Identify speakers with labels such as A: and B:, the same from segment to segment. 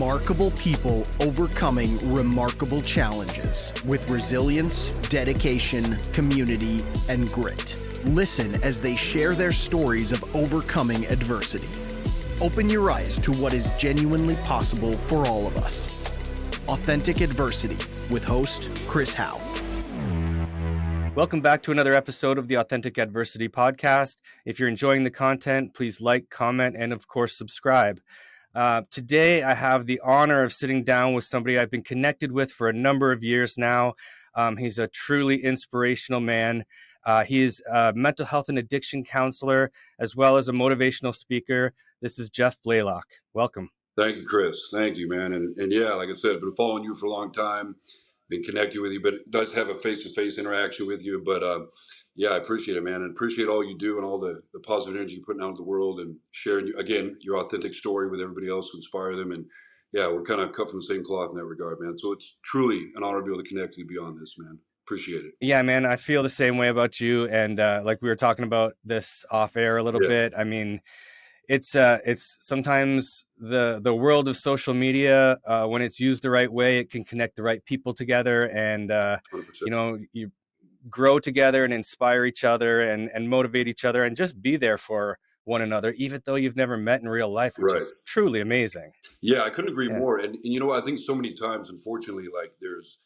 A: Remarkable people overcoming remarkable challenges with resilience, dedication, community, and grit. Listen as they share their stories of overcoming adversity. Open your eyes to what is genuinely possible for all of us. Authentic Adversity with host Chris Howe.
B: Welcome back to another episode of the Authentic Adversity podcast. If you're enjoying the content, please like, comment, and of course, subscribe. Today, I have the honor of sitting down with somebody I've been connected with for a number of years now. He's a truly inspirational man. He is a mental health and addiction counselor, as well as a motivational speaker. This is Geoff Blaylock. Welcome.
C: Thank you, Chris. Thank you, man. And yeah, like I said, I've been following you for a long time, been connected with you, but it does have a face-to-face interaction with you. But yeah, I appreciate it, man. And appreciate all you do and all the positive energy you're putting out into the world and sharing, again, your authentic story with everybody else to inspire them. And yeah, we're kind of cut from the same cloth in that regard, man. So it's truly an honor to be able to connect with you beyond this, man. Appreciate it.
B: Yeah, man, I feel the same way about you. And like we were talking about this off air a little bit. I mean, it's sometimes the world of social media, when it's used the right way, it can connect the right people together and, you grow together and inspire each other and motivate each other and just be there for one another, even though you've never met in real life, which is truly amazing.
C: Yeah, I couldn't agree more. And you know, I think so many times, unfortunately, like there's,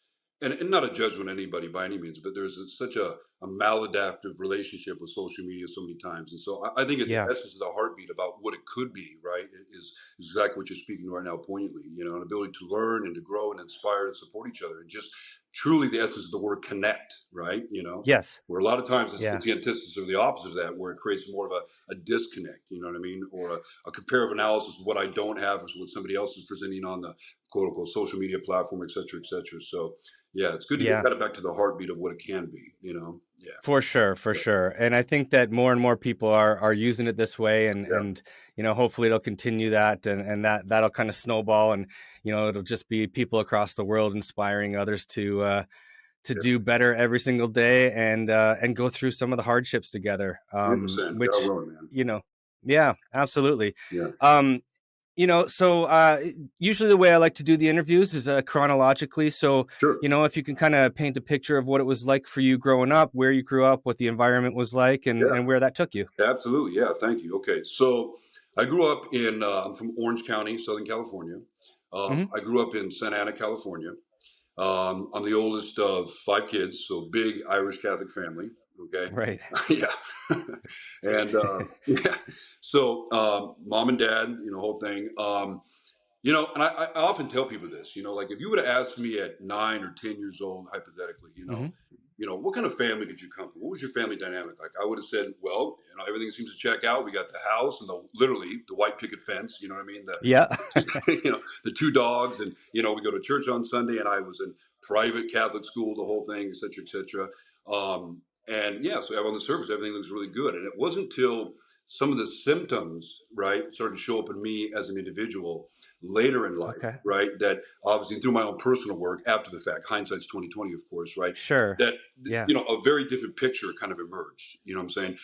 C: and not a judgment on anybody by any means, but there's such a maladaptive relationship with social media so many times. And so I think the essence is a heartbeat about what it could be, right? It is exactly what you're speaking right now poignantly, you know, an ability to learn and to grow and inspire and support each other. And just truly the essence of the word connect, right? You know, where a lot of times it's the antithesis or the opposite of that, where it creates more of a disconnect, you know what I mean? Or a comparative analysis of what I don't have versus what somebody else is presenting on the quote unquote social media platform, et cetera, et cetera. So yeah, it's good to get back to the heartbeat of what it can be, you know? Yeah.
B: For sure. And I think that more and more people are using it this way and you know, hopefully it'll continue that and that'll kind of snowball and, you know, it'll just be people across the world inspiring others to do better every single day and go through some of the hardships together.
C: 100%.
B: Which,
C: willing, man.
B: you know, yeah, absolutely.
C: Yeah.
B: You know, so usually the way I like to do the interviews is chronologically. So, you know, if you can kind of paint a picture of what it was like for you growing up, where you grew up, what the environment was like, and where that took you.
C: Absolutely. Yeah. Thank you. Okay. So I grew up I'm from Orange County, Southern California. I grew up in Santa Ana, California. I'm the oldest of 5 kids, so big Irish Catholic family. Okay.
B: Right.
C: Yeah. And so mom and dad, you know, whole thing. You know, and I often tell people this, you know, like if you would have asked me at 9 or 10 years old, hypothetically, you know, what kind of family did you come from? What was your family dynamic like? I would have said, well, you know, everything seems to check out. We got the house and literally the white picket fence, you know what I mean? You know, the 2 dogs and, you know, we go to church on Sunday and I was in private Catholic school, the whole thing, et cetera, et cetera. And yeah, so on the surface, everything looks really good. And it wasn't until some of the symptoms, right, started to show up in me as an individual later in life, right, that obviously through my own personal work after the fact, hindsight's 2020, of course, right?
B: Sure.
C: That, you know, a very different picture kind of emerged, you know what I'm saying?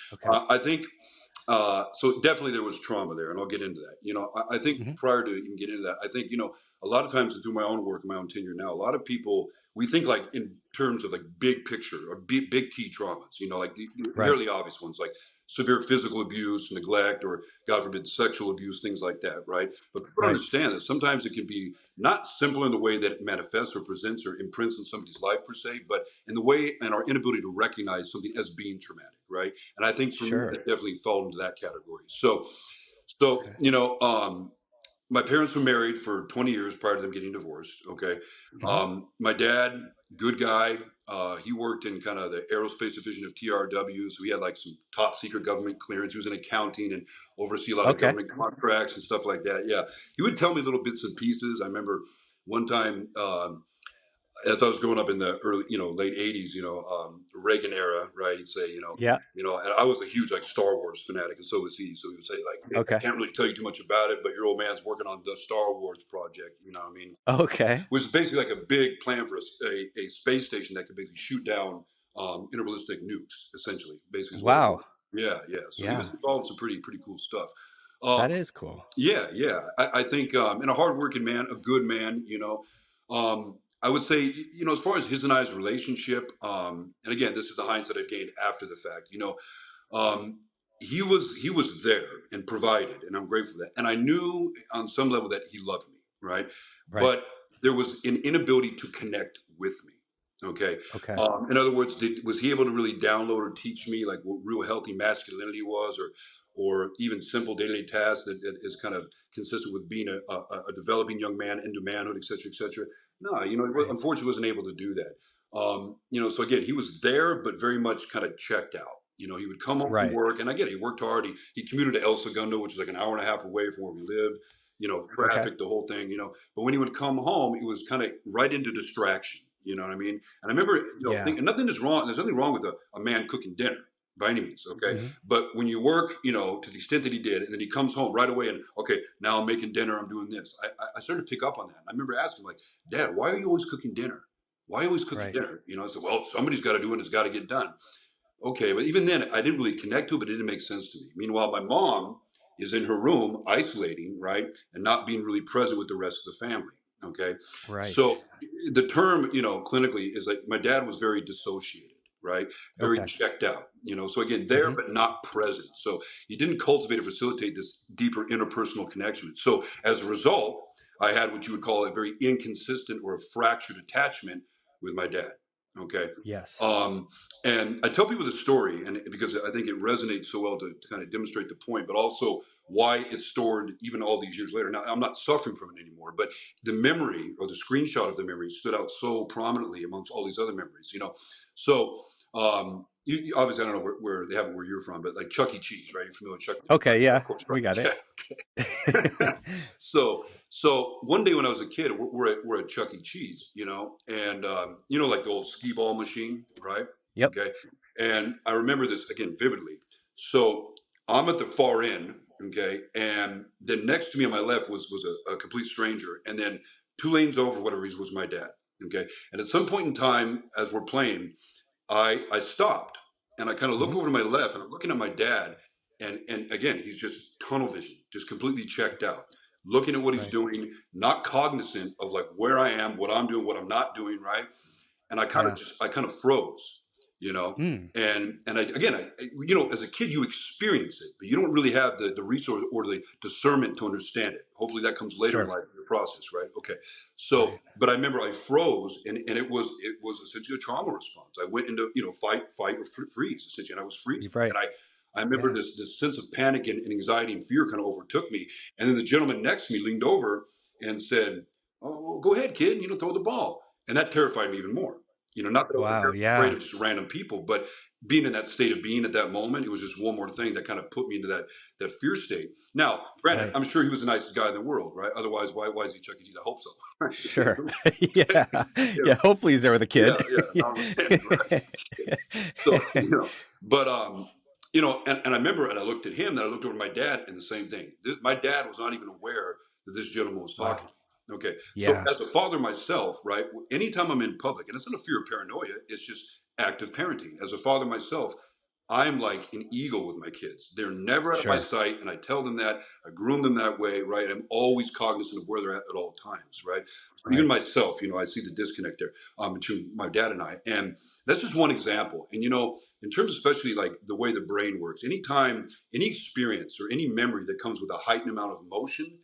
C: I think, so definitely there was trauma there, and I'll get into that. You know, I think prior to even getting into that, I think, you know, a lot of times through my own work, my own tenure now, a lot of people, we think like in terms of like big picture or big T traumas, you know, like the fairly obvious ones, like severe physical abuse, neglect, or God forbid, sexual abuse, things like that, right? But people understand that sometimes it can be not simple in the way that it manifests or presents or imprints on somebody's life per se, but in the way and our inability to recognize something as being traumatic, right? And I think for me, that definitely fall into that category. So you know, my parents were married for 20 years prior to them getting divorced. Okay. My dad, good guy. He worked in kind of the aerospace division of TRW. So he had like some top secret government clearance. He was in accounting and oversee a lot of government contracts and stuff like that. Yeah. He would tell me little bits and pieces. I remember one time, as I was growing up in the early, you know, late 80s, you know, Reagan era, right? He'd say, you know, and I was a huge like Star Wars fanatic, and so was he. So he would say like, hey, I can't really tell you too much about it, but your old man's working on the Star Wars project, you know what I mean? Which is basically like a big plan for a space station that could basically shoot down interballistic nukes, essentially. Basically.
B: Wow.
C: Yeah. So he was involved in some pretty cool stuff.
B: That is cool.
C: Yeah, yeah. I think, and a hardworking man, a good man, I would say, as far as his and I's relationship, and again, this is the hindsight I've gained after the fact, um, he was there and provided, and I'm grateful for that. And I knew on some level that he loved me, right?
B: Right.
C: But there was an inability to connect with me. Okay.
B: Okay.
C: In other words, was he able to really download or teach me like what real healthy masculinity was, or even simple day-to-day tasks that is kind of consistent with being a developing young man into manhood, et cetera, et cetera. No,
B: Right.
C: unfortunately wasn't able to do that. So again, he was there, but very much kind of checked out. He would come home from
B: Right.
C: work, and I get it, he worked hard. He commuted to El Segundo, which is like an hour and a half away from where we lived. Traffic,
B: Okay.
C: the whole thing. But when he would come home, it was kind of right into distraction. You know what I mean? And I remember,
B: Yeah.
C: thinking nothing is wrong. There's nothing wrong with a man cooking dinner by any means. Okay.
B: Mhm.
C: But when you work, to the extent that he did, and then he comes home right away and, okay, now I'm making dinner, I'm doing this. I started to pick up on that. I remember asking him, like, Dad, why are you always cooking dinner? Why are you always cooking
B: Right.
C: dinner? I said, well, somebody's got to do it. It's got to get done. Okay. But even then, I didn't really connect to it, but it didn't make sense to me. Meanwhile, my mom is in her room isolating, right? And not being really present with the rest of the family. Okay.
B: Right.
C: So the term, clinically is like my dad was very dissociated, right? Very
B: Okay.
C: checked out, so again, there,
B: Mhm.
C: but not present. So he didn't cultivate or facilitate this deeper interpersonal connection. So as a result, I had what you would call a very inconsistent or a fractured attachment with my dad. Okay.
B: Yes.
C: And I tell people the story, and because I think it resonates so well to kind of demonstrate the point, but also why it's stored even all these years later. Now, I'm not suffering from it anymore, but the memory or the screenshot of the memory stood out so prominently amongst all these other memories. So obviously, I don't know where they have it where you're from, but like Chuck E. Cheese, right? You're familiar with Chuck E. Cheese?
B: Okay. Yeah.
C: Of course,
B: We
C: right?
B: got it.
C: Yeah. So one day when I was a kid, we're at Chuck E. Cheese, and like the old skee ball machine, right?
B: Yep.
C: Okay. And I remember this again vividly. So I'm at the far end, okay, and then next to me on my left was a complete stranger, and then 2 lanes over, whatever reason, was my dad. Okay. And at some point in time, as we're playing, I stopped and I kind of look
B: Mhm.
C: over to my left, and I'm looking at my dad, and again, he's just tunnel vision, just completely checked out, looking at what he's
B: Right.
C: doing, not cognizant of like where I am, what I'm doing, what I'm not doing, right? And I kind of froze,
B: Mm.
C: and as a kid you experience it, but you don't really have the resource or the discernment to understand it. Hopefully that comes later in
B: Sure.
C: life in the process, right? Okay. So,
B: Right.
C: but I remember I froze, and it was essentially a trauma response. I went into fight or freeze essentially, and I was freezing,
B: You're right.
C: and I remember
B: Yeah.
C: this sense of panic and anxiety and fear kind of overtook me, and then the gentleman next to me leaned over and said, "Oh, well, go ahead, kid, throw the ball." And that terrified me even more. Not that I
B: Wow.
C: was afraid
B: Yeah.
C: of just random people, but being in that state of being at that moment, it was just one more thing that kind of put me into that fear state. Now, granted,
B: Right.
C: I'm sure he was the nicest guy in the world, right? Otherwise, why is he Chuck E. Cheese? I hope so.
B: Sure. Yeah.
C: You
B: Yeah.
C: know,
B: Hopefully he's there with a kid.
C: yeah, notwithstanding, right? So, but and I remember, and I looked at him, then I looked over at my dad, and the same thing. My dad was not even aware that this gentleman was talking.
B: Wow.
C: Okay, so
B: Yeah.
C: as a father myself, right? Anytime I'm in public, and it's not a fear of paranoia, it's just active parenting. As a father myself, I'm like an eagle with my kids. They're never out of my
B: Sure.
C: sight, and I tell them that. I groom them that way, right? I'm always cognizant of where they're at all times, right? So even
B: Right.
C: myself, I see the disconnect there between my dad and I, and that's just one example. And in terms, especially like the way the brain works, anytime, any experience or any memory that comes with a heightened amount of emotion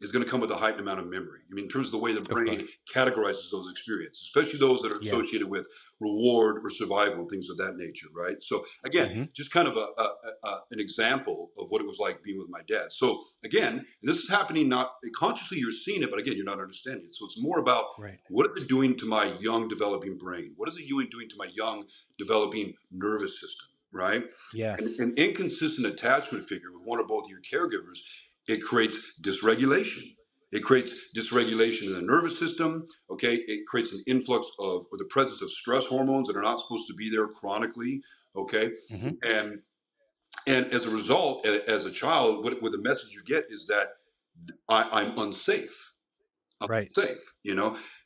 C: is going to come with a heightened amount of memory. I mean, in terms of the way the
B: Of course.
C: brain categorizes those experiences, especially those that are
B: Yes.
C: associated with reward or survival and things of that nature, right? So again,
B: Mhm.
C: just kind of an example of what it was like being with my dad. So again, this is happening not consciously, you're seeing it, but again, you're not understanding it. So it's more about
B: Right.
C: what is it doing to my young developing brain? What is it doing to my young developing nervous system, right? And
B: Yes.
C: an inconsistent attachment figure with one or both of your caregivers, it creates dysregulation. It creates dysregulation in the nervous system. Okay, it creates an influx of or the presence of stress hormones that are not supposed to be there chronically. Okay,
B: Mhm.
C: and as a result, as a child, what the message you get is that I'm unsafe. I'm
B: Right.
C: safe,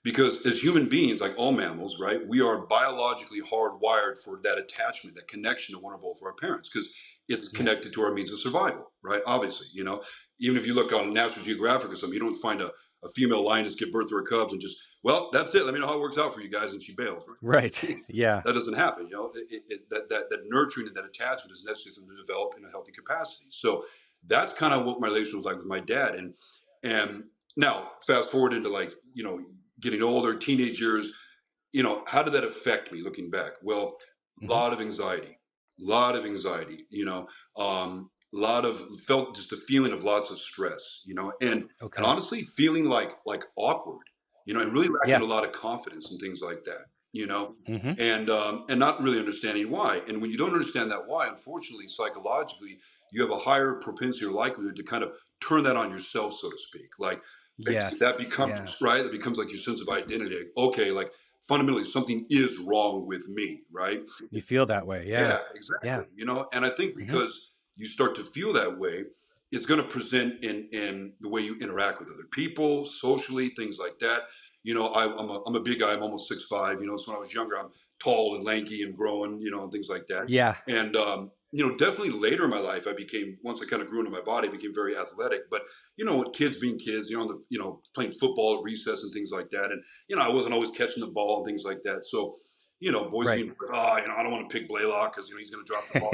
C: because as human beings, like all mammals, right, we are biologically hardwired for that attachment, that connection to one or both of our parents, because it's connected to our means of survival, right? Obviously, even if you look on National Geographic or something, you don't find a female lioness give birth to her cubs and just, well, that's it. Let me know how it works out for you guys, and she bails.
B: Right. Yeah.
C: That doesn't happen. That nurturing and that attachment is necessary for them to develop in a healthy capacity. So that's kind of what my relationship was like with my dad. And now fast forward into getting older, teenage years. How did that affect me looking back? Well, a lot of anxiety, lot of felt just a feeling of lots of stress, and honestly feeling like awkward, and really lacking a lot of confidence and things like that, and not really understanding why. And when you don't understand that why, unfortunately, psychologically, you have a higher propensity or likelihood to kind of turn that on yourself, so to speak. Like that becomes right. That becomes like your sense of identity. Like, okay, like fundamentally something is wrong with me, right?
B: You feel that way.
C: Yeah, exactly. And I think because you start to feel that way, it's going to present in the way you interact with other people, socially, things like that. I'm a big guy. I'm almost 6'5". So when I was younger, I'm tall and lanky and growing, and things like that.
B: Yeah.
C: And definitely later in my life, once I kind of grew into my body, I became very athletic. But with kids being kids, playing football at recess and things like that, and I wasn't always catching the ball and things like that. So boys being, I don't want to pick Blaylock because he's going to drop the ball.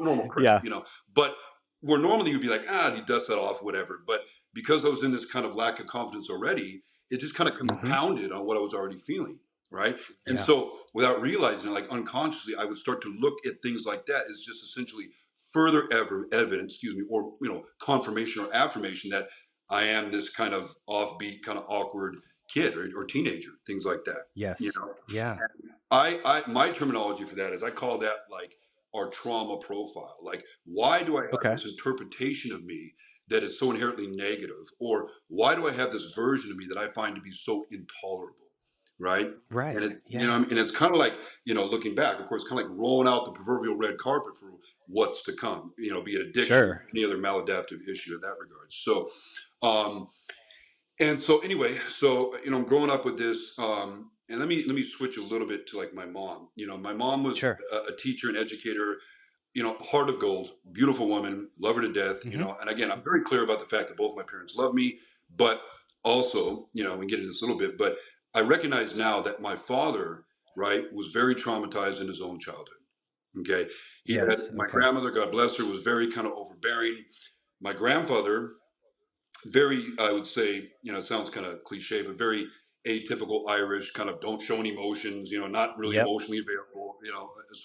C: Normal crap, But where normally you'd be like, you dust that off, whatever. But because I was in this kind of lack of confidence already, it just kind of compounded on what I was already feeling, right? And so without realizing it, like unconsciously, I would start to look at things like that as just essentially further evidence, or confirmation or affirmation that I am this kind of offbeat, kind of awkward kid or teenager, things like that.
B: Yes. Yeah.
C: My terminology for that is I call that like our trauma profile. Like, why do I have this interpretation of me that is so inherently negative? Or why do I have this version of me that I find to be so intolerable? Right.
B: Right.
C: And it's, and it's kind of like, looking back, of course, kind of like rolling out the proverbial red carpet for what's to come, be it addiction, or any other maladaptive issue in that regard. So, and so anyway, I'm growing up with this, and let me switch a little bit to like my mom. My mom was a teacher and educator, heart of gold, beautiful woman, love her to death, and again, I'm very clear about the fact that both my parents love me, but also, we can get into this a little bit, but I recognize now that my father, right, was very traumatized in his own childhood. Okay. He had my grandmother, God bless her, was very kind of overbearing. My grandfather, very, I would say, it sounds kind of cliche, but very atypical Irish, kind of don't show any emotions, not really emotionally available,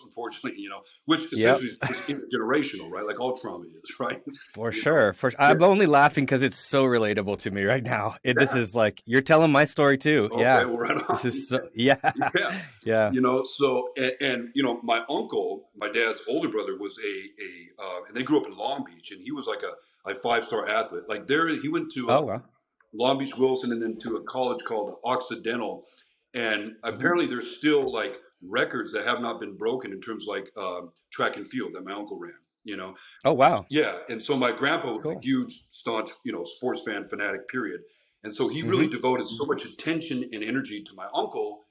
C: unfortunately, which essentially is intergenerational, right? Like all trauma is, right?
B: For sure. I'm only laughing because it's so relatable to me right now. This is like, you're telling my story too.
C: Okay,
B: yeah.
C: Well, right on.
B: This is so,
C: yeah. So, and my uncle, my dad's older brother was and they grew up in Long Beach, and he was like a 5-star athlete. Like he went to Long Beach Wilson and then to a college called Occidental. And apparently there's still like records that have not been broken in terms of like track and field that my uncle ran,
B: Oh, wow.
C: Yeah. And so my grandpa was a huge, staunch, sports fan, fanatic, period. And so he really devoted so much attention and energy to my uncle.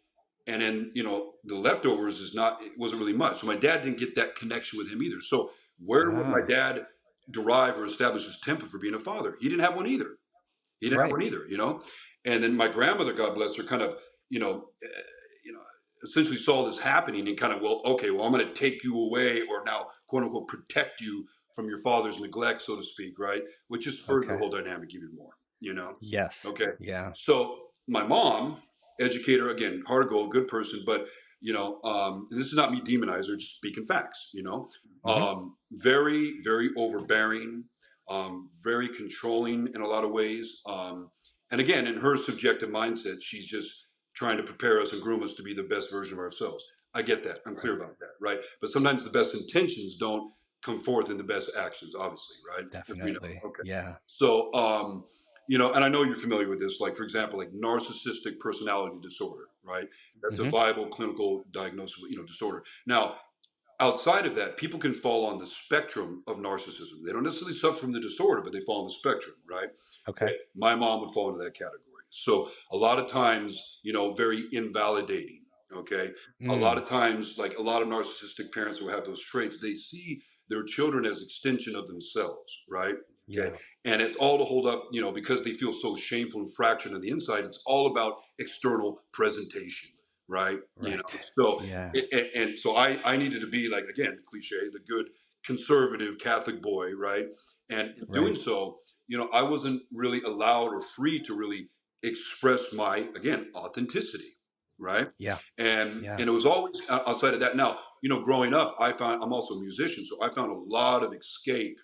C: And then, the leftovers it wasn't really much. So my dad didn't get that connection with him either. So where would my dad derive or establish his temper for being a father? He didn't have one either. And then my grandmother, God bless her, kind of, essentially saw this happening and kind of, I'm going to take you away, or now, quote unquote, protect you from your father's neglect, so to speak, right? Which just further the whole dynamic even more,
B: Yes.
C: Okay.
B: Yeah.
C: So my mom, educator, again, heart of gold, good person, but and this is not me demonizing her, just speaking facts, very, very overbearing, very controlling in a lot of ways. And again, in her subjective mindset, she's just trying to prepare us and groom us to be the best version of ourselves. I get that. I'm clear about that, right? But sometimes the best intentions don't come forth in the best actions, obviously, right?
B: Definitely. Okay. Yeah.
C: So, and I know you're familiar with this, like, for example, like narcissistic personality disorder, right? That's a viable clinical diagnosis, disorder. Now, outside of that, people can fall on the spectrum of narcissism. They don't necessarily suffer from the disorder, but they fall on the spectrum, right?
B: Okay.
C: My mom would fall into that category. So a lot of times, very invalidating. Okay. A lot of times, like a lot of narcissistic parents who have those traits, they see their children as extension of themselves, right? Okay.
B: Yeah.
C: And it's all to hold up, because they feel so shameful and fractured on the inside. It's all about external presentation, right?
B: Right.
C: So,
B: Yeah.
C: and so I needed to be, like, again, cliche, the good conservative Catholic boy, right? And in doing so, I wasn't really allowed or free to really express my, again, authenticity, right?
B: Yeah.
C: And it was always outside of that. Now, growing up, I'm also a musician, so I found a lot of escape,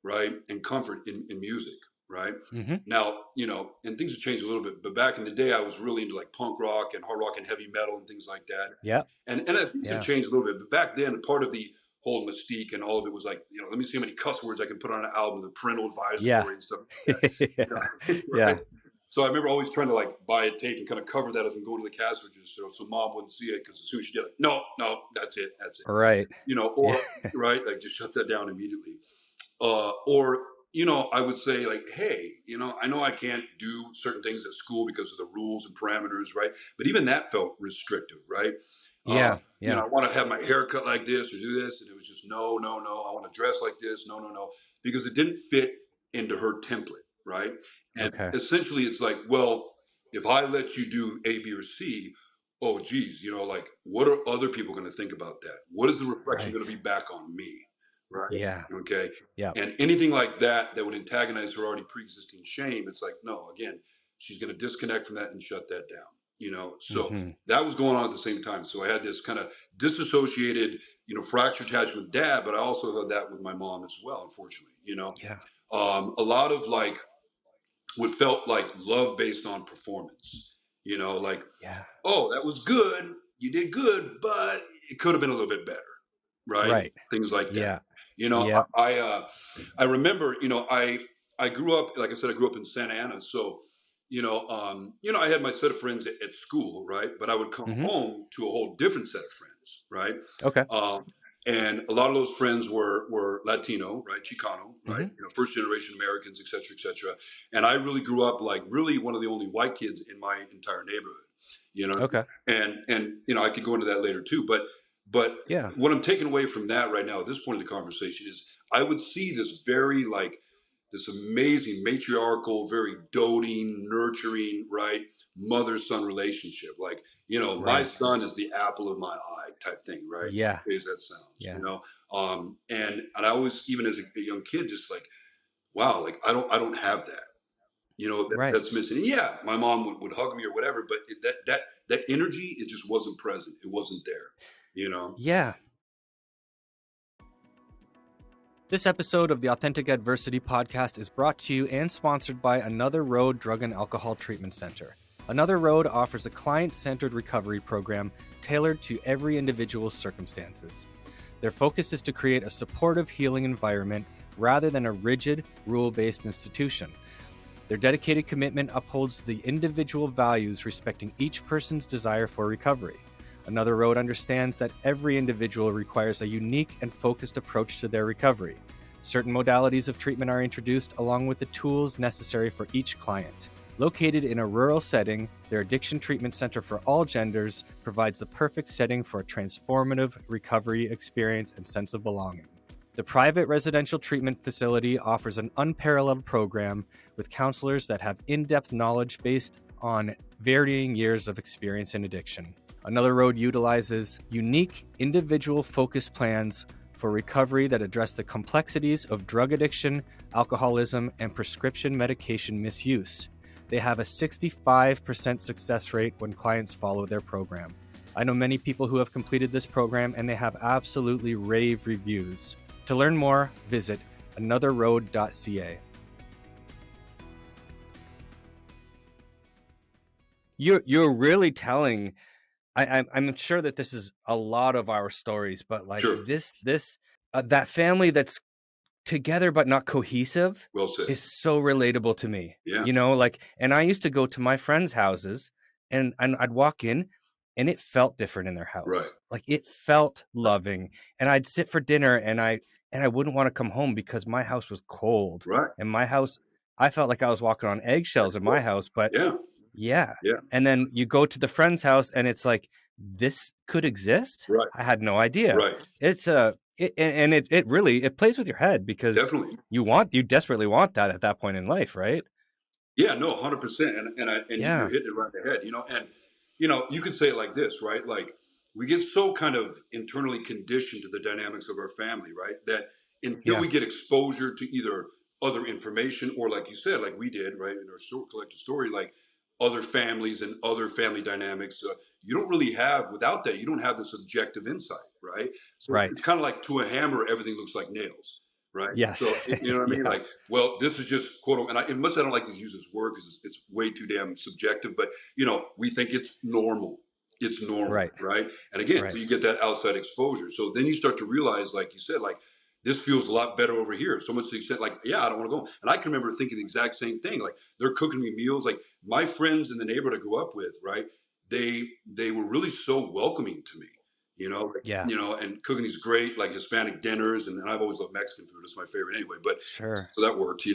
C: right, and comfort in music, right? Now, and things have changed a little bit, but back in the day, I was really into like punk rock and hard rock and heavy metal and things like that.
B: Yeah.
C: And things have changed a little bit, but back then, part of the whole mystique and all of it was like, let me see how many cuss words I can put on an album, the parental advisory and stuff like that. Right? So I remember always trying to like buy a tape and kind of cover that as I'm going to the cash register, so mom wouldn't see it, because as soon as she did, like, no, that's it.
B: Right.
C: Or right, like just shut that down immediately. Or I would say like, hey, I know I can't do certain things at school because of the rules and parameters, right? But even that felt restrictive, right? I want to have my hair cut like this or do this, and it was just no. I want to dress like this, no, because it didn't fit into her template, right? And essentially, it's like, well, if I let you do A, B, or C, oh, geez, like, what are other people going to think about that? What is the reflection going to be back on me? Right.
B: Yeah.
C: Okay.
B: Yeah.
C: And anything like that would antagonize her already pre-existing shame. It's like, no, again, she's going to disconnect from that and shut that down, So that was going on at the same time. So I had this kind of disassociated, fractured attachment with dad, but I also had that with my mom as well, unfortunately, a lot of like what felt like love based on performance, like, oh, that was good. You did good, but it could have been a little bit better. Right. Things like that. I remember, I grew up, like I said, I grew up in Santa Ana. So, I had my set of friends at school, right? But I would come home to a whole different set of friends, right?
B: Okay.
C: And a lot of those friends were Latino, right? Chicano, right? First generation Americans, et cetera, et cetera. And I really grew up like really one of the only white kids in my entire neighborhood,
B: Okay.
C: And I could go into that later too. But what I'm taking away from that right now at this point in the conversation is I would see this very like this amazing matriarchal, very doting, nurturing, right, mother-son relationship. Like, my son is the apple of my eye type thing, right?
B: Yeah.
C: As that sounds, and I was, even as a young kid, just like, wow, like I don't have that. That's missing. And yeah, my mom would hug me or whatever, but that energy, it just wasn't present. It wasn't there.
B: Yeah. This episode of the Authentic Adversity podcast is brought to you and sponsored by Another Road Drug and Alcohol Treatment Center. Another Road offers a client-centered recovery program tailored to every individual's circumstances. Their focus is to create a supportive, healing environment rather than a rigid, rule-based institution. Their dedicated commitment upholds the individual values respecting each person's desire for recovery. Another Road understands that every individual requires a unique and focused approach to their recovery. Certain modalities of treatment are introduced along with the tools necessary for each client. Located in a rural setting, their addiction treatment center for all genders provides the perfect setting for a transformative recovery experience and sense of belonging. The private residential treatment facility offers an unparalleled program with counselors that have in-depth knowledge based on varying years of experience in addiction. Another Road utilizes unique, individual-focused plans for recovery that address the complexities of drug addiction, alcoholism, and prescription medication misuse. They have a 65% success rate when clients follow their program. I know many people who have completed this program, and they have absolutely rave reviews. To learn more, visit anotherroad.ca. You're really telling... I'm sure that this is a lot of our stories, but like that family that's together but not cohesive is so relatable to me.
C: Yeah.
B: And I used to go to my friends' houses and I'd walk in and it felt different in their house.
C: Right.
B: Like it felt loving. And I'd sit for dinner and I wouldn't want to come home because my house was cold.
C: Right.
B: And my house, I felt like I was walking on eggshells in my house, but Yeah.
C: Yeah.
B: And then you go to the friend's house and it's like, this could exist?
C: Right.
B: I had no idea.
C: Right.
B: It's it really, it plays with your head because
C: Definitely.
B: you desperately want that at that point in life, right?
C: Yeah, no, 100%. And
B: Yeah.
C: you're hitting it right in the head, and you could say it like this, right? Like we get so kind of internally conditioned to the dynamics of our family, right? That until
B: Yeah.
C: we get exposure to either other information or, like you said, like we did, right, in our collective story, like other families and other family dynamics, you don't really have, without that, you don't have this objective insight, right? So
B: Right.
C: it's kind of like, to a hammer, everything looks like nails. Right.
B: Yes.
C: So, you know what I mean?
B: Yeah.
C: Like, well, this is just quote unquote, and I don't like to use this word because it's way too damn subjective, but, we think it's normal. It's normal.
B: Right.
C: Right. And again,
B: Right.
C: so you get that outside exposure. So then you start to realize, like you said, like, this feels a lot better over here. So much to the extent, like, yeah, I don't want to go. And I can remember thinking the exact same thing. Like, they're cooking me meals. Like, my friends in the neighborhood I grew up with, right? They were really so welcoming to me.
B: Yeah.
C: And cooking these great like Hispanic dinners, and I've always loved Mexican food. It's my favorite anyway. But
B: Sure.
C: so that worked,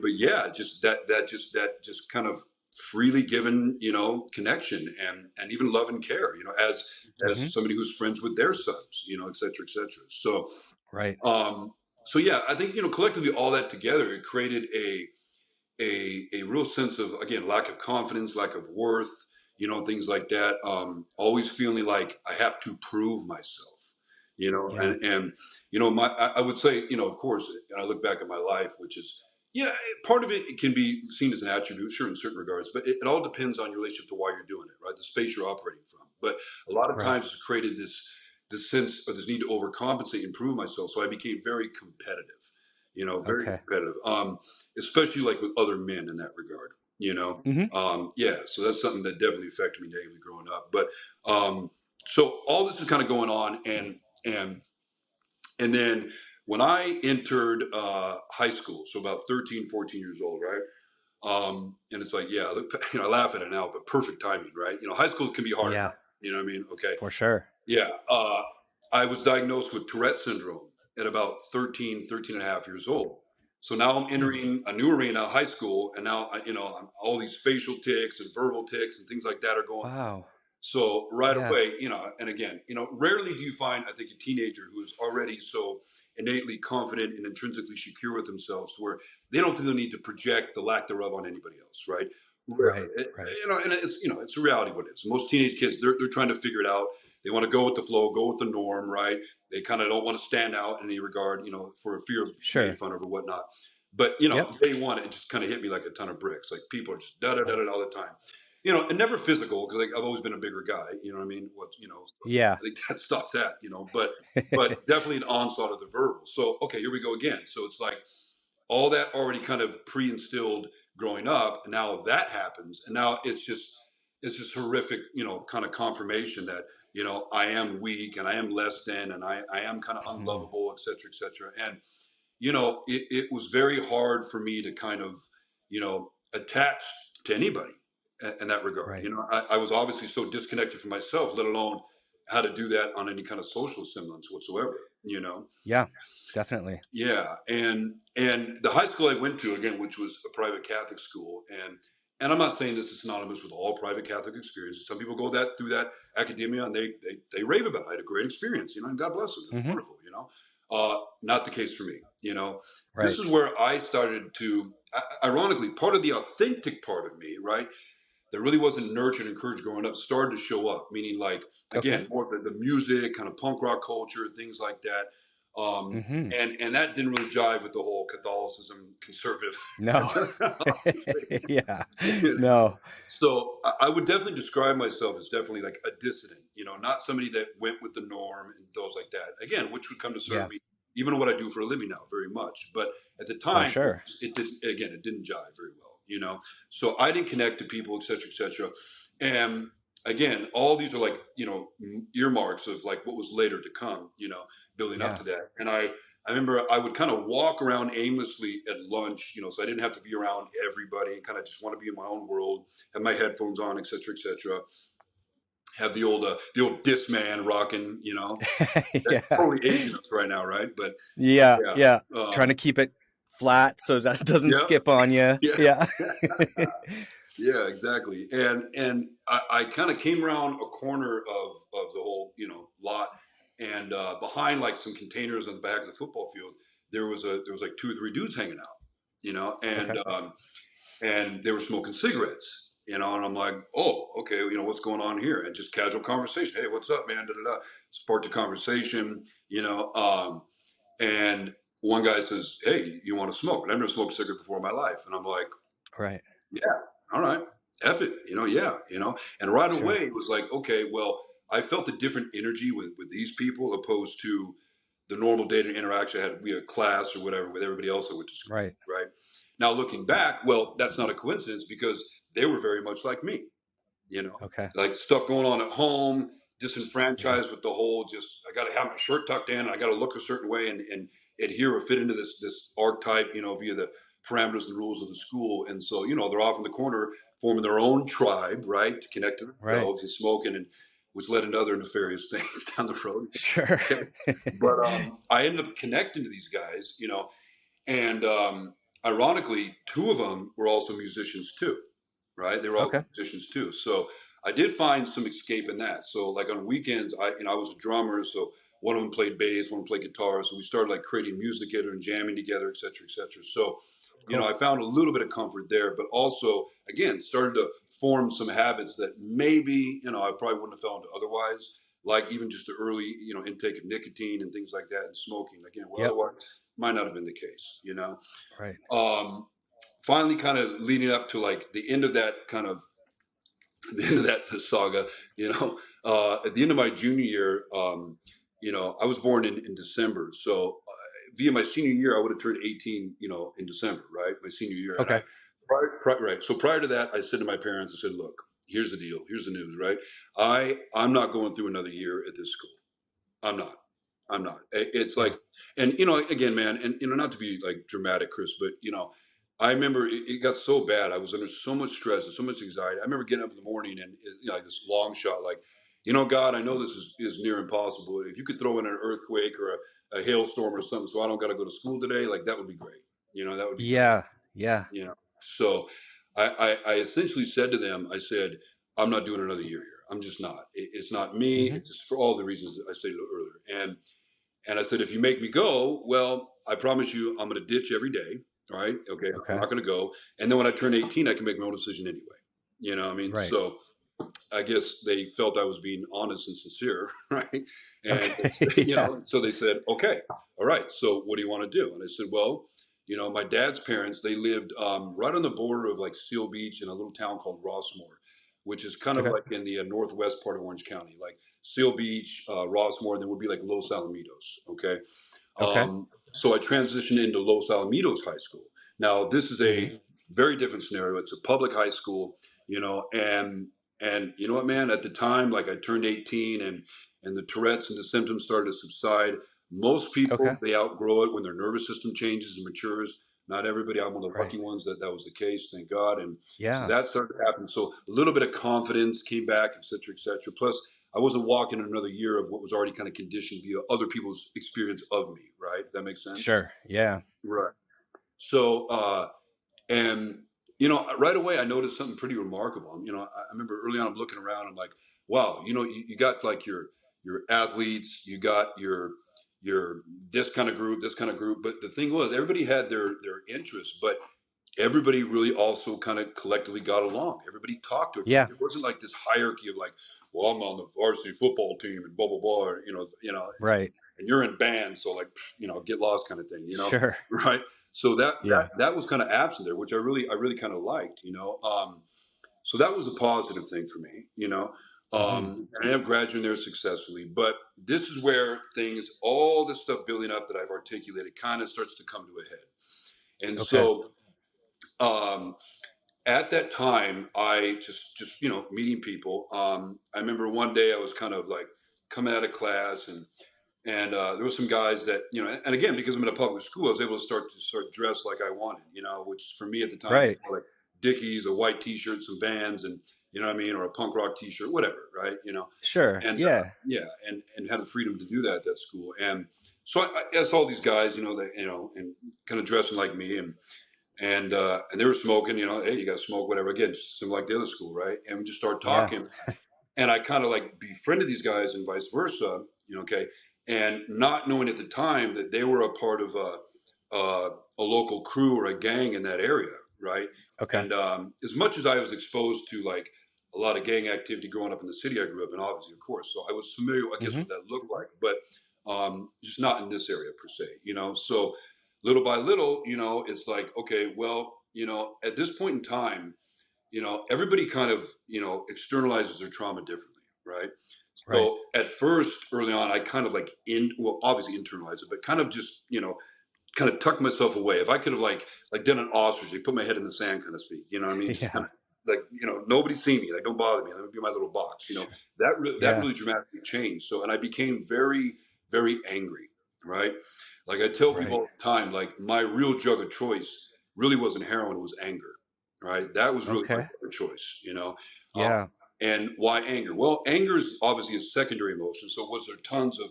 C: but yeah, just that kind of freely given, connection and even love and care, as somebody who's friends with their sons, et cetera, et cetera. So,
B: Right.
C: so yeah, I think collectively all that together, it created a real sense of, again, lack of confidence, lack of worth, things like that. Always feeling like I have to prove myself,
B: Yeah.
C: and I would say, of course, and I look back at my life, which is, yeah, part of it can be seen as an attribute, sure, in certain regards, but it all depends on your relationship to why you're doing it, right? The space you're operating from. But a lot of
B: Right.
C: times it's created this sense of this need to overcompensate and prove myself. So I became very competitive. Very competitive, especially like with other men in that regard, yeah, so that's something that definitely affected me negatively growing up. But so all this is kind of going on, and then when I entered high school, so about 13, 14 years old, right? And it's like, yeah, look, I laugh at it now, but perfect timing, right? High school can be hard.
B: Yeah.
C: You know what I mean? Okay.
B: For sure.
C: Yeah. I was diagnosed with Tourette syndrome at about 13 and a half years old. So now I'm entering a new arena, high school, and now, all these facial tics and verbal tics and things like that are going.
B: Wow.
C: So right away, and again, rarely do you find, I think, a teenager who is already so innately confident and intrinsically secure with themselves to where they don't feel the need to project the lack thereof on anybody else, right?
B: Right.
C: And it's a reality of what it is. Most teenage kids, they're trying to figure it out. They want to go with the flow, go with the norm, right? They kind of don't want to stand out in any regard, for fear of being made fun of or whatnot. But, day one, it just kind of hit me like a ton of bricks. Like, people are just da-da-da-da all the time. And never physical, because I've always been a bigger guy. You know what I mean?
B: Yeah.
C: I think that stops that. But definitely an onslaught of the verbal. So okay, here we go again. So it's like all that already kind of pre-instilled growing up, and now that happens, and now it's just horrific. Kind of confirmation that I am weak and I am less than, and I am kind of unlovable, et cetera, et cetera. And it was very hard for me to kind of attach to anybody in that regard.
B: Right.
C: I was obviously so disconnected from myself, let alone how to do that on any kind of social semblance whatsoever.
B: Yeah, definitely.
C: Yeah, and the high school I went to, again, which was a private Catholic school, and I'm not saying this is synonymous with all private Catholic experiences. Some people go through that academia and they rave about it. I had a great experience, and God bless them. It was wonderful, not the case for me.
B: Right.
C: This is where I started to, ironically, part of the authentic part of me, right, that really wasn't nurtured and encouraged growing up, started to show up. Meaning, like, again, more the music, kind of punk rock culture, things like that. And that didn't really jive with the whole Catholicism conservative.
B: No. Yeah. No.
C: So I would definitely describe myself as definitely like a dissident, not somebody that went with the norm and those like that. Again, which would come to serve me, even what I do for a living now, very much. But at the time, it didn't jive very well, So I didn't connect to people, et cetera, et cetera. And again, all these are like, earmarks of like what was later to come, building up to that. And I remember I would kind of walk around aimlessly at lunch, so I didn't have to be around everybody and kind of just want to be in my own world, have my headphones on, et cetera, et cetera. Have the old Discman rocking, That's totally aging us right now, right? But
B: yeah. Trying to keep it flat so that doesn't
C: Yeah,
B: skip on you.
C: yeah,
B: Yeah.
C: yeah, exactly. And I kind of came around a corner of the whole, lot, and behind like some containers on the back of the football field, there was like two or three dudes hanging out,
B: Okay.
C: and they were smoking cigarettes, and I'm like, oh, okay, what's going on here? And just casual conversation. Hey, what's up, man? Da, da, da. Sparked a conversation, and one guy says, hey, you want to smoke? And I've never smoked a cigarette before in my life. And I'm like,
B: Right.
C: yeah, all right, F it, yeah, And right
B: Sure.
C: away it was like, okay, well, I felt a different energy with these people opposed to the normal dating interaction I had via class or whatever with everybody else that went to school.
B: Right.
C: Right. Now looking back, well, that's not a coincidence because they were very much like me,
B: Okay.
C: like stuff going on at home, disenfranchised with the whole just I got to have my shirt tucked in and I got to look a certain way and adhere or fit into this archetype, via the parameters and rules of the school. And so, they're off in the corner forming their own tribe, right, to connect to themselves and smoking, and which led into other nefarious things down the road.
B: Sure.
C: Okay. But I ended up connecting to these guys, and ironically, two of them were also musicians too, right? They were all musicians too. So I did find some escape in that. So like on weekends, I was a drummer, so one of them played bass, one played guitar. So we started like creating music together and jamming together, et cetera, et cetera. So, I found a little bit of comfort there, but also again, started to form some habits that maybe, I probably wouldn't have fell into otherwise, like even just the early, intake of nicotine and things like that and smoking. Again, well, otherwise might not have been the case,
B: Right.
C: Finally kind of leading up to like the end of that saga, at the end of my junior year, I was born in December. So via my senior year, I would have turned 18, in December, right? My senior year.
B: Okay.
C: Right. So prior to that, I said to my parents, I said, look, here's the deal. Here's the news, right? I'm not going through another year at this school. I'm not. It's like, and again, man, and not to be like dramatic, Chris, but I remember it got so bad. I was under so much stress and so much anxiety. I remember getting up in the morning and like this long shot, like, God, I know this is near impossible. If you could throw in an earthquake or a hailstorm or something, so I don't got to go to school today, like that would be great. That would be
B: Yeah.
C: great.
B: Yeah.
C: So I essentially said to them, I said, I'm not doing another year here. I'm just not. It's not me. It's just for all the reasons I stated earlier. And I said, if you make me go, well, I promise you I'm going to ditch every day. All right. Okay. I'm not going to go. And then when I turn 18, I can make my own decision anyway. You know what I mean?
B: Right.
C: So I guess they felt I was being honest and sincere. Right. And, so they said, okay, all right. So what do you want to do? And I said, well, my dad's parents, they lived right on the border of like Seal Beach in a little town called Rossmore, which is kind of like in the northwest part of Orange County, like Seal Beach, Rossmore, and then would be like Los Alamitos. Okay. So I transitioned into Los Alamitos High School. Now this is a very different scenario. It's a public high school, and you know what, man, at the time, like I turned 18 and the Tourette's and the symptoms started to subside. Most people, they outgrow it when their nervous system changes and matures. Not everybody. I'm one of the lucky ones that was the case, thank God. And so that started to happen. So a little bit of confidence came back, et cetera, et cetera. Plus, I wasn't walking another year of what was already kind of conditioned via other people's experience of me, right? That makes sense?
B: Sure. Yeah.
C: Right. So, and, right away I noticed something pretty remarkable. I remember early on I'm looking around, I'm like, wow, you got like your athletes, you got your this kind of group, but the thing was everybody had their interests, but everybody really also kind of collectively got along. Everybody talked to everybody. It wasn't like this hierarchy of like, well, I'm on the varsity football team and blah blah blah, or,
B: right,
C: and you're in band, so like, get lost kind of thing,
B: sure,
C: right? So that was kind of absent there, which I really kind of liked, so that was a positive thing for me, and I ended up graduating there successfully. But this is where all this stuff building up that I've articulated kind of starts to come to a head. And so at that time, I just meeting people. I remember one day I was kind of like coming out of class, and there were some guys that, and again, because I'm in a public school, I was able to start dress like I wanted, which for me at the time, like Dickies, a white T-shirt, some Vans, and you know what I mean, or a punk rock T-shirt, whatever, right?
B: Sure,
C: and and had the freedom to do that at that school. And So I saw these guys, and kind of dressing like me, and they were smoking. Hey, you got to smoke, whatever. Again, just similar like the other school, right? And we just started
B: Yeah.
C: talking, and I kind of like befriended these guys, and vice versa. Okay, and not knowing at the time that they were a part of a local crew or a gang in that area, right?
B: Okay.
C: And as much as I was exposed to like a lot of gang activity growing up in the city I grew up in, obviously, of course, so I was familiar, I guess, what that looked like, but just not in this area per se, So little by little, it's like, okay, well, at this point in time, everybody kind of, externalizes their trauma differently, right?
B: Right.
C: So at first, early on, I kind of like obviously internalized it, but kind of just, kind of tucked myself away. If I could have like done an ostrich, put my head in the sand, kind of speak, you know what I mean? Just
B: Yeah.
C: kind of like, nobody see me, like, don't bother me. Let me be my little box, that
B: Yeah.
C: really dramatically changed. So, and I became very, very angry, right? Like I tell people
B: Right.
C: all the time, like my real drug of choice really wasn't heroin, it was anger, right? That was really my
B: Okay.
C: drug of choice, Uh,
B: Yeah.
C: and why anger? Well, anger is obviously a secondary emotion. So was there tons of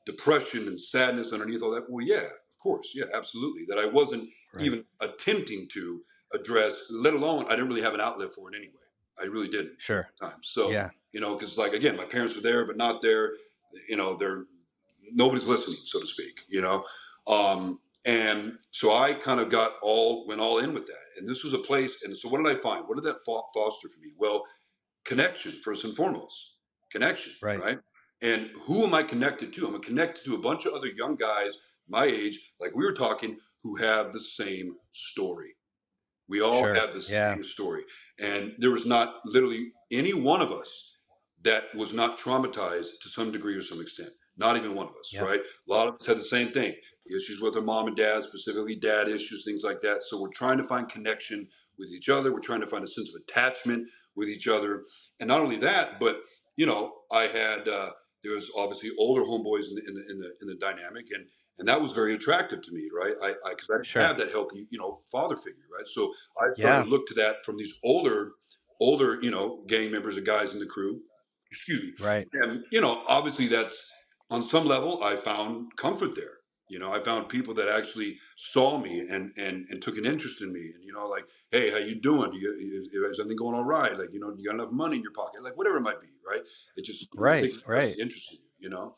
C: depression and sadness underneath all that? Well, yeah, of course. Yeah, absolutely. That I wasn't
B: Right.
C: even attempting to address, let alone I didn't really have an outlet for it anyway. I really didn't at
B: Sure.
C: the time. So,
B: Yeah.
C: because like, again, my parents were there, but not there, they're, nobody's listening, so to speak, and so I kind of went all in with that. And this was a place. And so what did I find? What did that foster for me? Well, connection, first and foremost, connection,
B: Right.
C: right? And who am I connected to? I'm connected to a bunch of other young guys my age, like we were talking, who have the same story. We all
B: Sure.
C: have the
B: Yeah.
C: same story. And there was not literally any one of us that was not traumatized to some degree or some extent. Not even one of us,
B: Yep.
C: right? A lot of us had the same thing, issues with our mom and dad, specifically dad issues, things like that. So we're trying to find connection with each other. We're trying to find a sense of attachment with each other. And not only that, but, I had, there was obviously older homeboys in the dynamic, and that was very attractive to me, right? Because I didn't
B: Sure.
C: have that healthy, father figure, right? So I started
B: Yeah.
C: to look to that from these older, gang members of guys in the crew. Excuse me.
B: Right.
C: And obviously that's on some level I found comfort there. I found people that actually saw me and took an interest in me, and like, hey, how you doing? Is everything going all right? Like, you got enough money in your pocket? Like, whatever it might be, right? It just
B: Right.
C: takes
B: Right.
C: interest in you.
B: Well,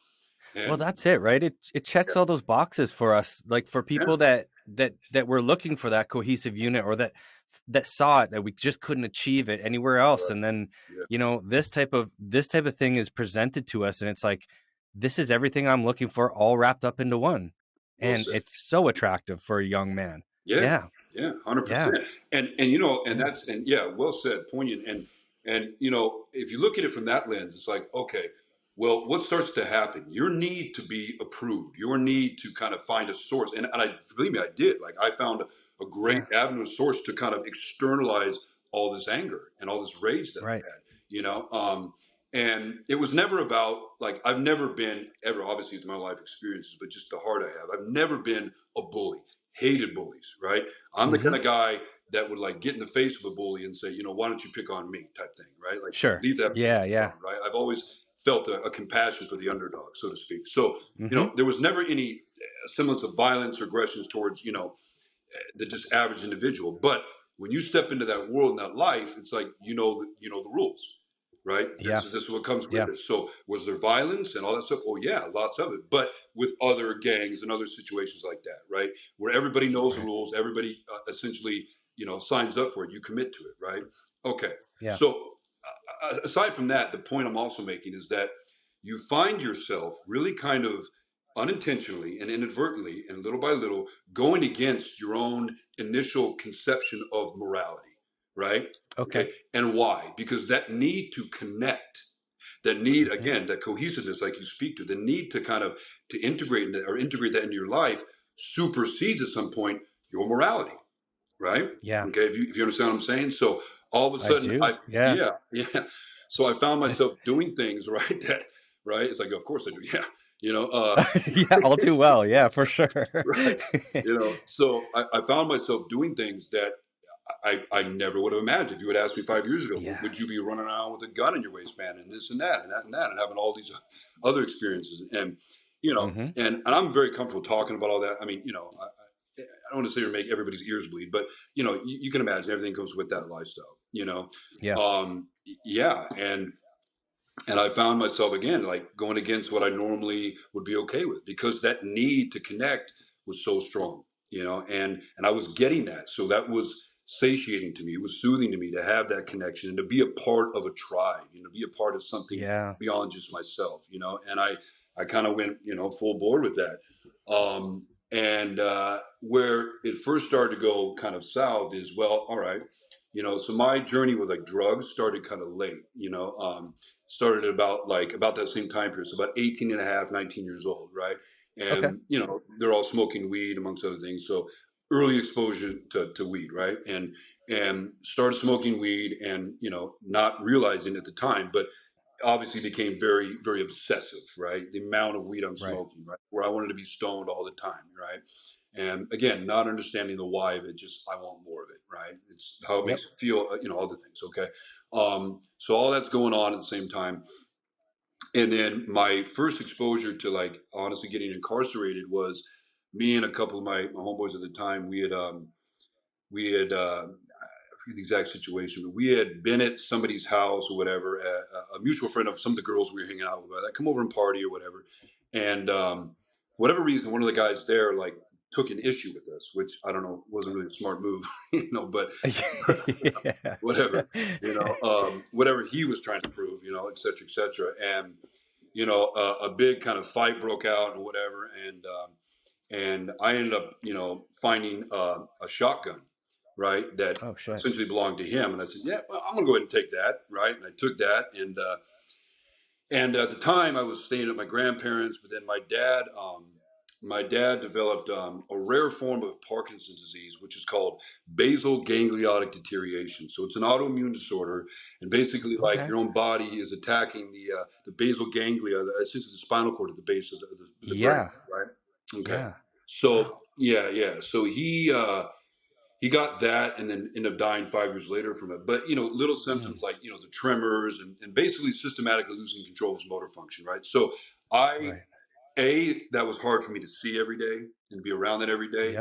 C: And
B: that's it, right? It checks
C: yeah,
B: all those boxes for us, like for
C: yeah,
B: people that were looking for that cohesive unit, or that saw it, that we just couldn't achieve it anywhere else.
C: right,
B: And then,
C: yeah.
B: this type of thing is presented to us, and it's like, this is everything I'm looking for, all wrapped up into one.
C: Well
B: And
C: said.
B: it's so attractive for a young man.
C: Yeah,
B: Yeah.
C: yeah,
B: Yeah.
C: 100%. And and
B: Yeah.
C: that's, and yeah, well said, poignant. And if you look at it from that lens, it's like, okay, well, what starts to happen? Your need to be approved, your need to kind of find a source, and I believe me, I did. Like I found a great
B: Yeah.
C: avenue of source to kind of externalize all this anger and all this rage that
B: Right.
C: I had. And it was never about, like, I've never been ever, obviously through my life experiences, but just the heart I have. I've never been a bully. Hated bullies, right? I'm the
B: Hmm.
C: kind of guy that would like get in the face of a bully and say, why don't you pick on me, type thing, right? Like
B: Sure.
C: leave that person
B: Yeah. Yeah.
C: alone, right? I've always felt a compassion for the underdog, so to speak. So,
B: Hmm.
C: there was never any semblance of violence or aggressions towards, the just average individual. But when you step into that world and that life, it's like, the rules, right?
B: Yeah.
C: This is what comes with
B: Yeah.
C: it. So was there violence and all that stuff? Oh yeah, lots of it. But with other gangs and other situations like that, right? Where everybody knows the
B: Right.
C: rules, everybody essentially, signs up for it. You commit to it, right? Okay.
B: Yeah.
C: So aside from that, the point I'm also making is that you find yourself really kind of unintentionally and inadvertently and little by little going against your own initial conception of morality, right?
B: Okay.
C: Okay. And why? Because that need to connect, that need,
B: Hmm.
C: again, that cohesiveness, like you speak to, the need to kind of to integrate that, or integrate that into your life, supersedes at some point your morality, right?
B: Yeah.
C: Okay, if you understand what I'm saying. So all of a
B: I
C: sudden,
B: do. Yeah.
C: yeah, yeah. So I found myself doing things, right? Right. It's like, of course I do. Yeah,
B: Yeah, all too well. Yeah, for sure.
C: right. So I found myself doing things that I never would have imagined. If you had asked me 5 years ago,
B: Yeah.
C: would you be running around with a gun in your waistband and this and that and that and that and having all these other experiences? And and I'm very comfortable talking about all that. I mean, I don't want to say or make everybody's ears bleed, but you can imagine everything comes with that lifestyle,
B: Yeah.
C: yeah. And I found myself again, like going against what I normally would be okay with, because that need to connect was so strong, and I was getting that. So that was satiating to me. It was soothing to me to have that connection and to be a part of a tribe, be a part of something beyond just myself, and I kind of went, full board with that. And where it first started to go kind of south is, well, all right, so my journey with like drugs started kind of late, started about that same time period. So about 18 and a half, 19 years old. Right. And, they're all smoking weed amongst other things. So early exposure to weed. Right. And started smoking weed and, not realizing at the time, but obviously became very, very obsessive, right? The amount of weed I'm smoking, right? Where I wanted to be stoned all the time, right? And again, not understanding the why of it, just I want more of it, right? It's how it makes it feel, other things, okay? So all that's going on at the same time. And then my first exposure to like honestly getting incarcerated was me and a couple of my homeboys at the time. We had I forget the exact situation, but we had been at somebody's house or whatever, a mutual friend of some of the girls we were hanging out with, that come over and party or whatever. And for whatever reason, one of the guys there like took an issue with us, which I don't know, wasn't really a smart move, but whatever, whatever he was trying to prove, et cetera, et cetera. And, a big kind of fight broke out and whatever. And I ended up, finding a shotgun, right, that essentially belonged to him. And I said, yeah, well, I'm going to go ahead and take that, right? And I took that. And at the time, I was staying at my grandparents', but then my dad developed a rare form of Parkinson's disease, which is called basal gangliotic deterioration. So it's an autoimmune disorder, and basically, like your own body is attacking the basal ganglia, essentially the spinal cord at the base of the brain, right? Okay.
B: Yeah.
C: So yeah. So he got that and then ended up dying 5 years later from it. But little symptoms like the tremors and basically systematically losing control of his motor function, right? So that was hard for me to see every day and be around that every day.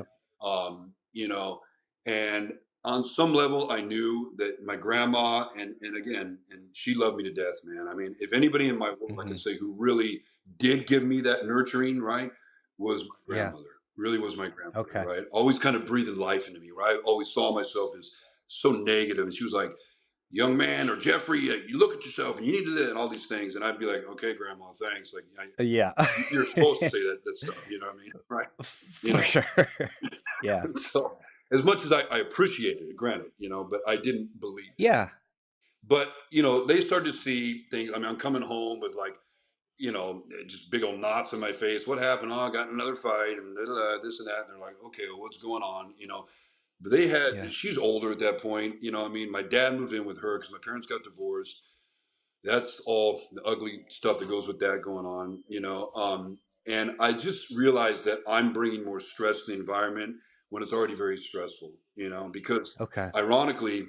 C: And on some level I knew that my grandma and again, and she loved me to death, man. I mean, if anybody in my world I can say who really did give me that nurturing, right, was my grandmother. Really was my grandmother, right? Always kind of breathing life into me, right? I always saw myself as so negative. And she was like, young man, or Jeffrey, you look at yourself and you need to do and all these things. And I'd be like, okay, grandma, thanks. Like, you're supposed to say that stuff, you know what I mean? Right.
B: For sure. Yeah.
C: So as much as I appreciated it, granted, but I didn't believe it.
B: Yeah.
C: But, they started to see things. I mean, I'm coming home with like, just big old knots in my face. What happened? Oh, I got in another fight and this and that. And they're like, okay, well, what's going on? But they had, she's older at that point. I mean, my dad moved in with her because my parents got divorced. That's all the ugly stuff that goes with that going on, and I just realized that I'm bringing more stress to the environment when it's already very stressful, because ironically,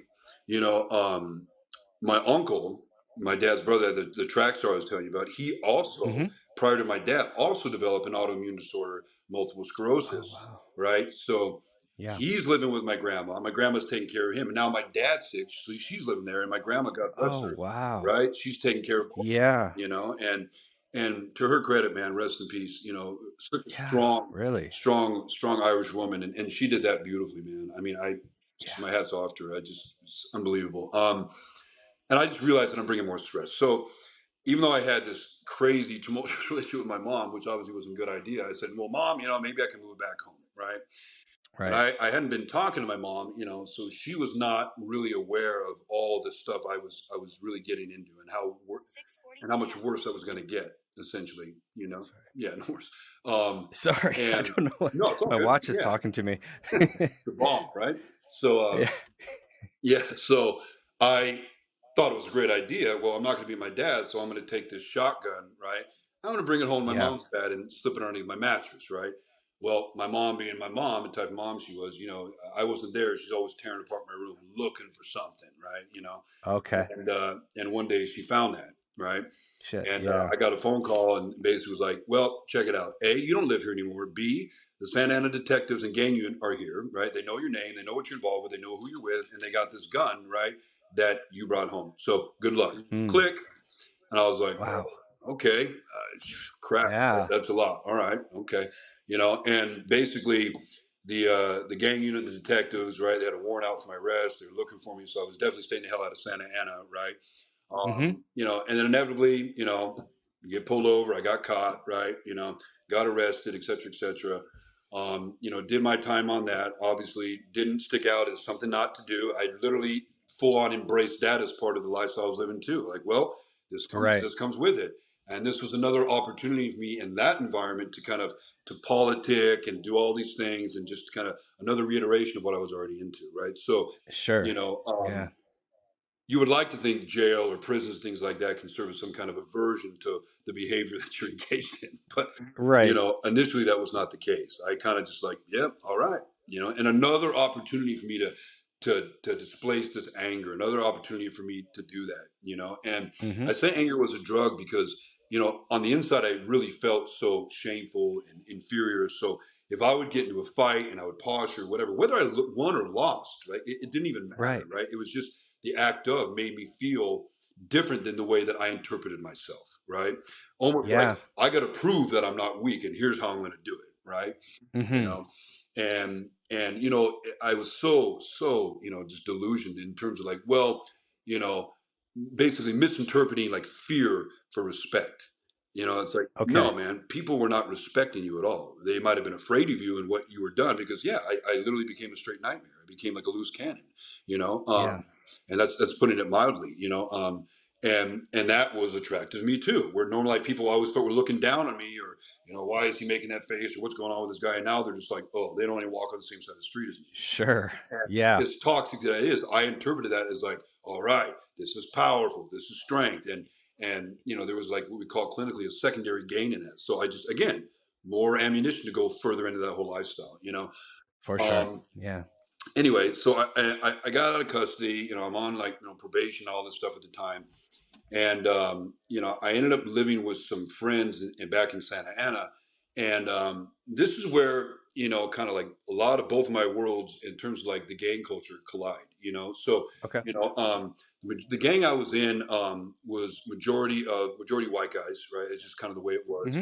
C: my uncle, my dad's brother, the track star I was telling you about, he also, prior to my dad, also developed an autoimmune disorder, multiple sclerosis, right? So he's living with my grandma. My grandma's taking care of him. And now my dad's sick, so she's living there. And my grandma, God bless her, right? She's taking care of both, and to her credit, man, rest in peace, such a strong Irish woman. And she did that beautifully, man. I mean, my hat's off to her. It's unbelievable. And I just realized that I'm bringing more stress. So even though I had this crazy tumultuous relationship with my mom, which obviously wasn't a good idea, I said, well, Mom, maybe I can move back home, right? And I hadn't been talking to my mom, so she was not really aware of all the stuff I was really getting into and how much worse I was going to get, essentially, Yeah, no worse.
B: Sorry, I don't know. My watch is talking to me.
C: The bomb, right? So, so I thought it was a great idea. Well, I'm not going to be my dad, so I'm going to take this shotgun, right? I'm going to bring it home to my mom's bed and slip it underneath my mattress, right? Well, my mom being my mom, the type of mom she was, I wasn't there. She's always tearing apart my room looking for something, right?
B: Okay.
C: And one day she found that, right?
B: Shit.
C: And
B: Yeah.
C: I got a phone call and basically was like, well, check it out. A, you don't live here anymore. B, the Santa Ana detectives and gang unit are here, right? They know your name. They know what you're involved with. They know who you're with. And they got this gun, right, that you brought home. So good luck. Click. And I was like,
B: wow.
C: Okay, crap,
B: Yeah.
C: that's a lot. All right, okay, and basically the gang unit, the detectives, right? They had a warrant out for my arrest. They were looking for me, so I was definitely staying the hell out of Santa Ana, right? And then inevitably, you get pulled over. I got caught, right? Got arrested, et cetera, et cetera. Did my time on that. Obviously, didn't stick out as something not to do. I literally full on embraced that as part of the lifestyle I was living too. Like, well, this comes with it. And this was another opportunity for me in that environment to kind of to politic and do all these things and just kind of another reiteration of what I was already into, right? So,
B: Sure.
C: You would like to think jail or prisons, things like that, can serve as some kind of aversion to the behavior that you're engaged in. But initially that was not the case. I kind of just like, yep, all right, and another opportunity for me to displace this anger, another opportunity for me to do that, and I say anger was a drug because on the inside I really felt so shameful and inferior. So if I would get into a fight and I would posture whatever, whether I won or lost, right, it didn't even matter, right? It was just the act of made me feel different than the way that I interpreted myself, right? Almost like I got to prove that I'm not weak, and here's how I'm going to do it, right? And I was so just delusioned in terms of like, well, basically misinterpreting like fear for respect. It's like, no, man, people were not respecting you at all. They might have been afraid of you and what you were done because, I literally became a straight nightmare. I became like a loose cannon, and that's putting it mildly, and that was attractive to me too. Where normally like, people always thought were looking down on me, or why is he making that face, or what's going on with this guy? And now they're just like, oh, they don't even walk on the same side of the street as me.
B: Sure.
C: And as toxic that it is, I interpreted that as like, all right, this is powerful, this is strength, and there was like what we call clinically a secondary gain in that. So I just again more ammunition to go further into that whole lifestyle,
B: For sure.
C: Anyway, so I got out of custody. I'm on like probation, all this stuff at the time, and I ended up living with some friends back in Santa Ana, and this is where kind of like a lot of both of my worlds in terms of like the gang culture collide. So the gang I was in was majority white guys, right? It's just kind of the way it was.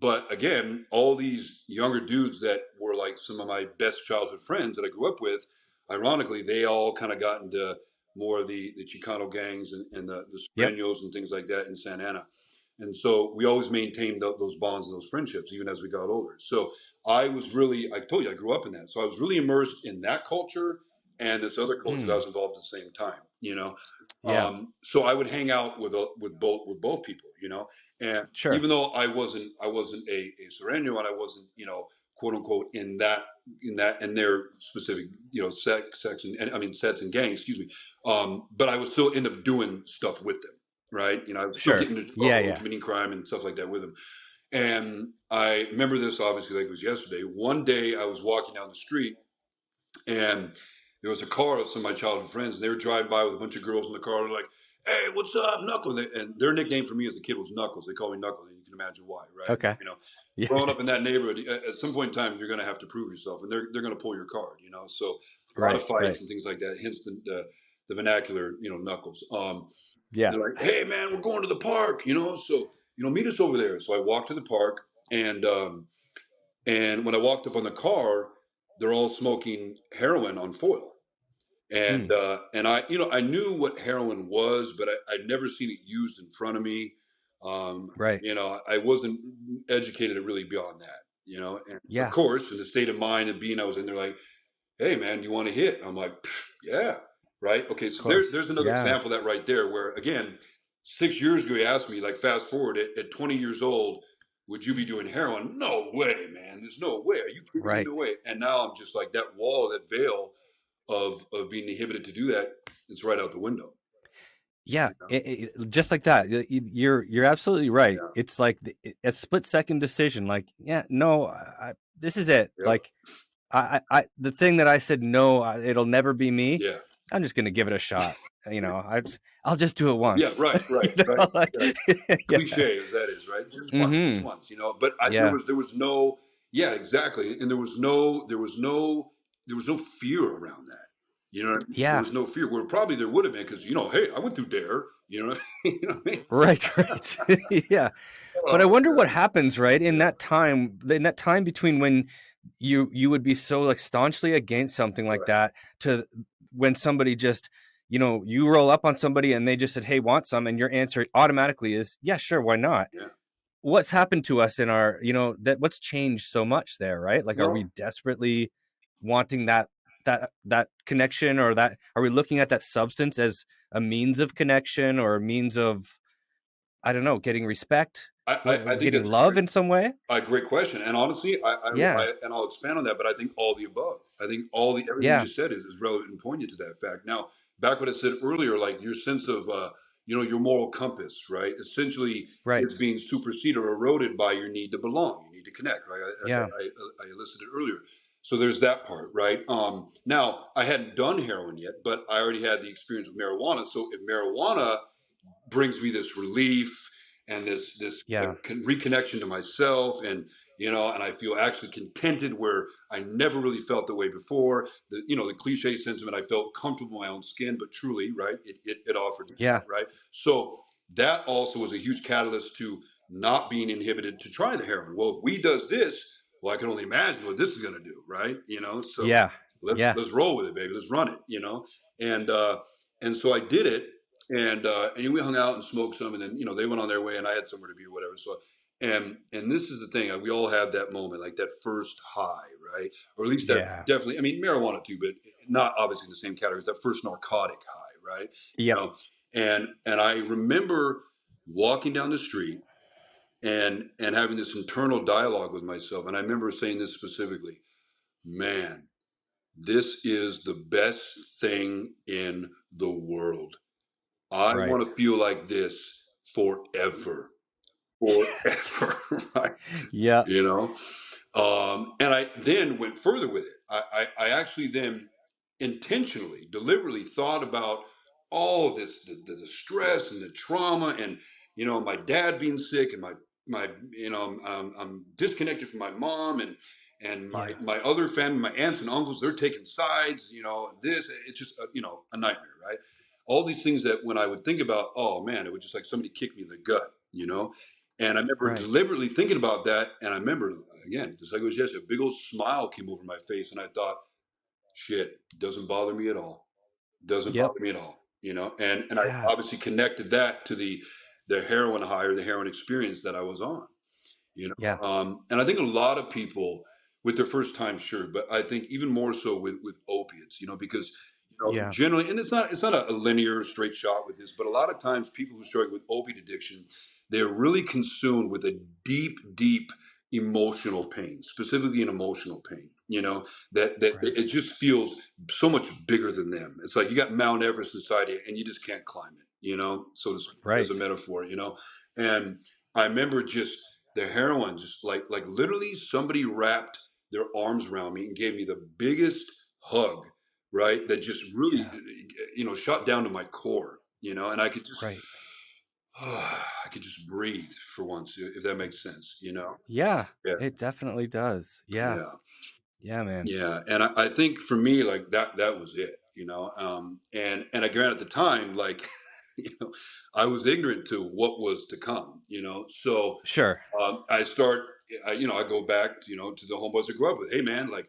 C: But again, all these younger dudes that were like some of my best childhood friends that I grew up with, ironically, they all kind of got into more of the Chicano gangs and the Sureños and things like that in Santa Ana. And so we always maintained those bonds and those friendships, even as we got older. So I told you, I grew up in that. So I was really immersed in that culture and this other culture that I was involved at the same time, so I would hang out with both people, and even though I wasn't a Sureño, and I wasn't, quote unquote, in their specific, sets and gangs, excuse me. But I would still end up doing stuff with them, right? I was still getting into trouble, committing crime and stuff like that with them. And I remember this obviously like it was yesterday. One day I was walking down the street and there was a car of some of my childhood friends, and they were driving by with a bunch of girls in the car. They're like, "Hey, what's up, Knuckle?" And their nickname for me as a kid was Knuckles. They call me Knuckle, and you can imagine why, right? Growing up in that neighborhood, at some point in time, you're going to have to prove yourself, and they're going to pull your card, So a lot of fights and things like that. Hence the vernacular, Knuckles. They're like, "Hey, man, we're going to the park, So meet us over there." So I walked to the park, and when I walked up on the car, they're all smoking heroin on foil. And I knew what heroin was, but I'd never seen it used in front of me. I wasn't educated really beyond that, and of course, in the state of mind and being I was in, they're like, "Hey, man, you want to hit?" I'm like, "Yeah, right." Okay, so there's another example of that right there, where again, 6 years ago, he asked me, like, fast forward at 20 years old, would you be doing heroin? No way, man. There's no way. Are you kidding? No way. And now I'm just like that wall, that veil of being inhibited to do that. It's right out the window.
B: Just like that. You're absolutely right. It's like a split second decision. Like, no, this is it. Like, I the thing that I said no, it'll never be me. I'm just gonna give it a shot. I'll just do it
C: Yeah,
B: once.
C: right, right, right. Yeah.
B: Yeah.
C: Cliche as that is, right? Just
B: Mm-hmm.
C: once, But
B: Yeah.
C: there was no, yeah, exactly, and there was no fear around that. You know what I mean? There
B: Yeah.
C: was no fear. Where probably there would have been, because hey, I went through Dare. You know what I mean?
B: Right. Right. Yeah. But I
C: Oh
B: wonder what
C: God.
B: happens, right,
C: Yeah.
B: in that time between when you would be so like staunchly against something like
C: Right.
B: that to when somebody just, you roll up on somebody and they just said, "Hey, want some?" and your answer automatically is, "Yeah, sure, why not?"
C: Yeah.
B: What's happened to us in our, that what's changed so much there, right? Like, are we
C: Well,
B: desperately wanting that connection, or that are we looking at that substance as a means of connection or a means of, I don't know, getting respect,
C: I think
B: getting
C: that's
B: love in some way?
C: a great question, and honestly,
B: Yeah.
C: and I'll expand on that. But I think all the above. I think everything you
B: Yeah.
C: just said is relevant and poignant to that fact. Now, back what I said earlier, like your sense of your moral compass, right? Essentially,
B: Right.
C: it's being superseded or eroded by your need to belong, you need to connect, right?
B: Yeah.
C: I elicited earlier. So there's that part, right? Now I hadn't done heroin yet, but I already had the experience with marijuana. So if marijuana brings me this relief and this
B: Yeah.
C: reconnection to myself, and and I feel actually contented where I never really felt that way before. The cliche sentiment, I felt comfortable in my own skin, but truly, right, it offered me
B: Yeah.
C: that, right? So that also was a huge catalyst to not being inhibited to try the heroin. Well, if we does this, well, I can only imagine what this is going to do, right? So
B: Yeah. Yeah.
C: let's roll with it, baby. Let's run it, and so I did it, and we hung out and smoked some, and then they went on their way, and I had somewhere to be or whatever. So, and this is the thing, we all have that moment, like that first high, right? Or at least that
B: Yeah.
C: definitely. I mean, marijuana too, but not obviously in the same category as that first narcotic high, right?
B: Yep.
C: And I remember walking down the street and having this internal dialogue with myself, and I remember saying this specifically, man, this is the best thing in the world. I want
B: Right.
C: to feel like this forever,
B: Yes.
C: forever, right?
B: Yeah.
C: You know, and I then went further with it. I actually then intentionally, deliberately thought about all this, the stress and the trauma, and my dad being sick, and my I'm disconnected from my mom, and
B: Yeah.
C: my other family, my aunts and uncles, they're taking sides. This it's just a nightmare, right? All these things that when I would think about, oh man, it would just like somebody kick me in the gut. And I remember
B: Right.
C: deliberately thinking about that. And I remember, again, just like it was yesterday, a big old smile came over my face. And I thought, shit, doesn't bother me at all. Doesn't
B: Yep.
C: bother me at all. And I
B: Yeah.
C: obviously connected that to the heroin high or the heroin experience that I was on.
B: Yeah.
C: And I think a lot of people with their first time, sure, but I think even more so with opiates, because
B: Yeah.
C: generally, and it's not a linear straight shot with this, but a lot of times people who struggle with opiate addiction, they're really consumed with a deep, deep emotional pain, specifically an emotional pain. That
B: Right.
C: it just feels so much bigger than them. It's like you got Mount Everest inside you, and you just can't climb it. So to speak, as
B: Right.
C: a metaphor. And I remember just the heroin, just like literally somebody wrapped their arms around me and gave me the biggest hug, right? That just really,
B: Yeah.
C: shot down to my core, and I could just,
B: Right.
C: I could just breathe for once, if that makes sense.
B: Yeah.
C: Yeah,
B: It definitely does. Yeah.
C: yeah,
B: Yeah, man.
C: yeah. And I think for me, like that was it. And I grant at the time, like, I was ignorant to what was to come. So
B: Sure.
C: I go back, to the homeboys I grew up with. Hey, man, like,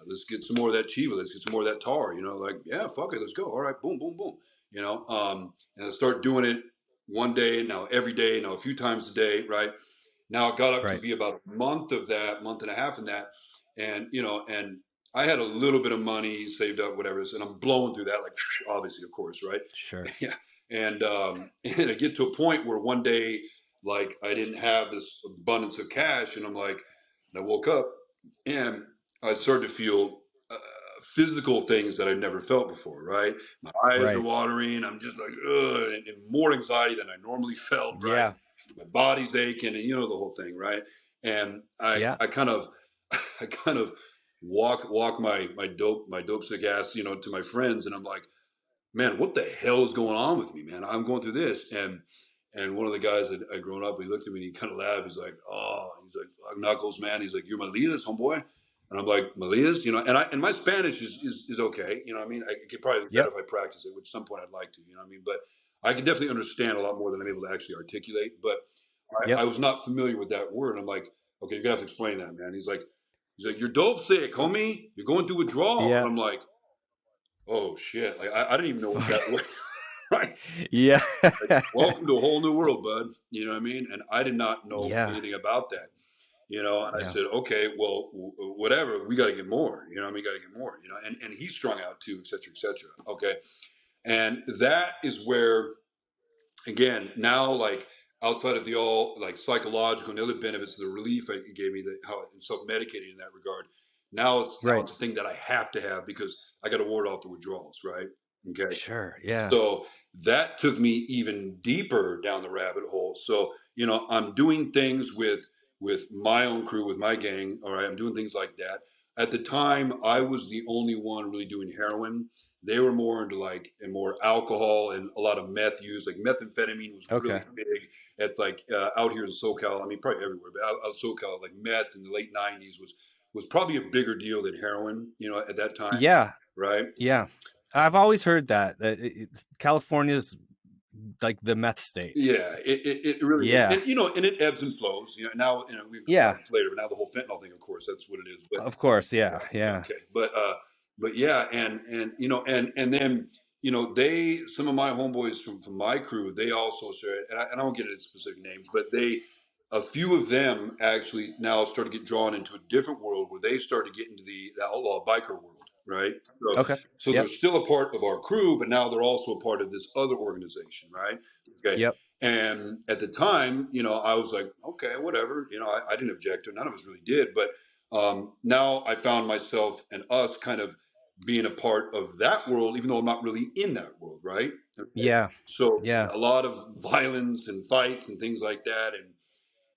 C: let's get some more of that Chiva. Let's get some more of that tar. Like, yeah, fuck it, let's go. All right, boom, boom, boom. And I start doing it one day, now every day, now a few times a day, right? Now it got up to
B: Right.
C: be about a month of that, month and a half in that, and I had a little bit of money saved up, whatever, and I'm blowing through that, like, obviously, of course, right?
B: Sure.
C: Yeah. And I get to a point where one day, like, I didn't have this abundance of cash, and I woke up and I started to feel physical things that I never felt before, right? My eyes are
B: Right.
C: watering. I'm just like, ugh, and more anxiety than I normally felt, right?
B: Yeah.
C: My body's aching, and the whole thing, right? And
B: Yeah.
C: I kind of, I kind of walk my dope sick ass, to my friends, and I'm like, man, what the hell is going on with me, man? I'm going through this. And one of the guys that I'd grown up, he looked at me and he kind of laughed. He's like, Knuckles, man. He's like, you're Malias, homeboy. And I'm like, Malias, and my Spanish is okay. You know what I mean? I could probably do better if I practice it, which at some point I'd like to, you know what I mean? But I can definitely understand a lot more than I'm able to actually articulate. But I was not familiar with that word. I'm like, okay, you're gonna have to explain that, man. He's like, you're dope sick, homie. You're going through withdrawal. And I'm like, oh shit. Like I didn't even know what that was. Right.
B: Yeah.
C: Like, welcome to a whole new world, bud. You know what I mean? And I did not know anything about that. And I said, okay, well, whatever. We got to get more. You know what I mean? Got to get more. And he's strung out too, et cetera, et cetera. Okay. And that is where, again, now, like, outside of the all like psychological and the other benefits, the relief it gave me, how I'm self-medicating in that regard. Now it's a thing that I have to have because I got to ward off the withdrawals, right? Okay.
B: Sure. Yeah.
C: So that took me even deeper down the rabbit hole. So, I'm doing things with my own crew, with my gang. All right. I'm doing things like that. At the time, I was the only one really doing heroin. They were more into more alcohol and a lot of meth use. Like methamphetamine was really big at out here in SoCal. I mean, probably everywhere, but out SoCal, like meth in the late 90s was probably a bigger deal than heroin, at that time.
B: Yeah.
C: Right.
B: Yeah. I've always heard that California's like the meth state.
C: Yeah, it really is. And it ebbs and flows. Now we can talk later, but now the whole fentanyl thing, of course, that's what it is. But
B: of course, yeah.
C: Okay, but yeah, and then they, some of my homeboys from my crew, they also shared, and I won't get into specific names, but a few of them actually now started to get drawn into a different world where they started getting into the outlaw biker world. Right. So they're still a part of our crew, but now they're also a part of this other organization. Right. Okay.
B: Yep.
C: And at the time, I was like, okay, whatever. I didn't object to it. None of us really did. But now I found myself and us kind of being a part of that world, even though I'm not really in that world. Right. Okay.
B: Yeah.
C: So a lot of violence and fights and things like that.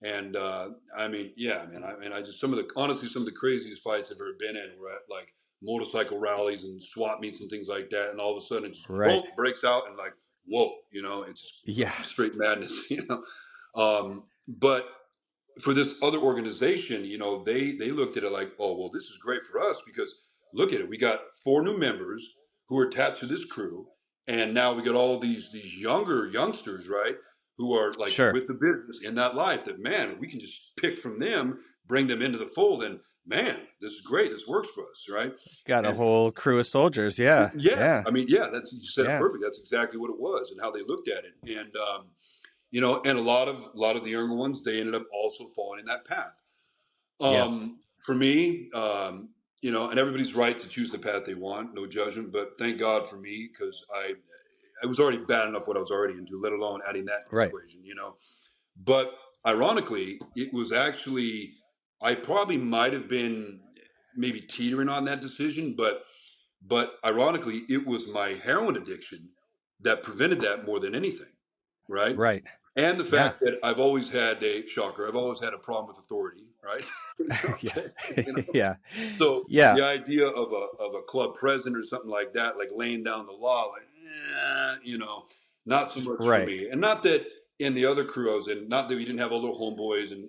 C: And I mean, yeah, man. I just honestly, some of the craziest fights I've ever been in were at like motorcycle rallies and swap meets and things like that, and all of a sudden it just boom, breaks out and like, whoa, it's just straight madness, but for this other organization, they looked at it like, oh well, this is great for us because look at it, we got 4 new members who are attached to this crew, and now we got all these youngsters, right, who are like with the business in that life, that man, we can just pick from them, bring them into the fold, and man, this is great. This works for us, right?
B: Got a whole crew of soldiers. Yeah.
C: I mean, that's, you said it perfect. That's exactly what it was and how they looked at it. And, and a lot of the younger ones, they ended up also falling in that path. For me, and everybody's right to choose the path they want, no judgment, but thank God for me, because I was already bad enough what I was already into, let alone adding that to the equation, But ironically, it was actually, I probably might have been maybe teetering on that decision, but ironically, it was my heroin addiction that prevented that more than anything, right?
B: Right.
C: And the fact that I've always had I've always had a problem with authority, right? So the idea of a club president or something like that, like laying down the law, like, not so much for me. And not that in the other crew I was in, not that we didn't have all little homeboys and,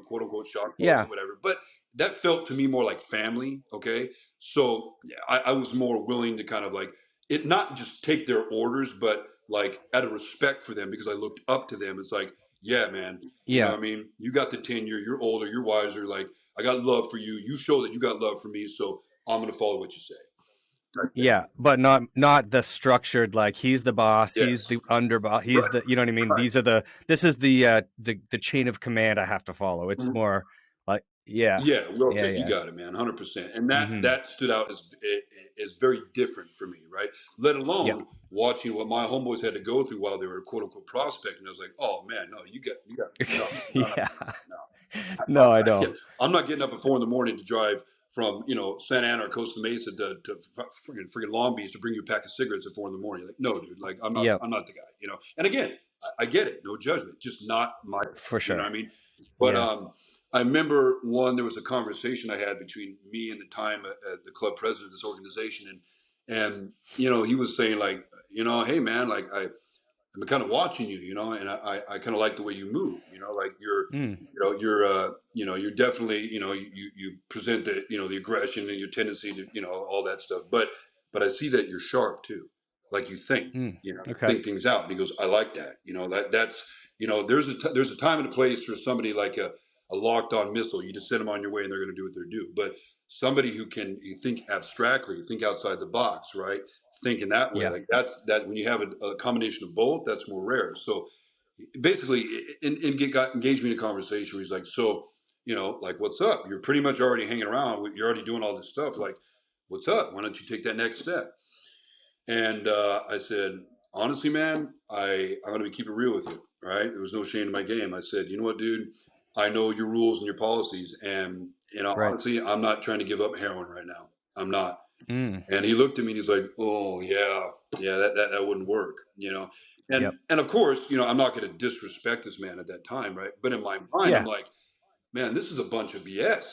C: quote unquote shock boys or whatever, but that felt to me more like family. Okay. So I was more willing to kind of like it, not just take their orders, but like out of respect for them, because I looked up to them. It's like, yeah, man, you know what I mean? You got the tenure, you're older, you're wiser. Like, I got love for you. You show that you got love for me. So I'm going to follow what you say.
B: Yeah, but not the structured, like he's the boss, he's the underboss, he's the, you know what I mean? This is the chain of command I have to follow. It's more like, you got it, man,
C: 100%. And that stood out as very different for me, right? Let alone watching what my homeboys had to go through while they were quote unquote prospecting. I was like, oh man, no, you got
B: no, I don't.
C: I'm not getting up at 4 a.m. to drive from Santa Ana or Costa Mesa to freaking Long Beach to bring you a pack of cigarettes at 4 a.m. Like, no, dude, like I'm not the guy, And again, I get it, no judgment, just not my,
B: for sure.
C: You know what I mean? But I remember there was a conversation I had between me and the time the club president of this organization, And, he was saying like, hey man, like I'm kind of watching you, and I kind of like the way you move, like you're definitely, you present the, the aggression and your tendency to, all that stuff. But I see that you're sharp too. Like you think,
B: Okay.
C: think things out. And he goes, I like that. That's, there's a time and a place for somebody like a locked on missile. You just send them on your way and they're going to do what they do. But somebody who can think abstractly, think outside the box, right? Think in that way,
B: Yeah.
C: like that when you have a combination of both, that's more rare. So basically, engaged me in a conversation where he's like, so, like, what's up? You're pretty much already hanging around. You're already doing all this stuff. Like, what's up? Why don't you take that next step? And I said, honestly, man, I'm going to keep it real with you. Right? There was no shame in my game. I said, you know what, dude? I know your rules and your policies, and honestly, I'm not trying to give up heroin right now. I'm not. And he looked at me and he's like, oh yeah, that wouldn't work, and of course, I'm not going to disrespect this man at that time, right? But in my mind, I'm like, man, this is a bunch of BS.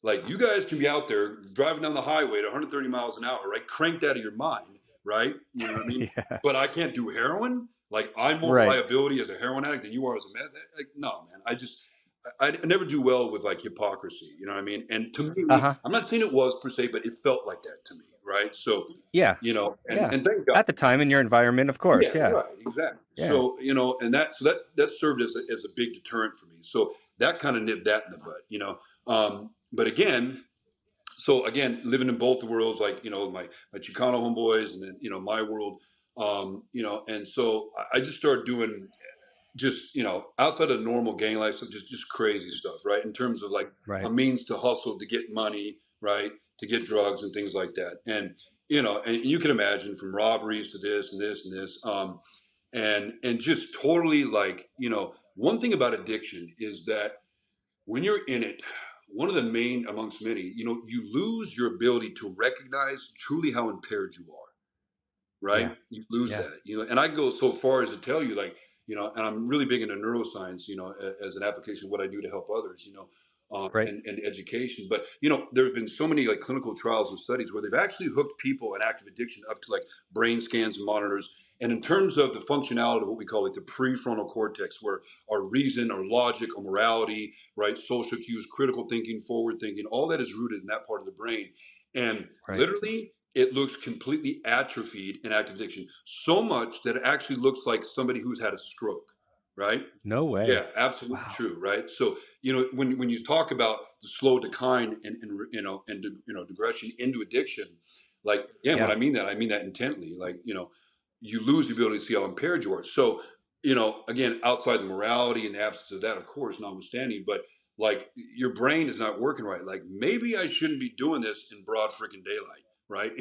C: Like, you guys can be out there driving down the highway at 130 miles an hour, right? Cranked out of your mind, right? You know what I mean? But I can't do heroin. Like, I'm more liability as a heroin addict than you are as a meth. Like, no, man. I never do well with like hypocrisy. You know what I mean? And to me, I'm not saying it was per se, but it felt like that to me, right? So and thank God
B: at the time in your environment, of course,
C: right, exactly. So and that served as a big deterrent for me. So that kind of nipped that in the bud, But again, living in both the worlds, like my Chicano homeboys, and then my world, and so I just started doing just outside of normal gang life stuff, just crazy stuff, right? In terms of like a means to hustle to get money, right, to get drugs and things like that. And and you can imagine, from robberies to this and this and this, and just totally like, one thing about addiction is that when you're in it, one of the main amongst many, you lose your ability to recognize truly how impaired you are, right? You lose that, and I go so far as to tell you, like, and I'm really big into neuroscience, as an application of what I do to help others, and education. But, there have been so many like clinical trials and studies where they've actually hooked people in active addiction up to like brain scans and monitors. And in terms of the functionality of what we call like the prefrontal cortex, where our reason, our logic, our morality, right, social cues, critical thinking, forward thinking, all that is rooted in that part of the brain. And literally, it looks completely atrophied in active addiction, so much that it actually looks like somebody who's had a stroke, right?
B: No way.
C: Yeah, absolutely true, right? So, when you talk about the slow decline and digression into addiction, like, when I mean that intently, like, you lose the ability to see how impaired you are. So, again, outside the morality and the absence of that, of course, notwithstanding, but like, your brain is not working right. Like, maybe I shouldn't be doing this in broad freaking daylight. Right?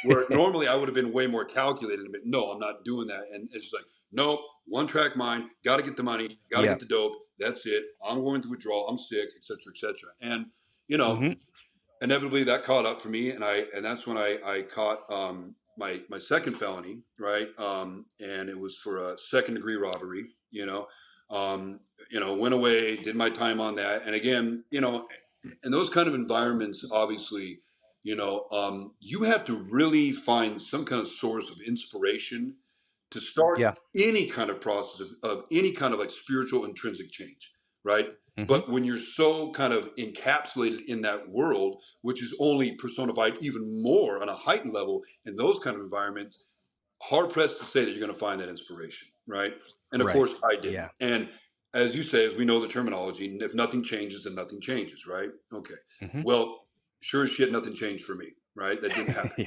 C: Where normally I would have been way more calculated, but no, I'm not doing that. And it's just like, nope, one track mind, got to get the money, got to get the dope. That's it. I'm going to withdrawal. I'm sick, et cetera, et cetera. And, inevitably that caught up for me. And that's when I caught, my second felony, right? And it was for a second-degree robbery, went away, did my time on that. And again, in those kind of environments, obviously, you have to really find some kind of source of inspiration to start any kind of process of any kind of like spiritual intrinsic change, right? But when you're so kind of encapsulated in that world, which is only personified even more on a heightened level in those kind of environments, hard pressed to say that you're going to find that inspiration, right? And of course, I did. And as you say, as we know the terminology, if nothing changes, then nothing changes, right? Okay. Well, sure as shit, nothing changed for me, right? That didn't happen.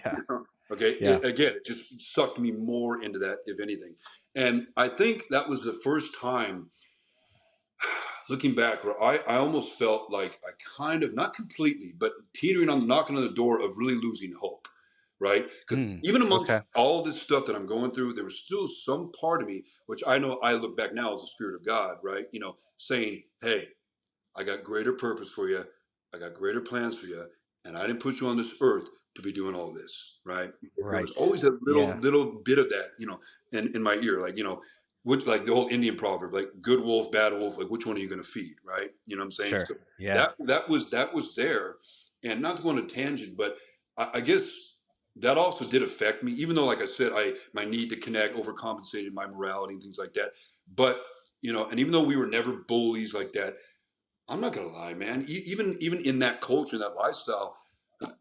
C: Okay. It just sucked me more into that, if anything. And I think that was the first time, looking back, where I almost felt like I kind of, not completely, but teetering on, knocking on the door of really losing hope. Right? Because even amongst all this stuff that I'm going through, there was still some part of me, which I know I look back now as the Spirit of God, right? Saying, hey, I got greater purpose for you. I got greater plans for you. And I didn't put you on this earth to be doing all this, right? There was always a little bit of that, in my ear, like, which, like the old Indian proverb, like good wolf, bad wolf, like which one are you going to feed, right? You know what I'm saying?
B: Sure.
C: So that was there. And not to go on a tangent, but I guess that also did affect me, even though, like I said, my need to connect overcompensated my morality and things like that. But, and even though we were never bullies like that, I'm not going to lie, man, even in that culture, that lifestyle,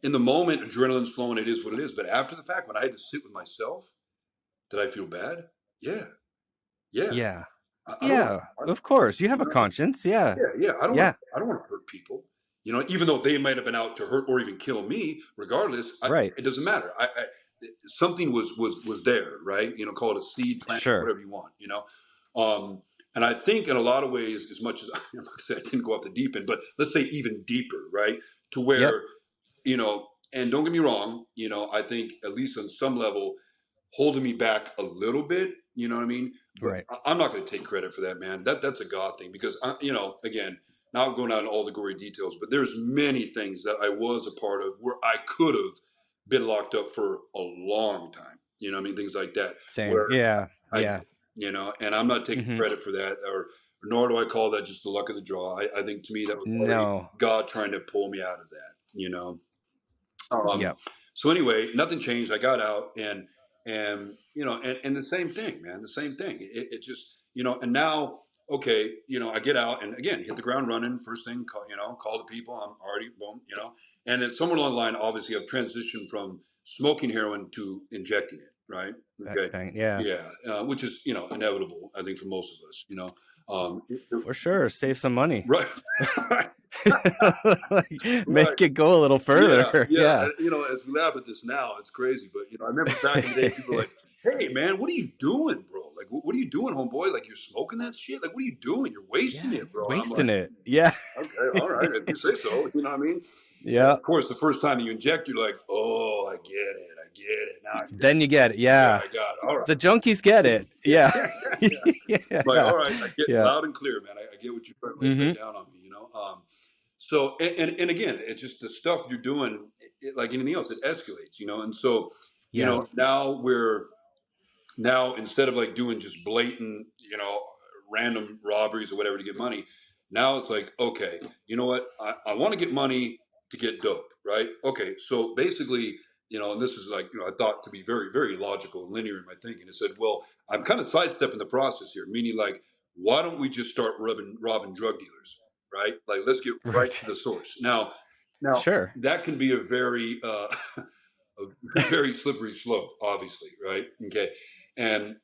C: in the moment, adrenaline's flowing, it is what it is. But after the fact, when I had to sit with myself, did I feel bad? Yeah. Yeah.
B: Yeah.
C: I don't
B: Yeah. Of course. You have a conscience. Yeah.
C: Yeah. I don't
B: Yeah.
C: want to hurt people. Even though they might have been out to hurt or even kill me, regardless,
B: Right.
C: it doesn't matter. Something was there, right? Call it a seed, plant,
B: Sure.
C: whatever you want. And I think in a lot of ways, as much as like I said, I didn't go off the deep end, but let's say even deeper, right? To where, and don't get me wrong, I think at least on some level, holding me back a little bit, you know what I mean? But
B: right.
C: I'm not going to take credit for that, man. That's a God thing because, again, not going out in all the gory details, but there's many things that I was a part of where I could have been locked up for a long time. You know what I mean? Things like that.
B: Same.
C: Where
B: Yeah.
C: And I'm not taking credit for that, or nor do I call that just the luck of the draw. I think to me that was already God trying to pull me out of that, So anyway, nothing changed. I got out and the same thing, man, the same thing. It just, and now, okay, I get out and again, hit the ground running. First thing, call the people. I'm already, boom, and then somewhere along the line, obviously I've transitioned from smoking heroin to injecting it. Right. Okay. Yeah. Which is, inevitable, I think, for most of us,
B: for sure. Save some money.
C: Right.
B: Make it go a little further.
C: Yeah. And, as we laugh at this now, it's crazy. But, I remember back in the day, people were like, hey, man, what are you doing, bro? Like, what are you doing, homeboy? Like, you're smoking that shit? Like, what are you doing? You're wasting it, bro.
B: Wasting it. Yeah.
C: Okay. All right. If you say so. You know what I mean?
B: Yeah.
C: Of course, the first time you inject, you're like, oh, I get it. Now
B: then you get it. Yeah.
C: I got it. All right.
B: The junkies get it. Yeah.
C: Like, all right. I get loud and clear, man. I get what you're trying to lay down on me, So, and again, it's just the stuff you're doing, like anything else, it escalates, and so, now instead of like doing just blatant, random robberies or whatever to get money, now it's like, okay, you know what? I want to get money to get dope, right? Okay, so basically, and this is like, I thought to be very, very logical and linear in my thinking. It said, well, I'm kind of sidestepping the process here, meaning like, why don't we just start robbing drug dealers, right? Like, let's get right to the source. Now,
B: sure,
C: that can be a very, a very slippery slope, obviously, right? Okay, and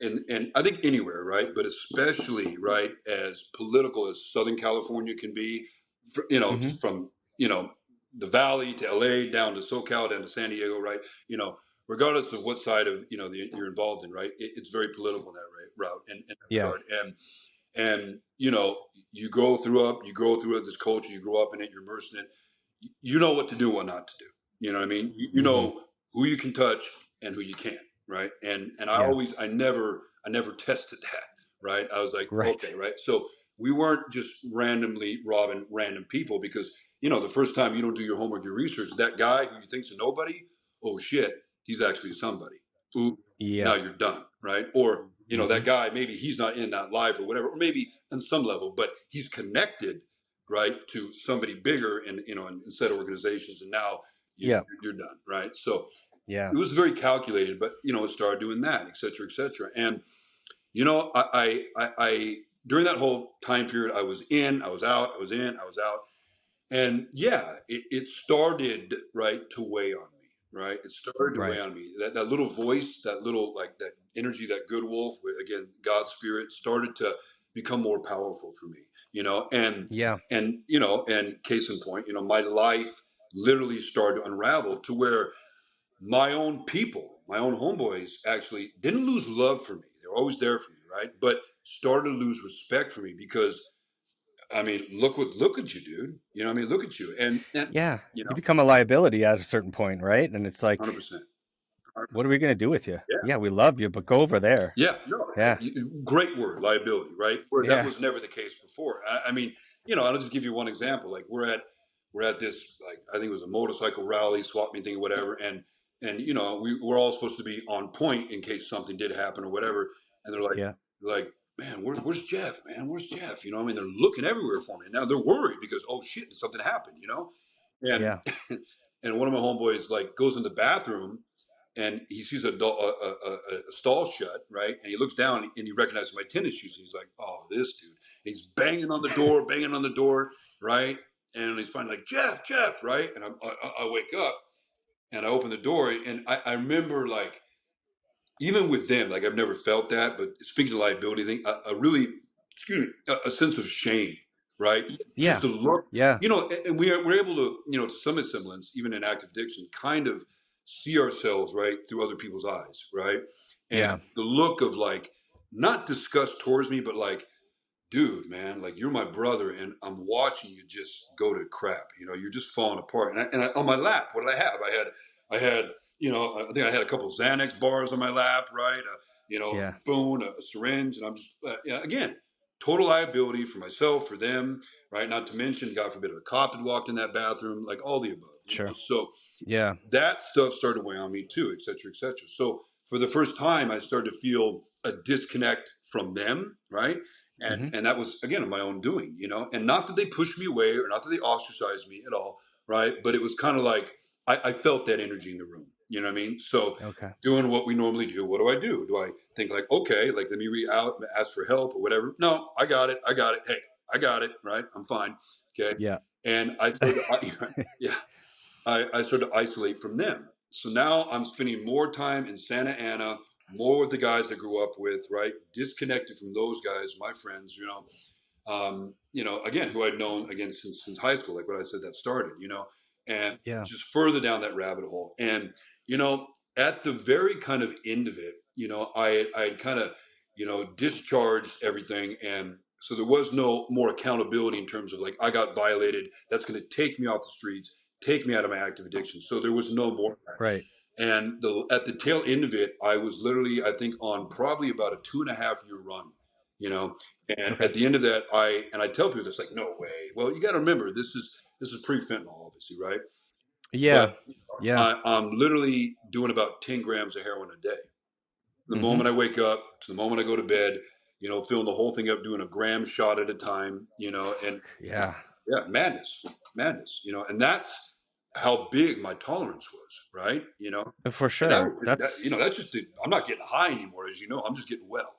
C: and I think anywhere, right, but especially right as political as Southern California can be, just from the Valley to LA down to SoCal down to San Diego, right? Regardless of what side of you're involved in, right? It's very political in that route and regard. And you grow through this culture, you grow up in it, you're immersed in it. You know what to do, what not to do. You know what I mean? You know who you can touch and who you can't, right? And I never tested that, right? I was like, okay, right. So we weren't just randomly robbing random people because the first time you don't do your homework, your research, that guy who you think's a nobody, oh shit, he's actually somebody. Ooh, now you're done, right? Or that guy, maybe he's not in that life or whatever, or maybe on some level, but he's connected, right, to somebody bigger in set of organizations, and now you're done, right? So it was very calculated, but it started doing that, et cetera, and I during that whole time period, I was in, I was out, I was in, I was out, and it started to weigh on me, right? It started to weigh on me. That little voice, that little that energy, that good wolf, again, God's spirit, started to become more powerful for me, and case in point, my life literally started to unravel to where my own people, my own homeboys, actually didn't lose love for me. They were always there for me, right? But started to lose respect for me because, I mean, look at you, dude. You know what I mean? Look at you. And
B: you become a liability at a certain point, right? And it's like,
C: 100%.
B: What are we going to do with you? Yeah, we love you, but go over there.
C: Yeah, no. Yeah. Great word, liability, right? Where that was never the case before. I mean, I'll just give you one example. Like we're at this, like, I think it was a motorcycle rally, swap meet thing, whatever. And we're all supposed to be on point in case something did happen or whatever. And they're like, man, where's Geoff, man? Where's Geoff? I mean, they're looking everywhere for me. Now they're worried because, oh shit, did something happen, And and one of my homeboys like goes in the bathroom and he sees a stall shut, right? And he looks down and he recognizes my tennis shoes. He's like, "Oh, this dude!" And he's banging on the door, right? And he's finally like, "Geoff, Geoff," right? And I wake up and I open the door, and I remember like, even with them, like I've never felt that, but speaking of liability thing, a really, a sense of shame, right?
B: Yeah.
C: Just to look,
B: Yeah.
C: and we're able to, to some semblance, even in active addiction, kind of see ourselves, right, through other people's eyes, right? And the look of like, not disgust towards me, but like, dude, man, like you're my brother, and I'm watching you just go to crap. You're just falling apart. And on my lap, what did I have? I had, I think I had a couple of Xanax bars on my lap, right? A spoon, a syringe, and I'm just, again, total liability for myself, for them, right? Not to mention, God forbid, a cop had walked in that bathroom, like all the above.
B: Sure.
C: So that stuff started weighing on me too, et cetera, et cetera. So for the first time, I started to feel a disconnect from them, right? And that was, again, of my own doing, and not that they pushed me away or not that they ostracized me at all, right? But it was kind of like, I felt that energy in the room, you know what I mean? So doing what we normally do, what do? Do I think like, okay, like let me reach out, ask for help or whatever? No, I got it. Hey, I got it, right? I'm fine. Okay.
B: Yeah.
C: And I started to isolate from them. So now I'm spending more time in Santa Ana, more with the guys I grew up with, right? Disconnected from those guys, my friends, again, who I'd known again since high school, like what I said that started, and just further down that rabbit hole. And, at the very kind of end of it, I kind of, discharged everything. And so there was no more accountability in terms of like, I got violated. That's going to take me off the streets, take me out of my active addiction. So there was no more.
B: Right.
C: And at the tail end of it, I was literally, I think, on probably about a 2.5-year run, and at the end of that, I tell people this, like, no way. Well, you got to remember, this is pre-fentanyl, obviously, right?
B: Yeah.
C: But I'm literally doing about 10 grams of heroin a day. The moment I wake up to the moment I go to bed, filling the whole thing up, doing a gram shot at a time, and madness, and that's how big my tolerance was, right?
B: For sure.
C: That's just, I'm not getting high anymore, as you know, I'm just getting well,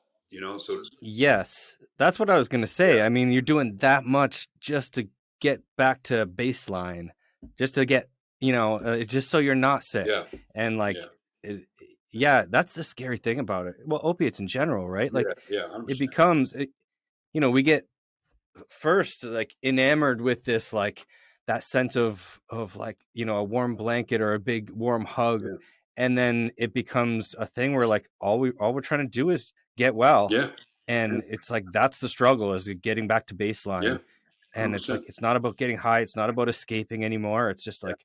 C: so
B: yes, that's what I was going to say. I mean, you're doing that much just to get back to baseline, just to get, just so you're not sick. And like, that's the scary thing about it. Well, opiates in general, right? Like it becomes, we get first like enamored with this, like that sense of like, a warm blanket or a big warm hug. And then it becomes a thing where like all we're trying to do is get well. And it's like, that's the struggle, is getting back to baseline. And it's like, it's not about getting high. It's not about escaping anymore. It's just like,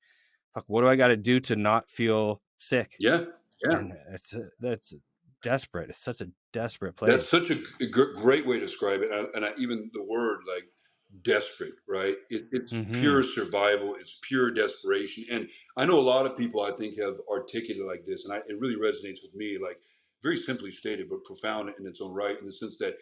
B: fuck, what do I got to do to not feel sick? And that's desperate. It's such a desperate place.
C: That's such a great way to describe it. And even the word like desperate, right? It's pure survival. It's pure desperation. And I know a lot of people, I think, have articulated like this, and it really resonates with me, like very simply stated, but profound in its own right, in the sense that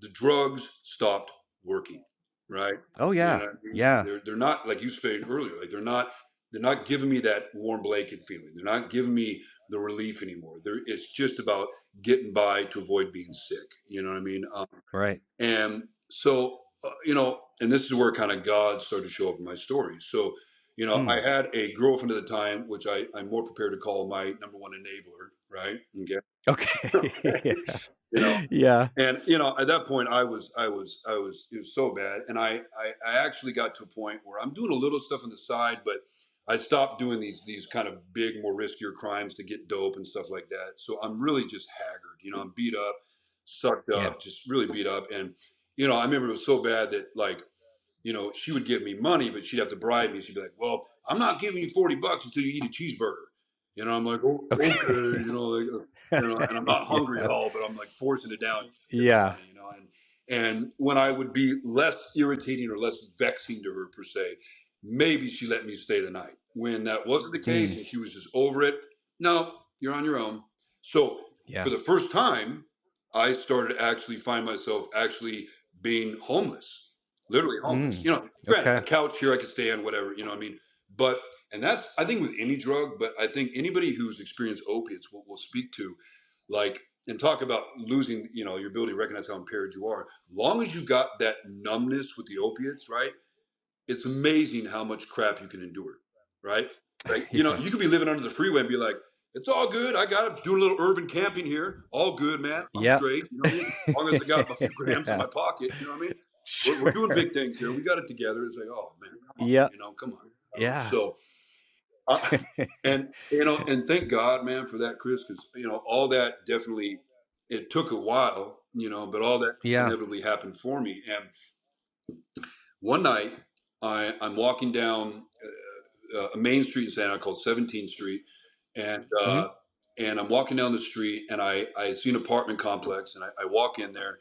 C: the drugs stopped working, right?
B: Oh yeah.
C: They're not, like you said earlier, like they're not giving me that warm blanket feeling. They're not giving me the relief anymore. It's just about getting by to avoid being sick. You know what I mean?
B: Right.
C: And so, and this is where kind of God started to show up in my story. So, I had a girlfriend at the time, which I'm more prepared to call my number one enabler, right?
B: Okay.
C: Yeah. And at that point, it was so bad, and I actually got to a point where I'm doing a little stuff on the side, but I stopped doing these kind of big, more riskier crimes to get dope and stuff like that. So I'm really just haggard. I'm beat up, sucked up, just really beat up. And I remember it was so bad that like, she would give me money, but she'd have to bribe me. She'd be like, "Well, I'm not giving you $40 until you eat a cheeseburger." I'm like, "Oh, okay. And I'm not hungry at all, but I'm like forcing it down. And when I would be less irritating or less vexing to her per se, maybe she let me stay the night. When that wasn't the case and she was just over it, no, you're on your own. So for the first time, I started to actually find myself actually being homeless, literally homeless. Granted, a couch here I could stay on, whatever, what I mean? But And that's, I think, with any drug, but I think anybody who's experienced opiates will speak to, like, and talk about losing, your ability to recognize how impaired you are. Long as you got that numbness with the opiates, right? It's amazing how much crap you can endure, right? Like,
B: Yeah.
C: you could be living under the freeway and be like, it's all good. I got it. Doing a little urban camping here. All good, man. I'm
B: Yep.
C: straight. You know what I mean? As long as I got a few grams in
B: Yeah.
C: my pocket, you know what I mean? We're doing
B: Sure.
C: big things here. We got it together. It's like, oh man,
B: Yep.
C: come on.
B: Yeah.
C: So, and and thank God, man, for that, Chris, because all that definitely, it took a while, but all that
B: Yeah.
C: inevitably happened for me. And one night, I'm walking down a main street in Santa Ana called 17th Street, and
B: Hmm.
C: and I'm walking down the street, and I see an apartment complex, and I walk in there,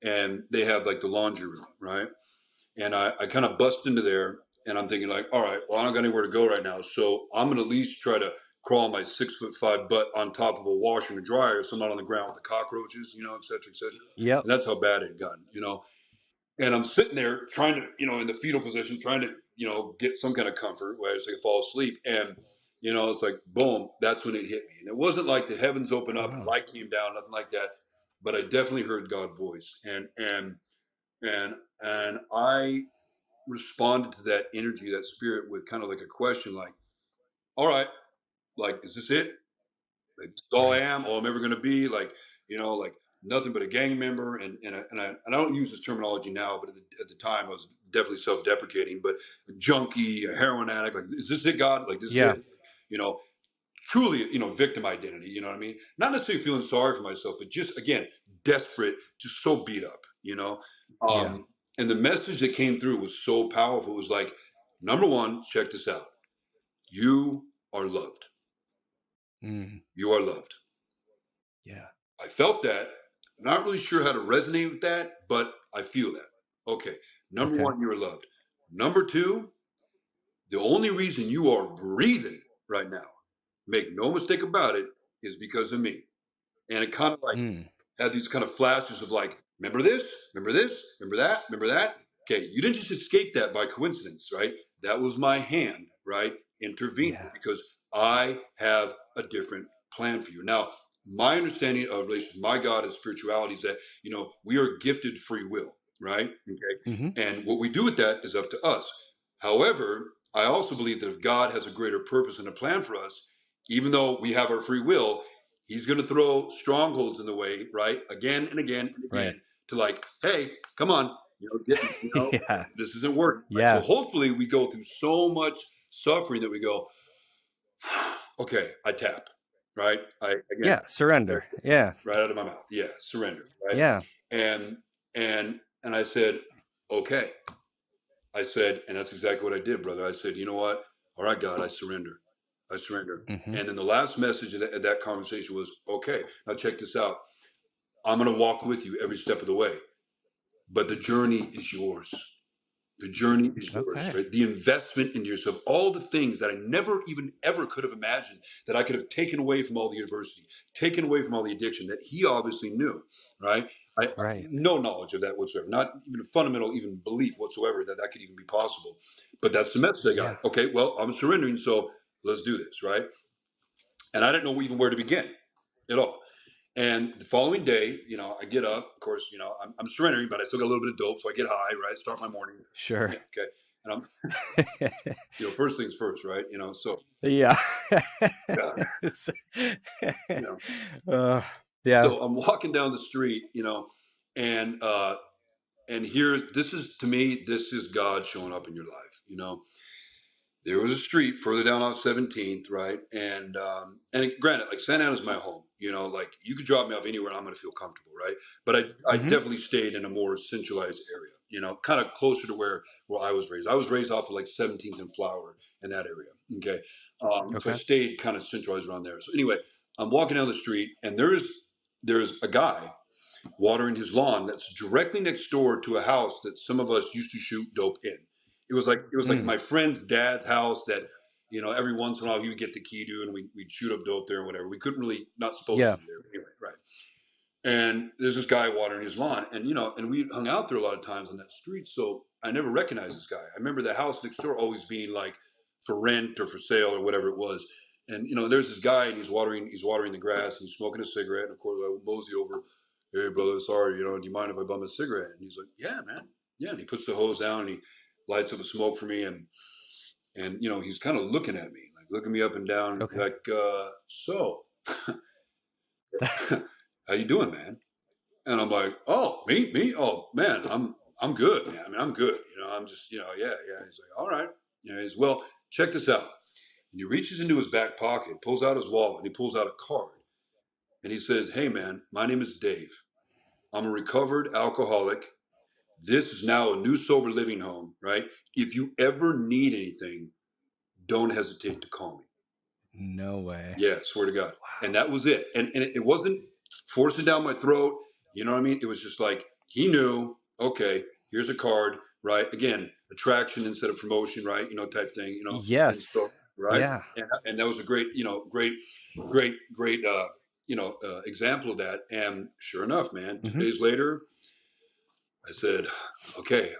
C: and they have like the laundry room, right? And I kind of bust into there, and I'm thinking like, all right, well, I don't got anywhere to go right now, so I'm gonna at least try to crawl my 6'5" butt on top of a washer and a dryer, so I'm not on the ground with the cockroaches, et cetera, et cetera.
B: Yep.
C: And that's how bad it had gotten. And I'm sitting there trying to, in the fetal position, trying to, get some kind of comfort where I just like fall asleep. And, it's like, boom, that's when it hit me. And it wasn't like the heavens opened up and
B: Oh.
C: light came down, nothing like that. But I definitely heard God's voice. And I responded to that energy, that spirit, with kind of like a question, like, all right, like, is this it? Like, this is all I
B: Right.
C: am, all I'm ever going to be, like, like nothing but a gang member. And I don't use this terminology now, but at the time I was definitely self-deprecating, but a junkie, a heroin addict, like, is this it, God? Like, this is
B: Yeah.
C: it? You know, truly, victim identity, you know what I mean? Not necessarily feeling sorry for myself, but just, again, desperate, just so beat up.
B: Yeah.
C: And the message that came through was so powerful. It was like, number one, check this out. You are loved.
B: Mm.
C: You are loved.
B: Yeah.
C: I felt that. Not really sure how to resonate with that, but I feel that. Okay. Number
B: Okay.
C: one, you're loved. Number two, the only reason you are breathing right now, make no mistake about it, is because of me. And it kind of like
B: Mm.
C: had these kind of flashes of like, remember this, remember this, remember that, remember that. Okay, you didn't just escape that by coincidence, right? That was my hand, right, intervening,
B: Yeah.
C: because I have a different plan for you. Now, my understanding of relation to my God and spirituality is that, we are gifted free will, right? Okay.
B: Mm-hmm.
C: And what we do with that is up to us. However, I also believe that if God has a greater purpose and a plan for us, even though we have our free will, He's going to throw strongholds in the way, right? Again and again and
B: Right.
C: again, to like, hey, come on,
B: Yeah.
C: this isn't working. Right? So
B: Yeah.
C: hopefully we go through so much suffering that we go, okay, I tap, right?
B: Yeah. Surrender. Yeah.
C: Right out of my mouth. Yeah, surrender, right?
B: Yeah.
C: And and I said, okay. I said, and that's exactly what I did, brother. I said, you know what? All right, God, I surrender. I surrender.
B: Mm-hmm.
C: And then the last message of that conversation was, okay, now check this out. I'm going to walk with you every step of the way, but the journey is yours. The journey is yours,
B: Okay.
C: right? The investment in yourself, all the things that I never even ever could have imagined that I could have taken away from all the adversity, taken away from all the addiction that he obviously knew, right? I
B: Right.
C: no knowledge of that whatsoever, not even a fundamental even belief whatsoever that that could even be possible. But that's the message I got.
B: Yeah.
C: Okay, well, I'm surrendering, so let's do this, right? And I didn't know even where to begin at all. And the following day, I get up. Of course, I'm surrendering, but I still got a little bit of dope, so I get high, right? Start my morning.
B: Sure.
C: Yeah, okay. And I'm, first things first, right? So
B: Yeah.
C: yeah,
B: Yeah.
C: so I'm walking down the street, and here, this is, to me, this is God showing up in your life. There was a street further down on 17th, right? And granted, like, Santa Ana's my home. Like, you could drop me off anywhere and I'm going to feel comfortable, right? But I
B: Mm-hmm.
C: definitely stayed in a more centralized area, kind of closer to where I was raised. I was raised off of like 17th and Flower in that area. Okay. So I
B: Okay.
C: stayed kind of centralized around there. So anyway, I'm walking down the street and there's a guy watering his lawn that's directly next door to a house that some of us used to shoot dope in. It was like my friend's dad's house that, every once in a while he would get the key to, and we'd shoot up dope there and whatever. We couldn't really, not supposed
B: Yeah.
C: to there anyway, right? And there's this guy watering his lawn, and and we hung out there a lot of times on that street, so I never recognized this guy. I remember the house next door always being like for rent or for sale or whatever it was. And there's this guy, and he's watering the grass, and he's smoking a cigarette. And of course, I mosey over, hey brother, sorry, do you mind if I bum a cigarette? And he's like, yeah, man, yeah. And he puts the hose down and he lights up a smoke for me, and he's kind of looking at me, like looking me up and down, like, so, how you doing, man? And I'm like, oh, me, oh man, I'm good, man. I mean, I'm good. I'm just, yeah. He's like, all right. He's, well, check this out. And he reaches into his back pocket, pulls out his wallet, and he pulls out a card. And he says, hey, man, my name is Dave. I'm a recovered alcoholic. This is now a new sober living home, right? If you ever need anything, don't hesitate to call me.
B: No way.
C: Yeah, swear to God. Wow. And that was it. And it wasn't forcing down my throat. You know what I mean? It was just like, he knew, okay, here's a card, right? Again, attraction instead of promotion, right? Type thing,
B: Yes.
C: So, right.
B: Yeah.
C: And that was a great, great example of that. And sure enough, man, 2 days later, I said, okay,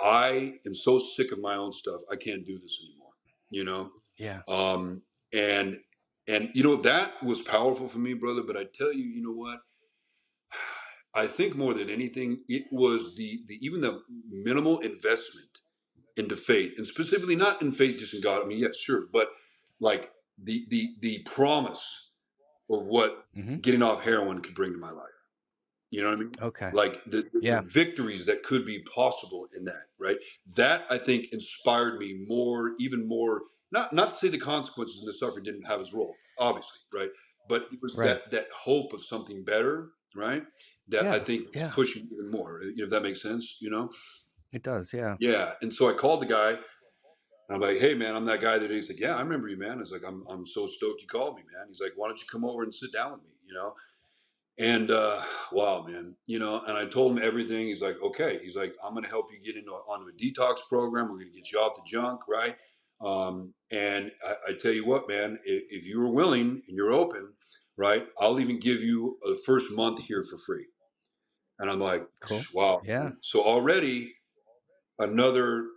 C: I am so sick of my own stuff. I can't do this anymore,
B: Yeah.
C: And that was powerful for me, brother. But I tell you, you know what? I think more than anything, it was the even the minimal investment into faith, and specifically not in faith just in God. I mean, yes, sure, but like the promise of what getting off heroin could bring to my life. You know what I mean?
B: Okay.
C: Like the victories that could be possible in that, right? That I think inspired me more, even more. Not to say the consequences and the suffering didn't have its role, obviously, right? But it was that hope of something better, right? That I think was pushing even more. If that makes sense,
B: It does, yeah.
C: Yeah, and so I called the guy, and I'm like, "Hey, man, I'm that guy that." He's like, "Yeah, I remember you, man." I was like, "I'm so stoked you called me, man." He's like, "Why don't you come over and sit down with me?" And wow, man, and I told him everything. He's like, okay. He's like, I'm going to help you get onto a detox program. We're going to get you off the junk, right? And I tell you what, man, if you are willing and you're open, right, I'll even give you the first month here for free. And I'm like, cool. Wow.
B: Yeah.
C: So already another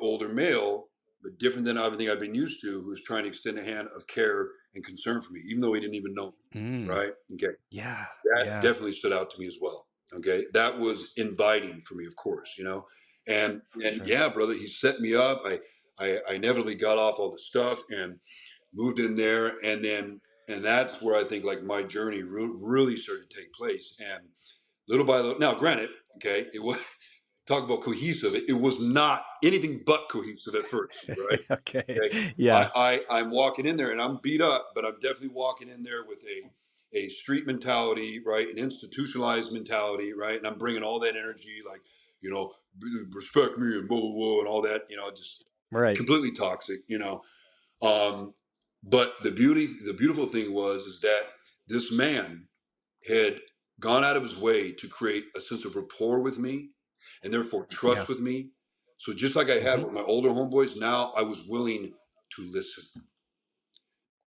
C: older male, but different than everything I've been used to, who's trying to extend a hand of care and concern for me, even though he didn't even know me, right? Okay.
B: Yeah.
C: That definitely stood out to me as well. Okay. That was inviting for me, of course, and sure. Yeah, brother, he set me up. I inevitably got off all the stuff and moved in there. And that's where I think like my journey really started to take place. And little by little, now granted, okay, it was, talk about cohesive. It was not anything but cohesive at first, right?
B: Okay. Yeah.
C: I'm walking in there and I'm beat up, but I'm definitely walking in there with a street mentality, right? An institutionalized mentality, right? And I'm bringing all that energy, like, respect me and blah, blah, blah, and all that, just completely toxic, but the beautiful thing is that this man had gone out of his way to create a sense of rapport with me and therefore trust with me. So just like I had with my older homeboys, now I was willing to listen.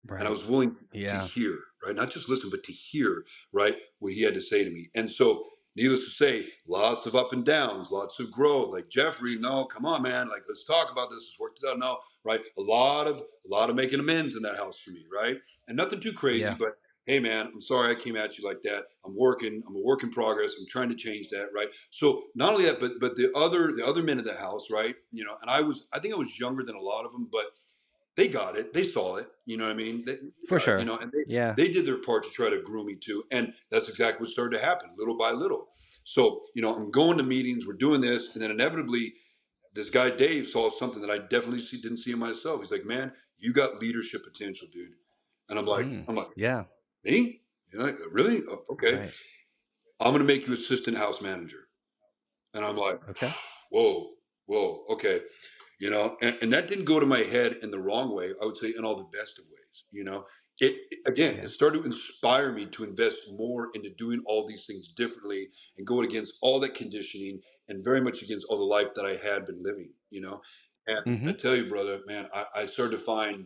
C: Right. And I was willing to hear, right? Not just listen, but to hear, right, what he had to say to me. And so, needless to say, lots of up and downs, lots of growth. Like, Jeffrey, no, come on, man. Like, let's talk about this. Let's work this out. No, right? A lot of making amends in that house for me, right? And nothing too crazy, but hey, man, I'm sorry I came at you like that. I'm a work in progress. I'm trying to change that, right? So not only that, but the other men in the house, right? And I think I was younger than a lot of them, but they got it. They saw it. You know what I mean?
B: For sure.
C: And they did their part to try to groom me too. And that's exactly what started to happen, little by little. So, I'm going to meetings, we're doing this, and then inevitably this guy Dave saw something that I definitely didn't see in myself. He's like, man, you got leadership potential, dude. And I'm like,
B: yeah.
C: Me? Really? Oh, okay. Right. I'm going to make you assistant house manager. And I'm like, okay. Whoa, okay. And that didn't go to my head in the wrong way. I would say in all the best of ways, it started to inspire me to invest more into doing all these things differently and going against all that conditioning and very much against all the life that I had been living, and I tell you, brother, man, I started to find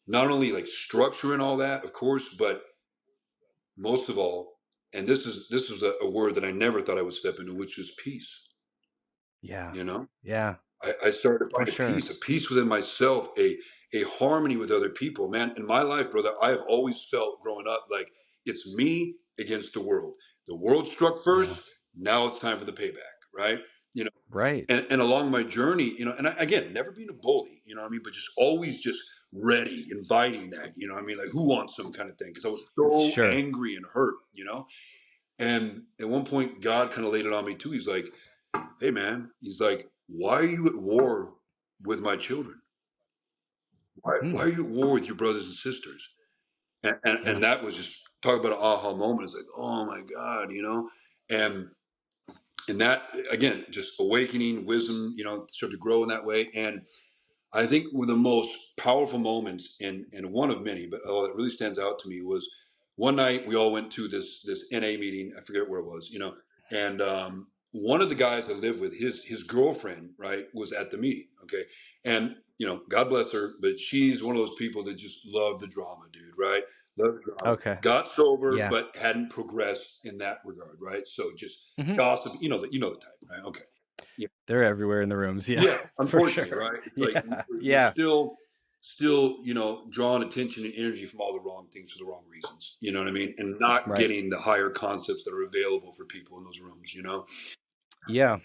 C: not only like structure and all that, of course, but most of all, and this is a word that I never thought I would step into, which is peace.
B: Yeah.
C: Yeah. I started to
B: For
C: find
B: sure.
C: a peace within myself, a harmony with other people. Man, in my life, brother, I have always felt growing up like it's me against the world. The world struck first.
B: Yeah.
C: Now it's time for the payback, right? You know,
B: Right.
C: and along my journey, and again, never being a bully, you know what I mean, but just always just ready, inviting that, you know what I mean, like who wants some kind of thing, because I was so
B: Sure.
C: angry and hurt, and at one point, God kind of laid it on me too. He's like, "Hey, man," he's like, "Why are you at war with my children? Why are you at war with your brothers and sisters?"
B: Yeah.
C: And that was just talk about an aha moment. It's like, oh my God, and that again, just awakening, wisdom, started to grow in that way. And I think one of the most powerful moments, and one of many, but that really stands out to me was one night we all went to this NA meeting. I forget where it was, and one of the guys I live with, his girlfriend, right, was at the meeting. Okay, and God bless her, but she's one of those people that just love the drama, dude, right? Love the drama.
B: Okay.
C: Got sober,
B: Yeah.
C: but hadn't progressed in that regard, right? So just
B: Mm-hmm.
C: gossip, the type, right? Okay. Yeah.
B: They're everywhere in the rooms. Yeah.
C: Yeah,
B: For
C: unfortunately,
B: sure.
C: right? It's like
B: Yeah.
C: we're
B: Yeah.
C: still, drawing attention and energy from all the wrong things for the wrong reasons. You know what I mean? And not
B: Right.
C: getting the higher concepts that are available for people in those rooms.
B: Yeah.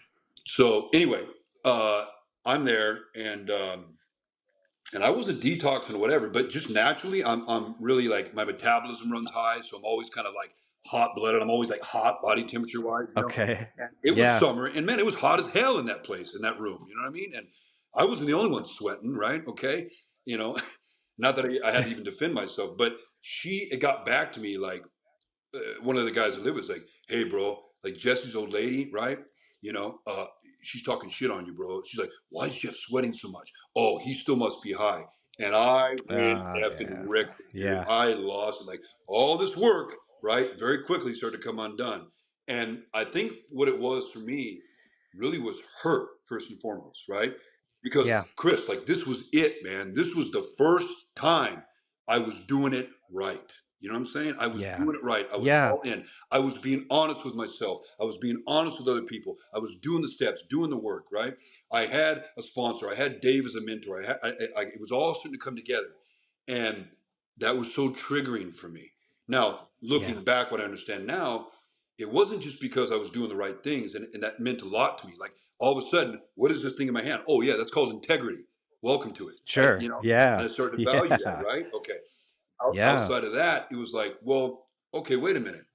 C: So anyway, I'm there, and I wasn't detoxing or whatever, but just naturally, I'm really like my metabolism runs high, so I'm always kind of like hot blooded. I'm always like hot body temperature wise.
B: Okay.
C: And it was
B: Yeah.
C: summer, and man, it was hot as hell in that place, in that room. You know what I mean? And I wasn't the only one sweating, right? Okay, you know, not that I had to even defend myself, but it got back to me like one of the guys that lived was like, "Hey, bro, like Jesse's old lady, right? You know, she's talking shit on you, bro. She's like, why is Jeff sweating so much? Oh, he still must be high." And I went effing
B: Yeah.
C: wrecked, dude.
B: Yeah.
C: I lost it. Like all this work, right? Very quickly started to come undone. And I think what it was for me really was hurt first and foremost, right? Because
B: Yeah.
C: Chris, like this was it, man. This was the first time I was doing it right. You know what I'm saying? I was
B: Yeah.
C: doing it right. I was
B: Yeah.
C: all in. I was being honest with myself. I was being honest with other people. I was doing the steps, doing the work, right? I had a sponsor. I had Dave as a mentor. It was all starting to come together. And that was so triggering for me. Now,
B: Yeah.
C: looking back, what I understand now, it wasn't just because I was doing the right things, and that meant a lot to me. Like all of a sudden, what is this thing in my hand? Oh, yeah, that's called integrity. Welcome to it, right?
B: Sure. Yeah.
C: And I started to value that,
B: Yeah.
C: right? Okay.
B: Yeah.
C: Outside of that, it was like, well, okay, wait a minute.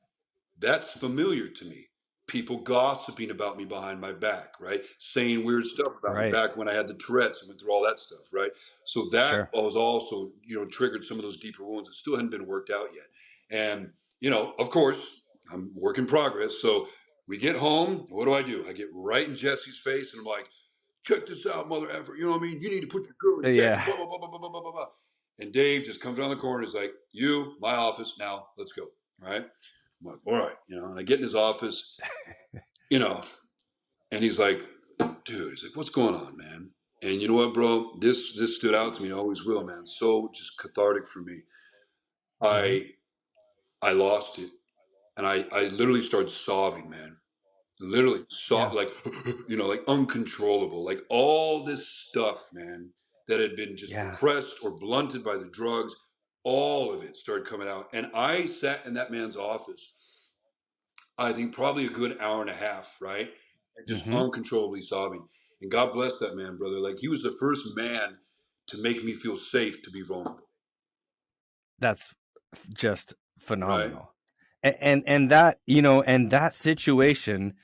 C: That's familiar to me. People gossiping about me behind my back, right? Saying weird stuff about me
B: Right.
C: back when I had the Tourette's and went through all that stuff, right? So that
B: Sure.
C: was also, triggered some of those deeper wounds that still hadn't been worked out yet. And, of course, I'm work in progress. So we get home. What do? I get right in Jesse's face and I'm like, check this out, mother effer. You know what I mean? You need to put your girl in check.
B: Yeah.
C: Blah, blah, blah, blah, blah, blah, blah, blah. And Dave just comes around the corner and is like, my office now, let's go. All right. I'm like, all right. And I get in his office, you know, and he's like, dude, he's like, what's going on, man? And you know what, bro? This stood out to me, always will, man. So just cathartic for me.
B: Mm-hmm.
C: I lost it. And I literally started sobbing, man. Literally
B: Yeah.
C: like, like uncontrollable, like all this stuff, man, that had been just
B: Yeah.
C: repressed or blunted by the drugs, all of it started coming out. And I sat in that man's office, I think probably a good hour and a half, right? And just
B: Mm-hmm.
C: uncontrollably sobbing. And God bless that man, brother. Like he was the first man to make me feel safe to be vulnerable.
B: That's just
C: Right?
B: phenomenal. And that, and that situation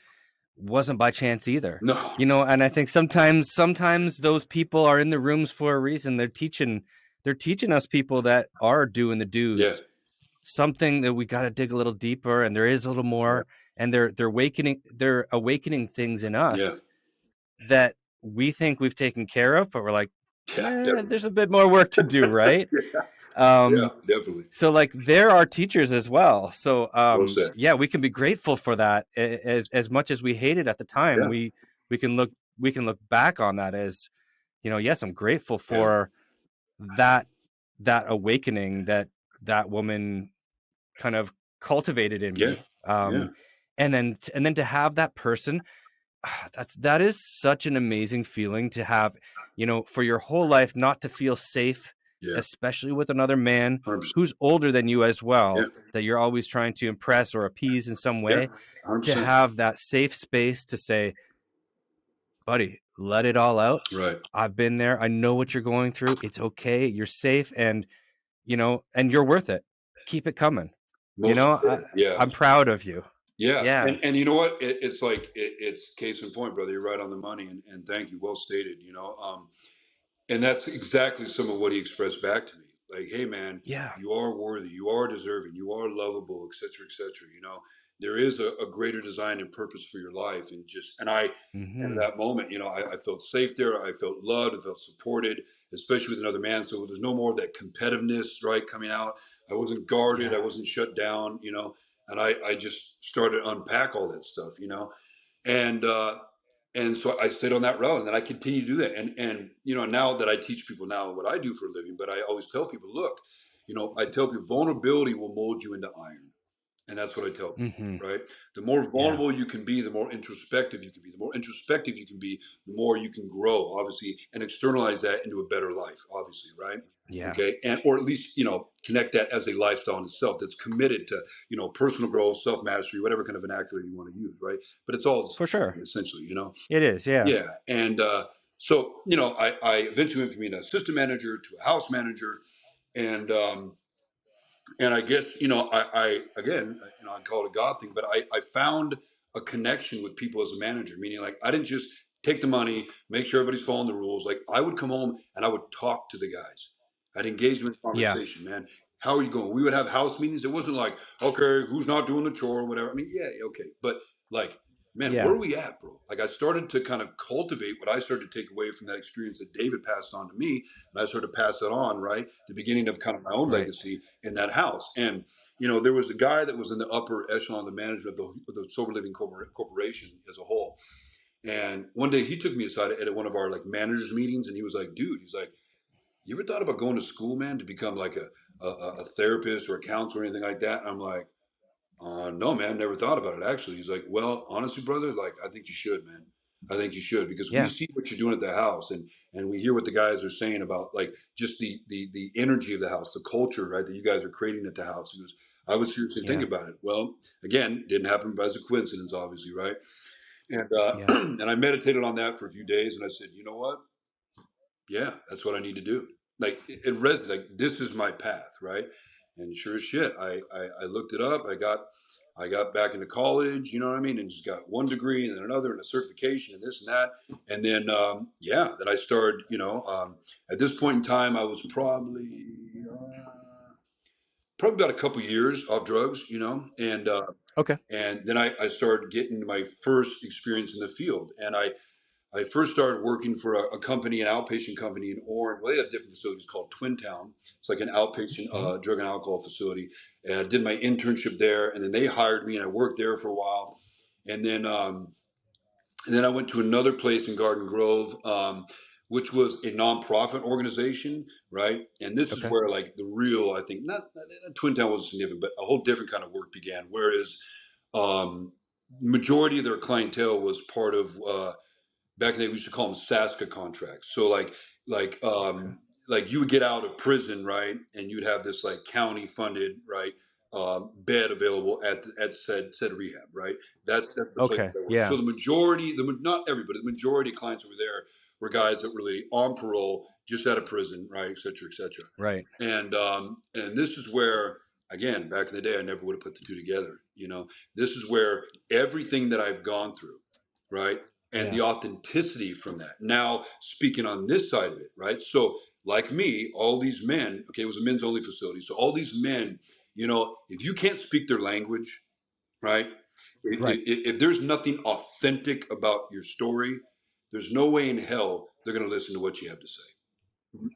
B: wasn't by chance either.
C: No.
B: And I think sometimes those people are in the rooms for a reason. They're teaching us people that are doing the
C: Yeah.
B: do's something that we got to dig a little deeper, and there is a little more, and they're awakening things in us that we think we've taken care of, but we're like, there's a bit more work to do, right?
C: Yeah, definitely.
B: So like there are teachers as well. So
C: Well said.
B: yeah, we can be grateful for that as much as we hate it at the time.
C: Yeah.
B: We can look back on that as, yes, I'm grateful
C: Yeah.
B: for that awakening that woman kind of cultivated in
C: Yeah.
B: me. And then to have that person that is such an amazing feeling to have, for your whole life not to feel safe,
C: Yeah.
B: especially with another man
C: 100%.
B: who's older than you as
C: Yeah.
B: well, that you're always trying to impress or appease in some
C: Yeah.
B: way, to
C: 100%.
B: have that safe space to say, buddy, let it all out.
C: Right.
B: I've been there. I know what you're going through. It's okay. You're safe, and and you're worth it. Keep it coming.
C: Most important. Yeah.
B: I'm proud of you.
C: Yeah.
B: Yeah.
C: And you know what? It's like, it's case in point, brother. You're right on the money. And thank you. Well stated, and that's exactly some of what he expressed back to me. Like, hey, man,
B: Yeah.
C: you are worthy, you are deserving, you are lovable, et cetera, et cetera. There is a greater design and purpose for your life. In that moment, I felt safe there. I felt loved. I felt supported, especially with another man. So there's no more of that competitiveness, right, coming out. I wasn't guarded. I
B: Yeah.
C: wasn't shut down, and I just started to unpack all that stuff, and, and so I stayed on that road, and then I continue to do that. And now that I teach people now what I do for a living, but I always tell people, look, I tell people vulnerability will mold you into iron. And that's what I tell people, right? The more
B: Yeah.
C: vulnerable you can be, the more introspective you can be. The more introspective you can be, the more you can grow, obviously, and externalize that into a better life, obviously, right?
B: Yeah.
C: Okay. And, or at least, connect that as a lifestyle in itself that's committed to, personal growth, self mastery, whatever kind of vernacular you want to use, right? But it's all the
B: For
C: same
B: sure.
C: thing, essentially,
B: It is. Yeah.
C: Yeah. And so, I eventually went from being an assistant manager to a house manager. And, and I guess, I again, I call it a God thing, but I found a connection with people as a manager, meaning like I didn't just take the money, make sure everybody's following the rules. Like I would come home and I would talk to the guys. I'd engage them in
B: Yeah.
C: conversation, man. How are you going? We would have house meetings. It wasn't like, okay, who's not doing the chore or whatever. I mean, yeah, okay. But like, man, where
B: Yeah.
C: are we at, bro? Like I started to kind of cultivate what I started to take away from that experience that David passed on to me. And I started to pass it on, right? The beginning of kind of my own
B: Right.
C: legacy in that house. And, there was a guy that was in the upper echelon of the management of the Sober Living Corporation as a whole. And one day he took me aside at one of our like managers meetings, and he was like, dude, he's like, you ever thought about going to school, man, to become like a therapist or a counselor or anything like that? And I'm like, no, man, never thought about it. Actually, he's like, well, honestly, brother, like, I think you should, man. I think you should, because we
B: Yeah.
C: see what you're doing at the house, and we hear what the guys are saying about like just the energy of the house, the culture, right, that you guys are creating at the house. He goes, I would seriously think
B: Yeah.
C: about it. Well, again, didn't happen as a coincidence, obviously, right? And
B: Yeah.
C: and I meditated on that for a few days, and I said, you know what? Yeah, that's what I need to do. Like it resonated. Like this is my path, right? And sure as shit, I looked it up. I got back into college, you know what I mean, and just got one degree and then another and a certification and this and that. And then then I started. At this point in time, I was probably about a couple years off drugs, and
B: Okay.
C: and then I started getting my first experience in the field, and I first started working for a company, an outpatient company in Orange. Well, they had different facilities called Twin Town. It's like an outpatient drug and alcohol facility. And I did my internship there, and then they hired me, and I worked there for a while. And then I went to another place in Garden Grove, which was a nonprofit organization, right? And this is
B: Okay.
C: where like the real, I think, not Twin Town was significant, but a whole different kind of work began. Whereas majority of their clientele was part of back in the day, we used to call them SASCA contracts. So
B: Okay.
C: like you would get out of prison, right, and you'd have this like county funded, right, bed available at said rehab, right. That's the place
B: Okay.
C: that I worked. So
B: Yeah.
C: the majority, not everybody, the majority of clients over there were guys that were really on parole, just out of prison, right, et cetera, et cetera.
B: Right.
C: And this is where, again, back in the day, I never would have put the two together. This is where everything that I've gone through, right, and
B: Yeah.
C: the authenticity from that. Now, speaking on this side of it, right? So, like me, all these men, okay, it was a men's only facility. So, all these men, if you can't speak their language, right?
B: Right.
C: If there's nothing authentic about your story, there's no way in hell they're going to listen to what you have to say.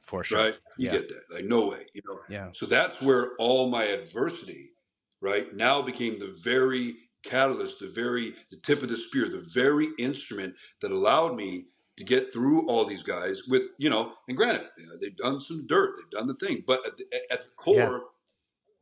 B: For sure.
C: Right? You
B: Yeah.
C: get that. Like, no way,
B: Yeah.
C: So that's where all my adversity, right, now became the very catalyst, the tip of the spear, the very instrument that allowed me to get through all these guys with, and granted, they've done some dirt, they've done the thing, but at the
B: Yeah.
C: core,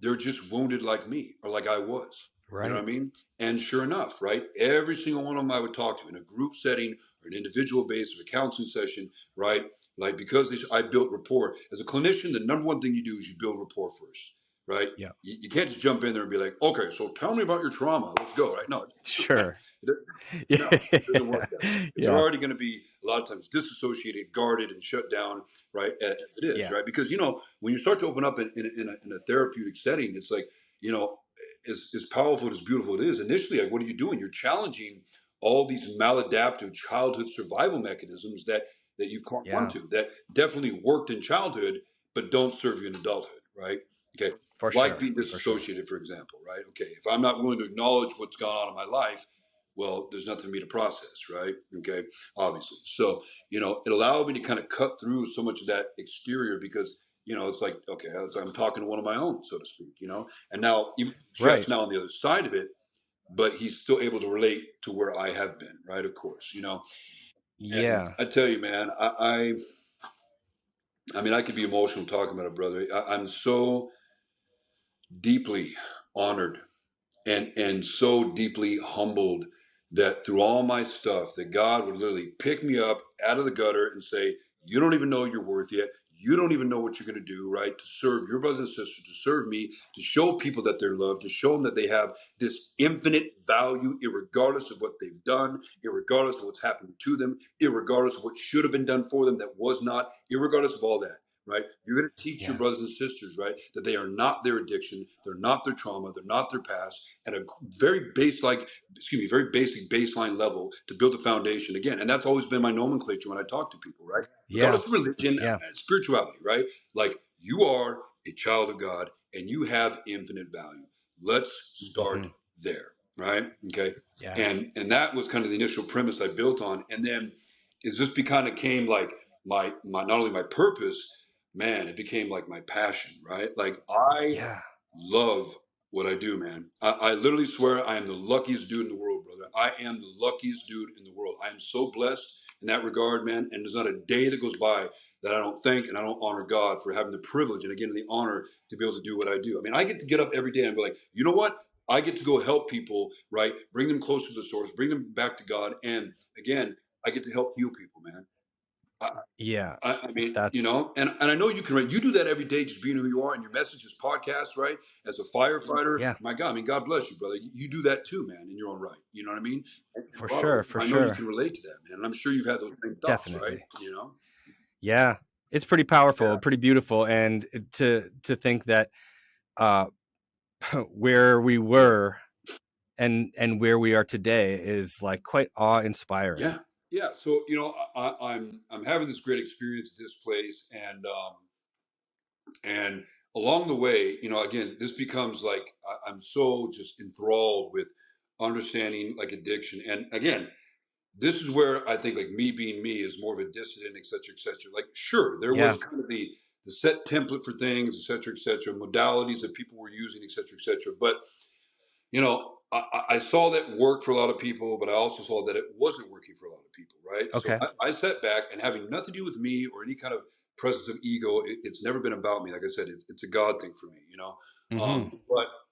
C: they're just wounded like me or like I was. You know what I mean? And sure enough, right? Every single one of them I would talk to in a group setting or an individual basis, a counseling session, right? Like because I built rapport. As a clinician, the number one thing you do is you build rapport first, right?
B: Yeah.
C: You can't just jump in there and be like, okay, so tell me about your trauma. Let's go, right? No.
B: Sure.
C: No, it doesn't work that way. Because
B: Yeah.
C: they're already going to be a lot of times disassociated, guarded, and shut down, right? As it is, right? Because, when you start to open up in a therapeutic setting, it's like, as powerful and as beautiful it is, initially, like, what are you doing? You're challenging all these maladaptive childhood survival mechanisms that you've caught onto that definitely worked in childhood, but don't serve you in adulthood, right? Okay. Being disassociated, for example, right? Okay. If I'm not willing to acknowledge what's gone on in my life, well, there's nothing for me to process, right? Okay. Obviously. So, it allowed me to kind of cut through so much of that exterior because, it's like, okay, I'm talking to one of my own, so to speak, and now even Jeff's now on the other side of it, but he's still able to relate to where I have been, right? Of course,
B: Yeah.
C: And I tell you, man, I mean, I could be emotional talking about it, brother. I'm so deeply honored and so deeply humbled that through all my stuff that God would literally pick me up out of the gutter and say, you don't even know your worth yet. You don't even know what you're going to do, right? To serve your brothers and sisters, to serve me, to show people that they're loved, to show them that they have this infinite value, irregardless of what they've done, irregardless of what's happened to them, irregardless of what should have been done for them that was not, irregardless of all that. Right? You're going to teach your brothers and sisters, right, that they are not their addiction, they're not their trauma, they're not their past, at a very basic baseline level to build a foundation again. And that's always been my nomenclature when I talk to people, right? Regardless of religion and spirituality, right? Like, you are a child of God and you have infinite value. Let's start there, right? Okay. And that was kind of the initial premise I built on. And then it just kind of came like my not only my purpose, man, it became like my passion, right? Like, I love what I do, man. I literally swear I am the luckiest dude in the world, brother. I am the luckiest dude in the world. I am so blessed in that regard, man. And there's not a day that goes by that I don't thank and I don't honor God for having the privilege and again the honor to be able to do what I do. I mean, I get to get up every day and be like, you know what? I get to go help people, right? Bring them closer to the source, bring them back to God. And again, I get to help heal people, man. I mean, and I know you can, you do that every day, just being who you are, and your message is podcast, right? As a firefighter, my God, I mean, God bless you, brother. You do that too, man, in your own right. You know what I mean?
B: For sure.
C: I know you can relate to that, man. And I'm sure you've had those same thoughts, right?
B: Yeah, it's pretty powerful, pretty beautiful, and to think that where we were and where we are today is like quite awe-inspiring.
C: Yeah. So I'm having this great experience at this place, and along the way, again, this becomes like I'm so just enthralled with understanding like addiction, and again, this is where I think like me being me is more of a dissident, et cetera, et cetera. Like, sure, there was kind of the set template for things, et cetera, modalities that people were using, et cetera, but I saw that work for a lot of people, but I also saw that it wasn't working for a lot of people, right?
B: Okay.
C: So I sat back, and having nothing to do with me or any kind of presence of ego, it's never been about me. Like I said, it's a God thing for me,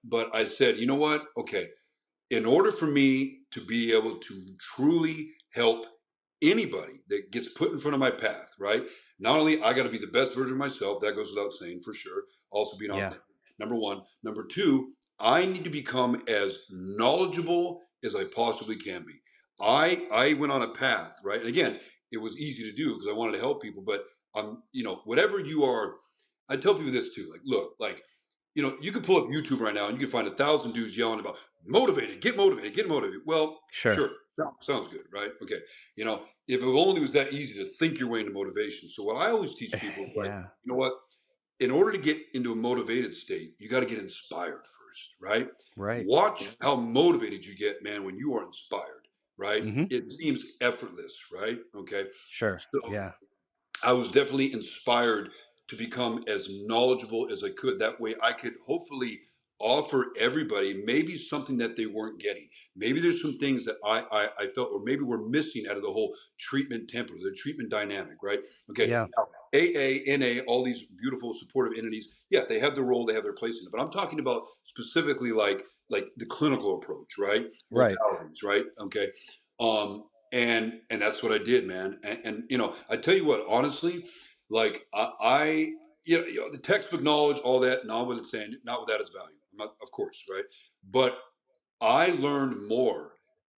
C: But I said, you know what? Okay, in order for me to be able to truly help anybody that gets put in front of my path, right? Not only I got to be the best version of myself, that goes without saying for sure. Also being authentic. Number one. Number two, I need to become as knowledgeable as I possibly can be. I went on a path, right? And again, it was easy to do because I wanted to help people, but whatever you are, I tell people this too. Like, look, like, you can pull up YouTube right now and you can find 1,000 dudes yelling about motivated, get motivated, get motivated. Well, sure. Sounds good, right? Okay. If it only was that easy to think your way into motivation. So what I always teach people is like, you know what? In order to get into a motivated state, you got to get inspired first, right? Watch how motivated you get, man, when you are inspired, right? It seems effortless, right? Okay.
B: Sure.
C: So, I was definitely inspired to become as knowledgeable as I could. That way I could hopefully offer everybody maybe something that they weren't getting. Maybe there's some things that I felt, or maybe we're missing out of the whole treatment template, the treatment dynamic, right? Okay. Now, AA, NA, all these beautiful supportive entities, they have their role, they have their place in it. But I'm talking about specifically like like the clinical approach, right?
B: Right.
C: Modalities, right? Okay. And that's what I did, man. And I tell you what, honestly, like the textbook knowledge, all that, not with that as value, not, of course, right? But I learned more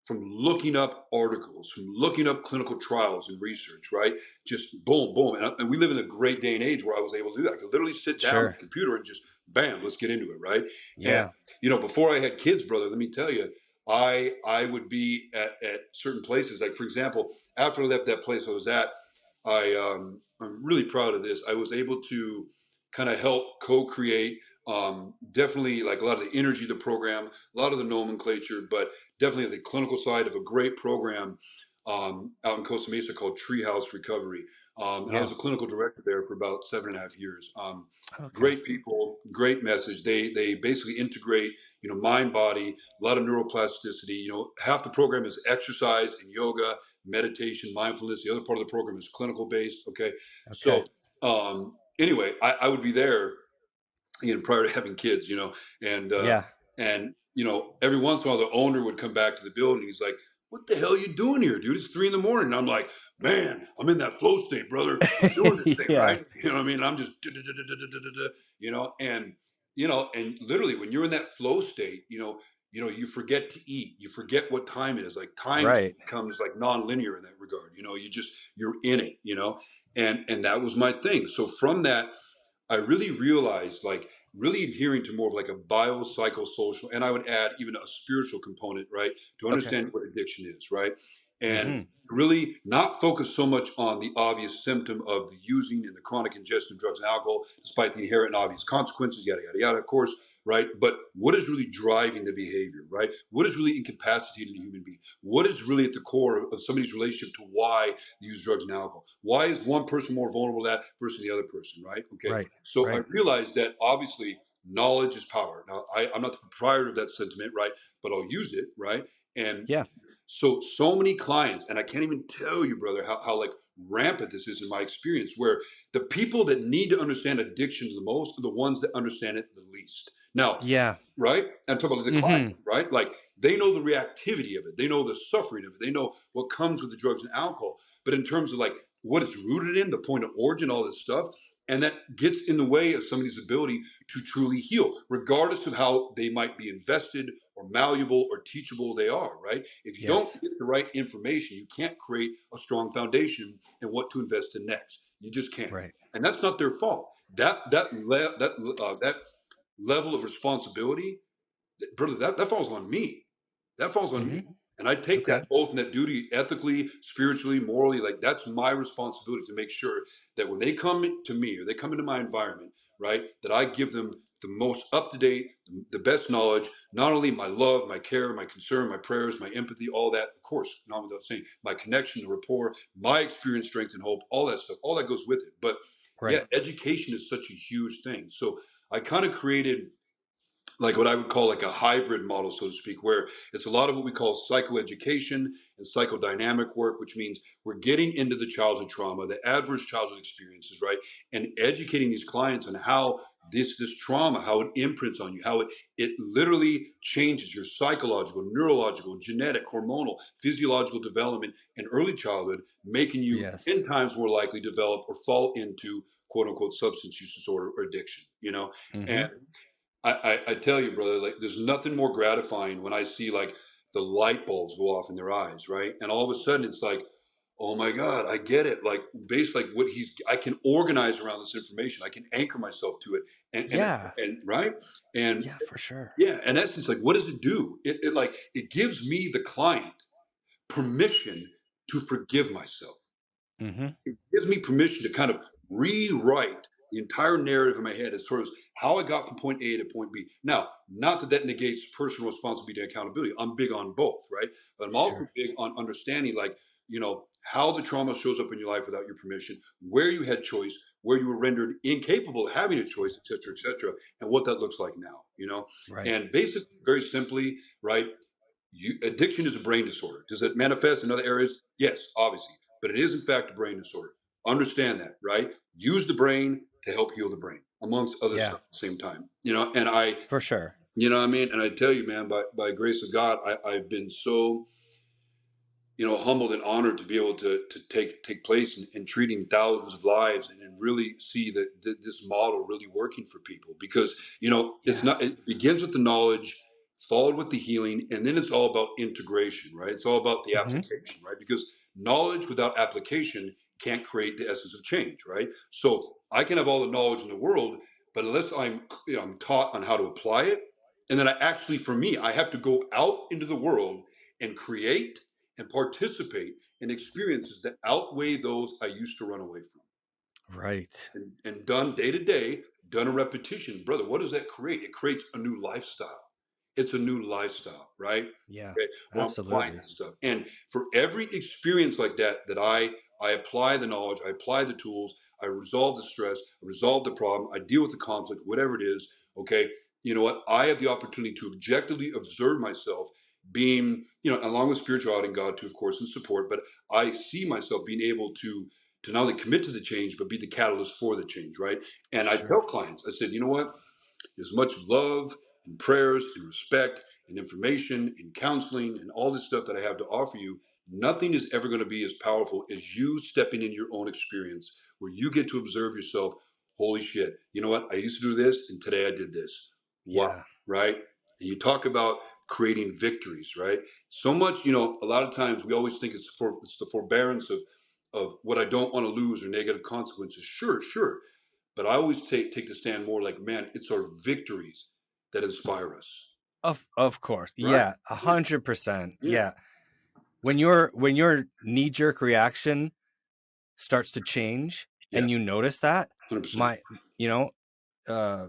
C: from looking up articles, from looking up clinical trials and research, right? Just boom, boom. And we live in a great day and age where I was able to do that. I could literally sit down at
B: Sure.
C: the computer and just bam, let's get into it, right? And,
B: Yeah.
C: before I had kids, brother, let me tell you, I would be at certain places. Like, for example, after I left that place I was at, I'm really proud of this. I was able to kind of help co-create definitely like a lot of the energy of the program, a lot of the nomenclature, but definitely the clinical side of a great program out in Costa Mesa called Treehouse Recovery. And I was a clinical director there for about 7.5 years.
B: Okay.
C: Great people, great message. They basically integrate, mind, body, a lot of neuroplasticity. Half the program is exercise and yoga, meditation, mindfulness. The other part of the program is clinical based. Okay.
B: Okay.
C: So anyway, I would be there prior to having kids, and
B: Yeah.
C: every once in a while the owner would come back to the building. He's like, "What the hell are you doing here, dude? It's 3 a.m." And I'm like, "Man, I'm in that flow state, brother. I'm doing this thing,
B: Yeah.
C: right? You know what I mean? I'm just, and literally when you're in that flow state, you forget to eat. You forget what time it is. Like time
B: Right.
C: becomes like non-linear in that regard. You're in it. And that was my thing. So from that, I really realized like really adhering to more of like a biopsychosocial, and I would add even a spiritual component, right? To
B: Okay.
C: understand what addiction is, right? And
B: Mm-hmm.
C: really not focus so much on the obvious symptom of the using and the chronic ingestion of drugs and alcohol, despite the inherent and obvious consequences, yada, yada, yada, of course, right? But what is really driving the behavior, right? What is really incapacitating a human being? What is really at the core of somebody's relationship to why they use drugs and alcohol? Why is one person more vulnerable to that versus the other person, right? Okay.
B: Right.
C: So I
B: Right.
C: realized that obviously knowledge is power. Now, I'm not the proprietor of that sentiment, right? But I'll use it, right? And
B: Yeah.
C: so many clients, and I can't even tell you, brother, how like rampant this is in my experience, where the people that need to understand addiction the most are the ones that understand it the least. Now,
B: Yeah.
C: right? I'm talking about the client,
B: Mm-hmm.
C: right? Like they know the reactivity of it, they know the suffering of it, they know what comes with the drugs and alcohol. But in terms of like what it's rooted in, the point of origin, all this stuff, and that gets in the way of somebody's ability to truly heal, regardless of how they might be invested or malleable or teachable they are, right? If you don't
B: Yes.
C: get the right information, you can't create a strong foundation in what to invest in next. You just can't,
B: Right.
C: and that's not their fault. That level of responsibility, brother, that falls on me. That falls on
B: Mm-hmm.
C: me. And I take
B: Okay.
C: that oath and that duty ethically, spiritually, morally. Like that's my responsibility to make sure that when they come to me or they come into my environment, right, that I give them the most up to date, the best knowledge, not only my love, my care, my concern, my prayers, my empathy, all that, of course, not without saying my connection, the rapport, my experience, strength, and hope, all that stuff, all that goes with it. But yeah,
B: Right.
C: education is such a huge thing. So I kind of created like what I would call like a hybrid model, so to speak, where it's a lot of what we call psychoeducation and psychodynamic work, which means we're getting into the childhood trauma, the adverse childhood experiences, right? And educating these clients on how this trauma, how it imprints on you, how it literally changes your psychological, neurological, genetic, hormonal, physiological development in early childhood, making you
B: Yes.
C: 10 times more likely to develop or fall into quote unquote substance use disorder or addiction.
B: Mm-hmm.
C: And I tell you, brother, like there's nothing more gratifying when I see like the light bulbs go off in their eyes, right? And all of a sudden it's like, oh my God, I get it. Like based like I can organize around this information. I can anchor myself to it.
B: Yeah.
C: And right. And
B: Yeah, for sure.
C: yeah, in essence, like what does it do? It like, it gives me, the client, permission to forgive myself.
B: Mm-hmm.
C: It gives me permission to kind of rewrite the entire narrative in my head as far as how I got from point A to point B. Now, not that negates personal responsibility and accountability. I'm big on both, right? But I'm also
B: Sure.
C: big on understanding, like, how the trauma shows up in your life without your permission, where you had choice, where you were rendered incapable of having a choice, et cetera, and what that looks like now.
B: Right.
C: And basically, very simply, right? Addiction is a brain disorder. Does it manifest in other areas? Yes, obviously, but it is in fact a brain disorder. Understand that, right? Use the brain to help heal the brain, amongst other
B: Yeah,
C: stuff at the same time. And I,
B: for sure.
C: You know what I mean? And I tell you, man, by grace of God, I've been so, humbled and honored to be able to take place in treating thousands of lives and really see that this model really working for people, because it's not, it begins with the knowledge, followed with the healing, and then it's all about integration, right? It's all about the application, right? Because knowledge without application can't create the essence of change, right? So I can have all the knowledge in the world, but unless I'm taught on how to apply it, and then for me, I have to go out into the world and create and participate in experiences that outweigh those I used to run away from.
B: Right.
C: And done day to day, done a repetition, brother, what does that create? It creates a new lifestyle. It's a new lifestyle, right?
B: Yeah,
C: Okay. Well, I'm applying
B: absolutely.
C: that stuff. And for every experience like that, I apply the knowledge, I apply the tools, I resolve the stress, I resolve the problem, I deal with the conflict, whatever it is. Okay. You know what? I have the opportunity to objectively observe myself being, along with spirituality and God too, of course, and support, but I see myself being able to not only commit to the change, but be the catalyst for the change, right? And I tell clients, I said, you know what? As much love and prayers and respect and information and counseling and all this stuff that I have to offer you, nothing is ever going to be as powerful as you stepping in your own experience, where you get to observe yourself. Holy shit. You know what? I used to do this and today I did this. Wow.
B: Yeah.
C: Right? And you talk about creating victories, right? So much, a lot of times we always think it's the forbearance of what I don't want to lose or negative consequences. Sure, sure. But I always take the stand more like, man, it's our victories that inspire us.
B: Of course.
C: Right?
B: Yeah. 100%.
C: Yeah.
B: Yeah. When your knee-jerk reaction starts to change
C: Yeah.
B: and you notice that,
C: 100%.
B: uh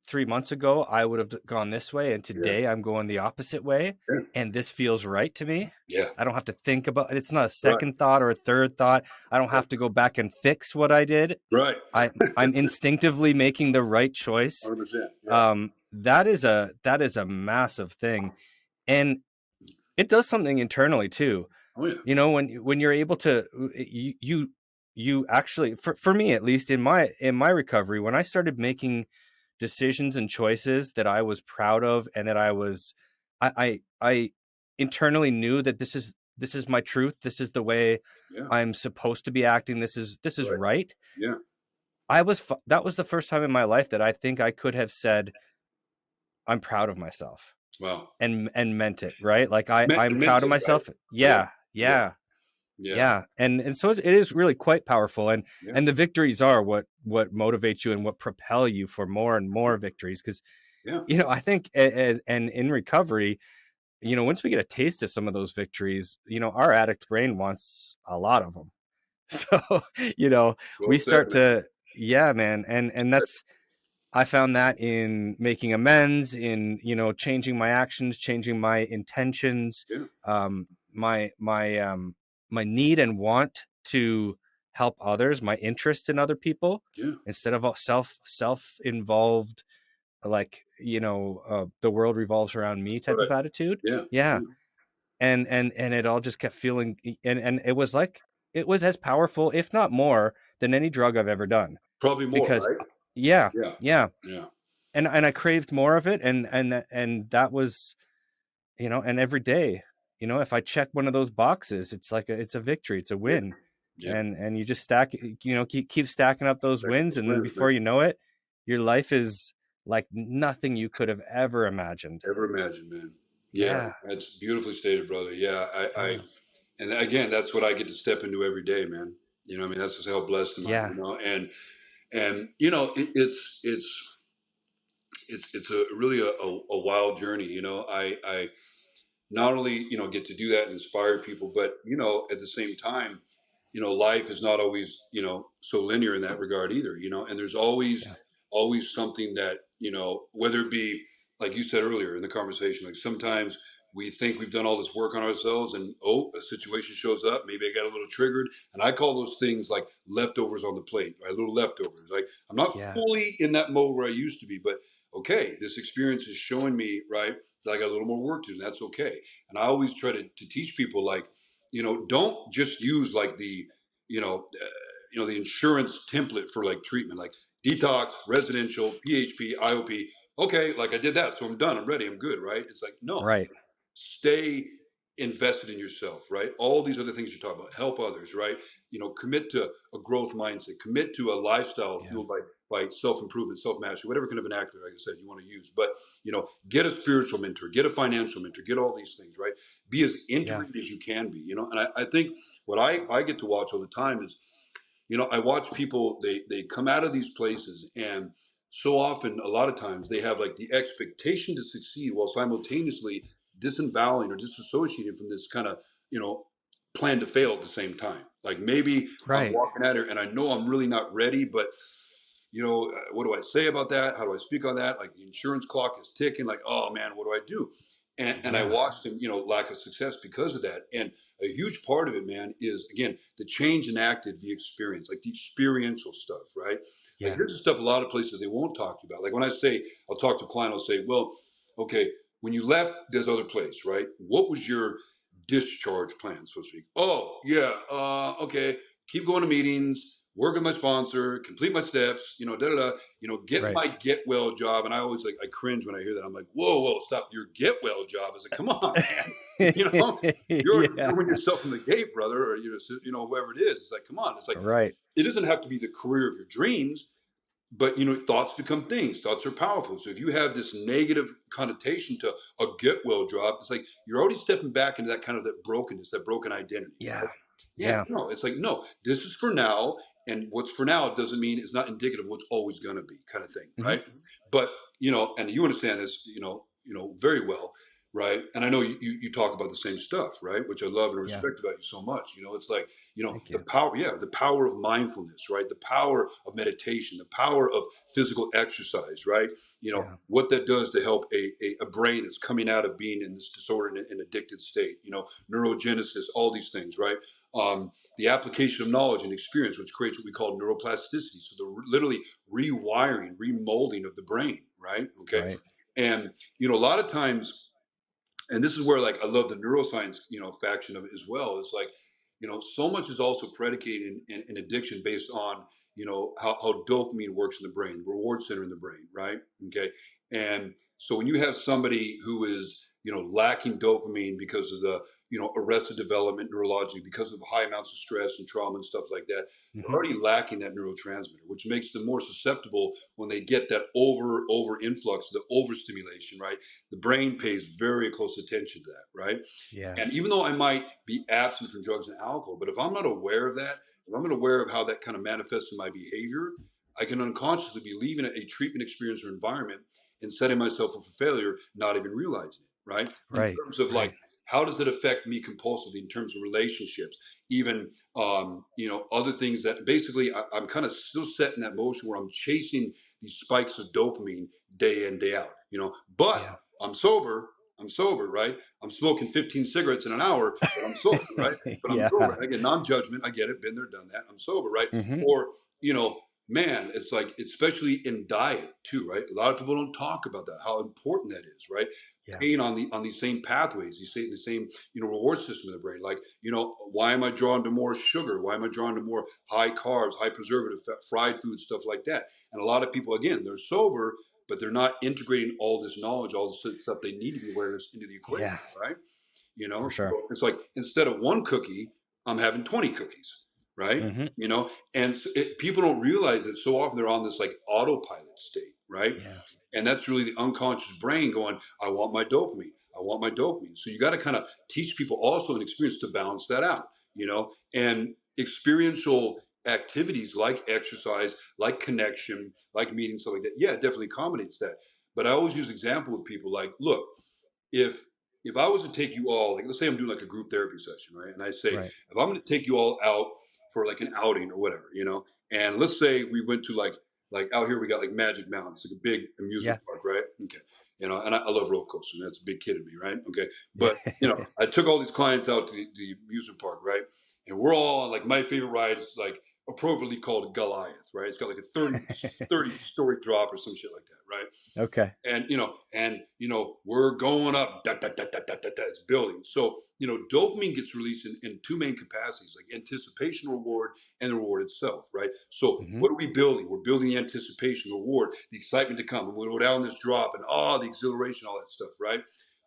B: 3 months ago I would have gone this way, and today I'm going the opposite way,
C: Yeah.
B: and this feels right to me.
C: Yeah.
B: I don't have to think about it. It's not a second thought or a third thought. I don't have to go back and fix what I did.
C: Right.
B: I'm instinctively making the right choice.
C: 100%. Yeah.
B: That is a massive thing, and it does something internally too.
C: Oh yeah.
B: When you're able to, you actually, for me at least, in my recovery, when I started making decisions and choices that I was proud of, and that I internally knew that this is my truth, this is the way I'm supposed to be acting, this is right.
C: Yeah.
B: That was the first time in my life that I think I could have said, I'm proud of myself.
C: Wow.
B: And meant it, right? Like I'm proud of myself. Right? Yeah. And so it is really quite powerful. And the victories are what motivate you and what propel you for more and more victories. Because, I think, and in recovery, once we get a taste of some of those victories, our addict brain wants a lot of them. So, we start to, man. And that's, I found that in making amends, in, changing my actions, changing my intentions, my need and want to help others, my interest in other people, instead of self-involved, like, the world revolves around me type of attitude. And it all just kept feeling, and it was as powerful, if not more, than any drug I've ever done.
C: Probably more,
B: because
C: right?
B: Yeah. And I craved more of it, and that was, and every day, if I check one of those boxes, it's like it's a victory, it's a win. And you just stack, keep stacking up those wins, and then before you know it, your life is like nothing you could have ever imagined,
C: man. That's beautifully stated, brother. And again, that's what I get to step into every day, man. That's just how blessed am I. And it's a really a wild journey. I not only get to do that and inspire people, but at the same time, life is not always so linear in that regard either. And there's always something that whether it be, like you said earlier in the conversation, like sometimes we think we've done all this work on ourselves, and a situation shows up, maybe I got a little triggered, and I call those things like leftovers on the plate, right? Little leftovers. Like I'm not fully in that mode where I used to be, but okay, this experience is showing me, right, that I got a little more work to do, and that's okay. And I always try to teach people, like, don't just use like the the insurance template for like treatment, like detox, residential, PHP, IOP. okay, like I did that, so I'm done, I'm ready, I'm good, right? It's like, no,
B: Right.
C: stay invested in yourself, right? All these other things you're talking about, help others, right? Commit to a growth mindset, commit to a lifestyle
B: Yeah.
C: fueled by self-improvement, self-mastery, whatever kind of vernacular, like I said, you want to use. But, get a spiritual mentor, get a financial mentor, get all these things, right? Be as
B: Yeah.
C: integrated as you can be, and I think what I get to watch all the time is, I watch people, they come out of these places, and so often, a lot of times, they have like the expectation to succeed while simultaneously disemboweling or disassociating from this kind of, plan to fail at the same time. Like, maybe I'm
B: Right.
C: walking at it and I know I'm really not ready, but what do I say about that? How do I speak on that? Like, the insurance clock is ticking. Like, oh man, what do I do? And I
B: Yeah.
C: watched them, lack of success because of that. And a huge part of it, man, is again the change enacted via experience, like the experiential stuff, right? Like,
B: Yeah.
C: here's the stuff a lot of places they won't talk to you about. Like, when I say, I'll talk to a client, I'll say, well, okay, when you left this other place, right? What was your discharge plan, so to speak? Oh, yeah, okay, keep going to meetings, work with my sponsor, complete my steps, get
B: Right.
C: my get well job. And I always I cringe when I hear that. I'm like, whoa, stop. Your get well job is like, come on, man. You're
B: Yeah.
C: throwing yourself from the gate, brother, or whoever it is. It's like, come on. It's like,
B: Right.
C: it doesn't have to be the career of your dreams, but thoughts become things. Thoughts are powerful. So if you have this negative connotation to a get well job, it's like you're already stepping back into that kind of that brokenness, that broken identity.
B: Yeah.
C: Right? Yeah,
B: Yeah.
C: no, it's like, no, this is for now, and what's for now doesn't mean it's not indicative of what's always going to be, kind of thing,
B: Hmm.
C: right? But and you understand this, very well, right? And I know you talk about the same stuff, right? Which I love and
B: Yeah.
C: respect about you so much. It's like,
B: Thank
C: the
B: you.
C: power, yeah, the power of mindfulness, right? The power of meditation, the power of physical exercise, right?
B: Yeah.
C: What that does to help a brain that's coming out of being in this disordered and addicted state, neurogenesis, all these things, right? The application of knowledge and experience, which creates what we call neuroplasticity. So the literally rewiring, remolding of the brain, right? Okay.
B: Right.
C: And, a lot of times, and this is where like I love the neuroscience faction of it as well. It's like, so much is also predicated in addiction based on how dopamine works in the brain, the reward center in the brain, right? Okay. And so when you have somebody who is lacking dopamine because of the arrested development neurologically, because of high amounts of stress and trauma and stuff like that, they're
B: Hmm.
C: already lacking that neurotransmitter, which makes them more susceptible when they get that over influx, the overstimulation, right? The brain pays very close attention to that, right?
B: Yeah.
C: And even though I might be absent from drugs and alcohol, but if I'm not aware of that, if I'm not aware of how that kind of manifests in my behavior, I can unconsciously be leaving a treatment experience or environment and setting myself up for failure, not even realizing it, right? In
B: Right.
C: terms of
B: Right.
C: like, how does it affect me compulsively in terms of relationships, even other things that basically I'm kind of still set in that motion where I'm chasing these spikes of dopamine day in, day out, but
B: Yeah.
C: I'm sober. I'm sober, right? I'm smoking 15 cigarettes in an hour, but I'm sober, right? But I'm sober.
B: Yeah.
C: And again, non-judgment. I get it. Been there, done that. I'm sober, right?
B: Hmm.
C: Or, man, it's like, especially in diet too, right? A lot of people don't talk about that, how important that is, right?
B: Yeah.
C: Paying on these same pathways, the same, reward system in the brain. Like, why am I drawn to more sugar? Why am I drawn to more high carbs, high preservative, fried food, stuff like that? And a lot of people, again, they're sober, but they're not integrating all this knowledge, all this stuff they need to be aware of into the equation,
B: Yeah.
C: right?
B: For
C: So
B: sure.
C: it's like, instead of one cookie, I'm having 20 cookies, right?
B: Hmm.
C: And people don't realize that so often they're on this like autopilot state, right?
B: Yeah.
C: And that's really the unconscious brain going, I want my dopamine. I want my dopamine. So you got to kind of teach people also an experience to balance that out, and experiential activities like exercise, like connection, like meeting, stuff like that. Yeah, it definitely accommodates that. But I always use an example with people like, look, if I was to take you all, like, let's say I'm doing like a group therapy session, right? And I say,
B: Right.
C: if I'm going to take you all out for like an outing or whatever, and let's say we went to like out here we got like Magic Mountain. It's like a big
B: Yeah.
C: amusement park, right? Okay. And I love roller coasters. That's a big kid in me, right? Okay.
B: Yeah.
C: But I took all these clients out to the amusement park, right? And we're all on like my favorite ride is like appropriately called Goliath, right? It's got like a 30-story drop or some shit like that, right?
B: Okay.
C: And we're going up, it's building. So dopamine gets released in two main capacities, like anticipation reward and the reward itself, right? So what are we building? We're building the anticipation reward, the excitement to come, and we'll go down this drop, and the exhilaration, all that stuff, right?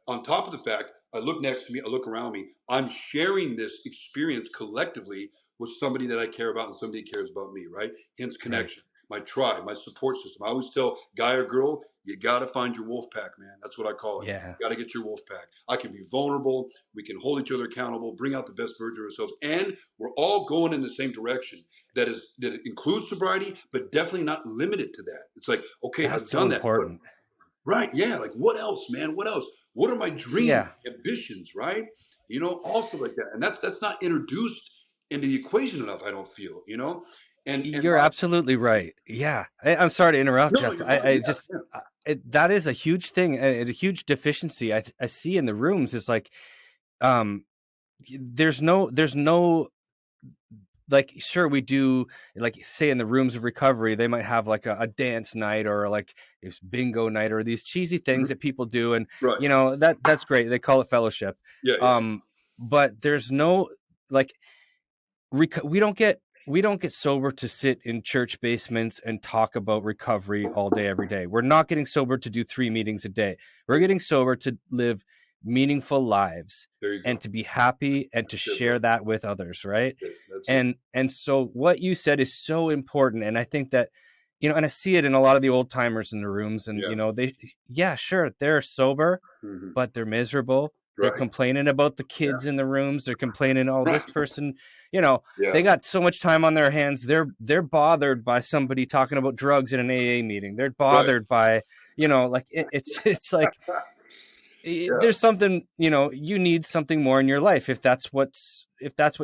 C: On top of the fact, I look next to me, I look around me, I'm sharing this experience collectively with somebody that I care about and somebody cares about me, right? Hence connection. Right. My tribe, my support system. I always tell guy or girl, you got to find your wolf pack, man. That's what I call it.
B: Yeah.
C: You got to get your wolf pack. I can be vulnerable. We can hold each other accountable, bring out the best version of ourselves. And we're all going in the same direction. That includes sobriety, but definitely not limited to that. It's like, okay,
B: That's
C: I've
B: so
C: done
B: important.
C: that. But, right. Yeah. Like what else, man? What else? What are my dreams, ambitions, right? Also like that. And that's not introduced into the equation enough, I don't feel, And
B: you're absolutely right. Yeah. I'm sorry to interrupt, Geoff. That is a huge thing, a huge deficiency I see in the rooms is like, there's no, like, sure, we do, like, say in the rooms of recovery, they might have like a dance night or like this bingo night or these cheesy things that people do. And, that's great. They call it fellowship.
C: Yeah.
B: But there's no, like, we don't get sober to sit in church basements and talk about recovery all day, every day. We're not getting sober to do 3 meetings a day. We're getting sober to live meaningful lives and to be happy and to share that with others. Right. And so what you said is so important. And I think that, and I see it in a lot of the old timers in the rooms and, sure, they're sober, but they're miserable. They're complaining about the kids in the rooms. They're complaining, this person, they got so much time on their hands. They're bothered by somebody talking about drugs in an AA meeting. They're bothered by, like it's like there's something, you need something more in your life if that's what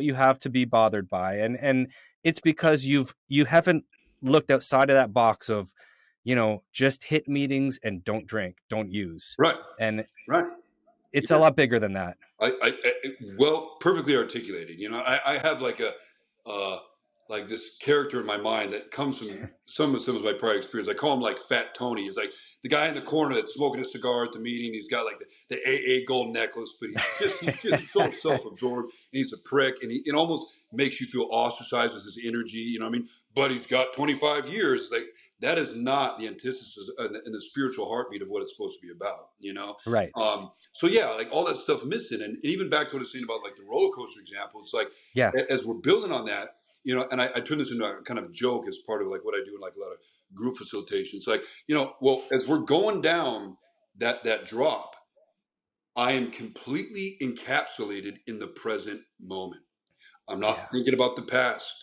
B: you have to be bothered by. And it's because you haven't looked outside of that box of, just hit meetings and don't drink, don't use.
C: Right.
B: And
C: right.
B: It's a lot bigger than that.
C: Well, perfectly articulated. I have like like this character in my mind that comes from some of my prior experience. I call him like Fat Tony. He's like the guy in the corner that's smoking a cigar at the meeting. He's got like the AA gold necklace, but he's just so self-absorbed, and he's a prick, and it almost makes you feel ostracized with his energy. You know what I mean? But he's got 25 years. Like that is not the antithesis and the spiritual heartbeat of what it's supposed to be about.
B: Right.
C: So yeah, like all that stuff missing, and even back to what I was saying about like the roller coaster example. It's like as we're building on that. And I turn this into a kind of a joke as part of like what I do in like a lot of group facilitation. It's like, well, as we're going down that drop, I am completely encapsulated in the present moment. I'm not thinking about the past.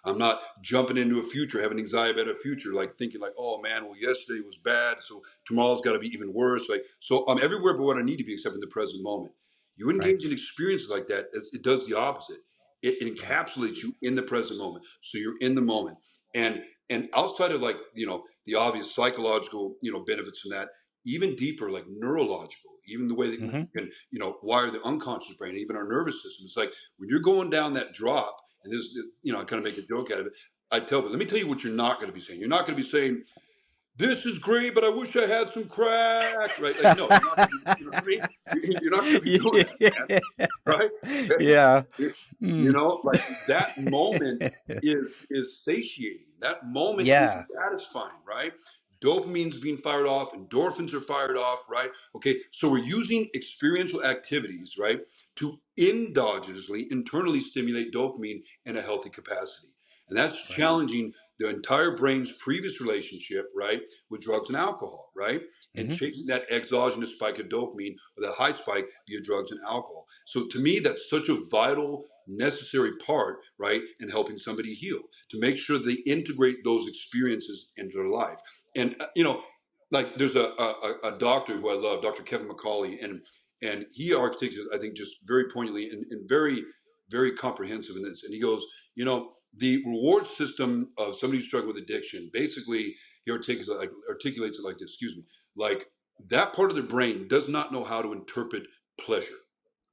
C: I'm not jumping into a future, having anxiety about a future, like thinking like, oh man, well, yesterday was bad, so tomorrow's got to be even worse. Like, so I'm everywhere but what I need to be, except in the present moment. You engage in experiences like that, it does the opposite. It encapsulates you in the present moment. So you're in the moment. And outside of like, the obvious psychological, benefits from that, even deeper, like neurological, even the way that we can, wire the unconscious brain, even our nervous system. It's like when you're going down that drop, and this, I kind of make a joke out of it. I tell them, let me tell you what you're not going to be saying. You're not going to be saying, this is great, but I wish I had some crack. Right? Like, no, you're not going to be doing that, man. Right?
B: Yeah.
C: Like that moment is satiating. That moment is satisfying, right? Dopamine's being fired off, endorphins are fired off, right? Okay, so we're using experiential activities, right, to endogenously, internally stimulate dopamine in a healthy capacity. And that's challenging the entire brain's previous relationship, right, with drugs and alcohol, right? And chasing that exogenous spike of dopamine or that high spike via drugs and alcohol. So to me, that's such a vital, necessary part, right, in helping somebody heal, to make sure they integrate those experiences into their life. And, like there's a doctor who I love, Dr. Kevin McCauley, and he articulates, I think, just very poignantly and very, very comprehensive in this. And he goes, the reward system of somebody who's struggling with addiction, basically, he articulates it like this, like that part of the brain does not know how to interpret pleasure,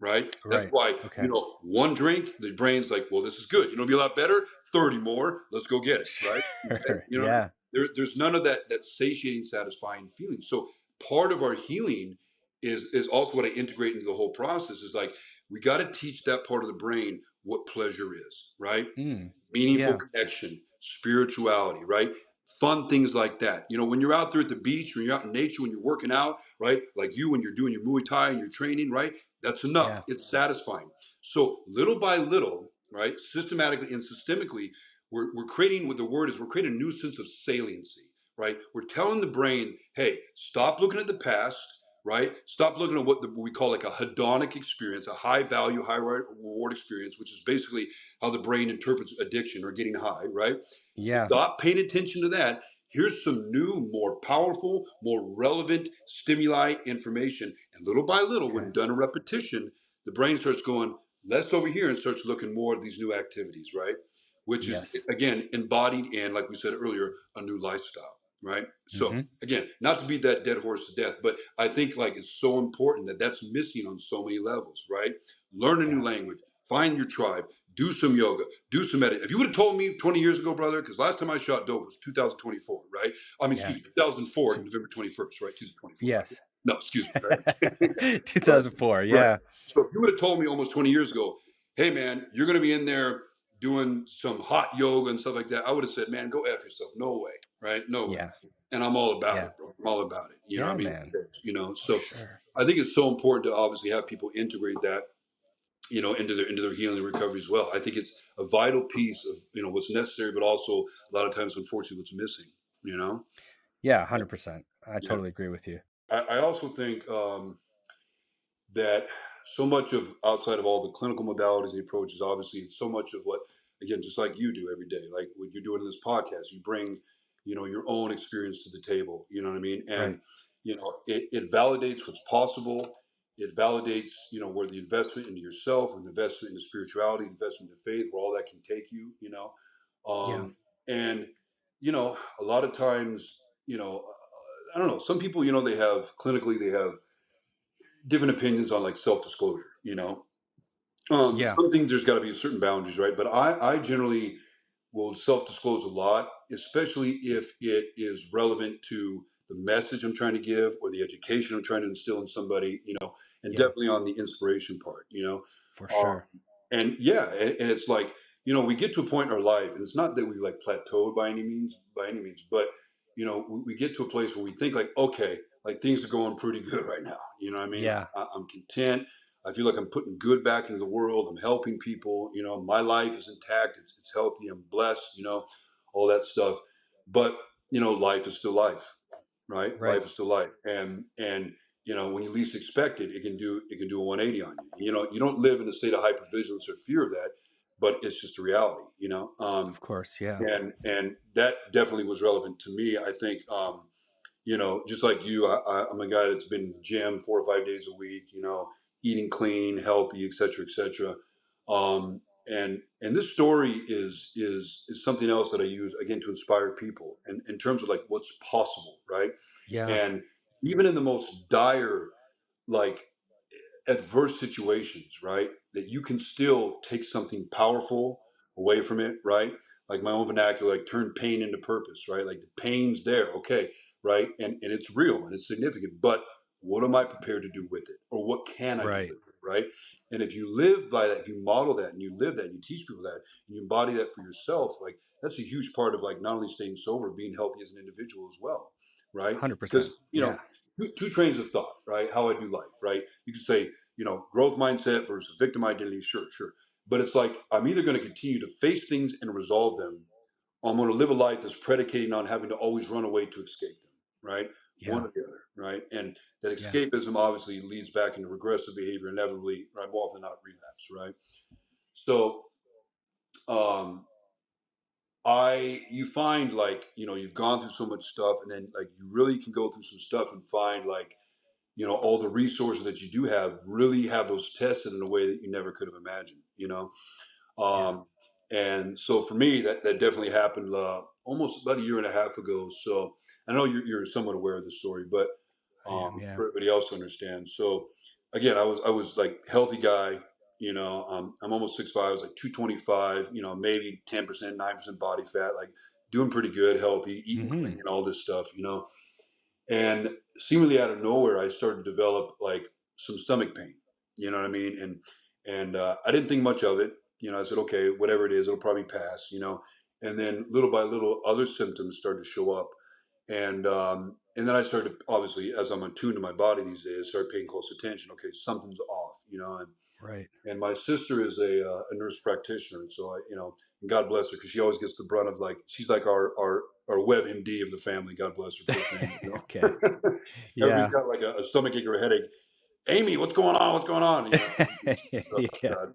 C: right? That's
B: Right.
C: why,
B: Okay.
C: one drink, the brain's like, well, this is good. It'll be a lot better. 30 more. Let's go get it, right? Okay?
B: Sure.
C: You know what I mean?
B: Yeah.
C: There's none of that satiating, satisfying feeling. So part of our healing is also what I integrate into the whole process is like, we got to teach that part of the brain what pleasure is, right?
B: Mm.
C: Meaningful
B: Yeah.
C: connection, spirituality, right? Fun things like that. When you're out there at the beach, when you're out in nature, when you're working out, right? Like you, when you're doing your Muay Thai and you're training, right? That's enough.
B: Yeah.
C: It's satisfying. So little by little, right? Systematically and systemically, we're creating what the word is, we're creating a new sense of saliency, right? We're telling the brain, hey, stop looking at the past, right? Stop looking at what we call like a hedonic experience, a high value, high reward experience, which is basically how the brain interprets addiction or getting high, right?
B: Yeah.
C: Stop paying attention to that. Here's some new, more powerful, more relevant stimuli information. And little by little,
B: Okay.
C: when done in repetition, the brain starts going less over here and starts looking more at these new activities, right? Which is,
B: Yes.
C: again, embodied in, like we said earlier, a new lifestyle, right? So,
B: Mm-hmm.
C: again, not to beat that dead horse to death, but I think like it's so important that that's missing on so many levels, right? Learn a new
B: Yeah.
C: language, find your tribe, do some yoga, do some meditation. If you would have told me 20 years ago, brother, because last time I shot dope was 2024, right? I mean,
B: Yeah.
C: excuse me, 2004, November 21st, right? 2024.
B: Yes.
C: No, excuse me, right? Right,
B: 2004.
C: right.
B: Yeah.
C: So if you would have told me almost 20 years ago, hey, man, you're going to be in there doing some hot yoga and stuff like that, I would have said, man, go F yourself. No way, right? No way.
B: Yeah.
C: And I'm all about
B: Yeah.
C: it, bro. I'm all about it. You know what
B: Yeah,
C: I mean?
B: man. For
C: So
B: sure.
C: I think it's so important to obviously have people integrate that into their healing and recovery as well. I think it's a vital piece of what's necessary, but also a lot of times, unfortunately, what's missing. You know,
B: Yeah.
C: yeah,
B: 100%. I
C: yeah.
B: totally agree with you.
C: I also think that so much of outside of all the clinical modalities and approaches, obviously, it's so much of what again, just like you do every day, like what you're doing in this podcast, you bring your own experience to the table. You know what I mean? And
B: Right.
C: it validates what's possible. It validates, where the investment into yourself, and the investment into spirituality, investment into faith, where all that can take you,
B: Yeah.
C: and, a lot of times, I don't know, some people, they have different opinions on like self-disclosure,
B: Yeah.
C: some things there's got to be certain boundaries, right? But I generally will self-disclose a lot, especially if it is relevant to the message I'm trying to give or the education I'm trying to instill in somebody, and
B: Yeah.
C: definitely on the inspiration part,
B: For
C: um,
B: sure.
C: and yeah, and it's like, we get to a point in our life, and it's not that we like plateaued by any means, but we get to a place where we think like, okay, like things are going pretty good right now. You know what I mean?
B: Yeah.
C: I'm content. I feel like I'm putting good back into the world. I'm helping people. My life is intact. It's healthy. I'm blessed. All that stuff. But life is still life, right?
B: Right.
C: Life is still life, and when you least expect it, it can do a 180 on you. You don't live in a state of hypervigilance or fear of that, but it's just a reality.
B: Of course. Yeah.
C: And that definitely was relevant to me. I think just like you, I'm a guy that's been in the gym 4 or 5 days a week, eating clean, healthy, et cetera, et cetera. And this story is something else that I use again to inspire people, and in terms of like what's possible, right?
B: Yeah.
C: And even in the most dire, like adverse situations, right? That you can still take something powerful away from it, right? Like my own vernacular, like turn pain into purpose, right? Like the pain's there, okay, right? And it's real and it's significant, but what am I prepared to do with it? Or what can I do
B: Right.
C: with it, right? And if you live by that, if you model that and you live that and you teach people that and you embody that for yourself, like that's a huge part of like not only staying sober, being healthy as an individual as well, right?
B: 100%.
C: Because,
B: Yeah.
C: two trains of thought, right? How I do life, right? You could say, growth mindset versus victim identity, sure, sure. But it's like I'm either going to continue to face things and resolve them, or I'm going to live a life that's predicating on having to always run away to escape them, right? One
B: Yeah.
C: or the other, right? And that
B: Yeah.
C: escapism obviously leads back into regressive behavior, inevitably, right? More often than not, relapse, right? So, you find like, you've gone through so much stuff, and then like you really can go through some stuff and find like, all the resources that you do have really have those tested in a way that you never could have imagined.
B: Yeah.
C: Um, and so for me, that definitely happened almost about a year and a half ago. So I know you're somewhat aware of the story, but
B: I am. Yeah.
C: for everybody else to understand. So again, I was like healthy guy, I'm almost 6'5", I was like 225, maybe 10%, 9% body fat, like doing pretty good, healthy, eating clean, all this stuff. And seemingly out of nowhere, I started to develop like some stomach pain. You know what I mean? And I didn't think much of it. I said, okay, whatever it is, it'll probably pass. And then little by little, other symptoms started to show up, and then I started, obviously, as I'm attuned to my body these days, start paying close attention. Okay, something's off.
B: Right.
C: And my sister is a nurse practitioner, and so and God bless her, because she always gets the brunt of, like, she's like our web MD of the family. God bless her.
B: Okay.
C: Everybody's
B: Yeah.
C: got like a stomach ache or a headache. Amy, what's going on? What's going on? Stuff like
B: Yeah.
C: that.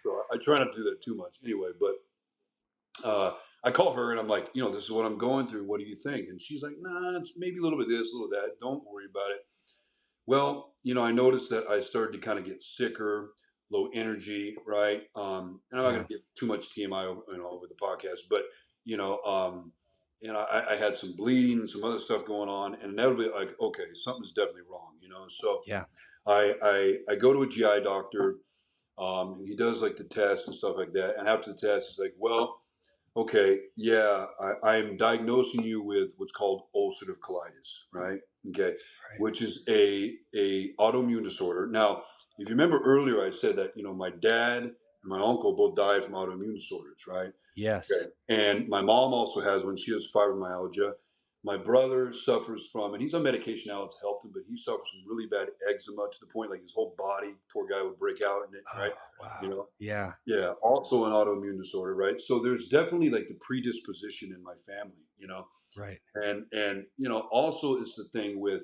C: So I try not to do that too much, anyway. But I call her and I'm like, this is what I'm going through. What do you think? And she's like, nah, it's maybe a little bit of this, a little of that. Don't worry about it. Well, I noticed that I started to kind of get sicker, low energy, right? And I'm not going to give too much TMI over the podcast, but I had some bleeding and some other stuff going on, and that would be like, okay, something's definitely wrong. So
B: Yeah.
C: I go to a GI doctor. And he does like the test and stuff like that, and after the test, he's like, well, okay, yeah, I'm diagnosing you with what's called ulcerative colitis, right? Okay,
B: Right.
C: which is a autoimmune disorder. Now, if you remember earlier, I said that my dad and my uncle both died from autoimmune disorders, right?
B: Yes.
C: Okay, and my mom also has one. She has fibromyalgia. My brother suffers from, and he's on medication now. It's helped him, but he suffers from really bad eczema to the point like his whole body, poor guy, would break out in it, right?
B: Oh, wow. Yeah.
C: Yeah, also an autoimmune disorder, right? So there's definitely like the predisposition in my family.
B: Right.
C: And also it's the thing with,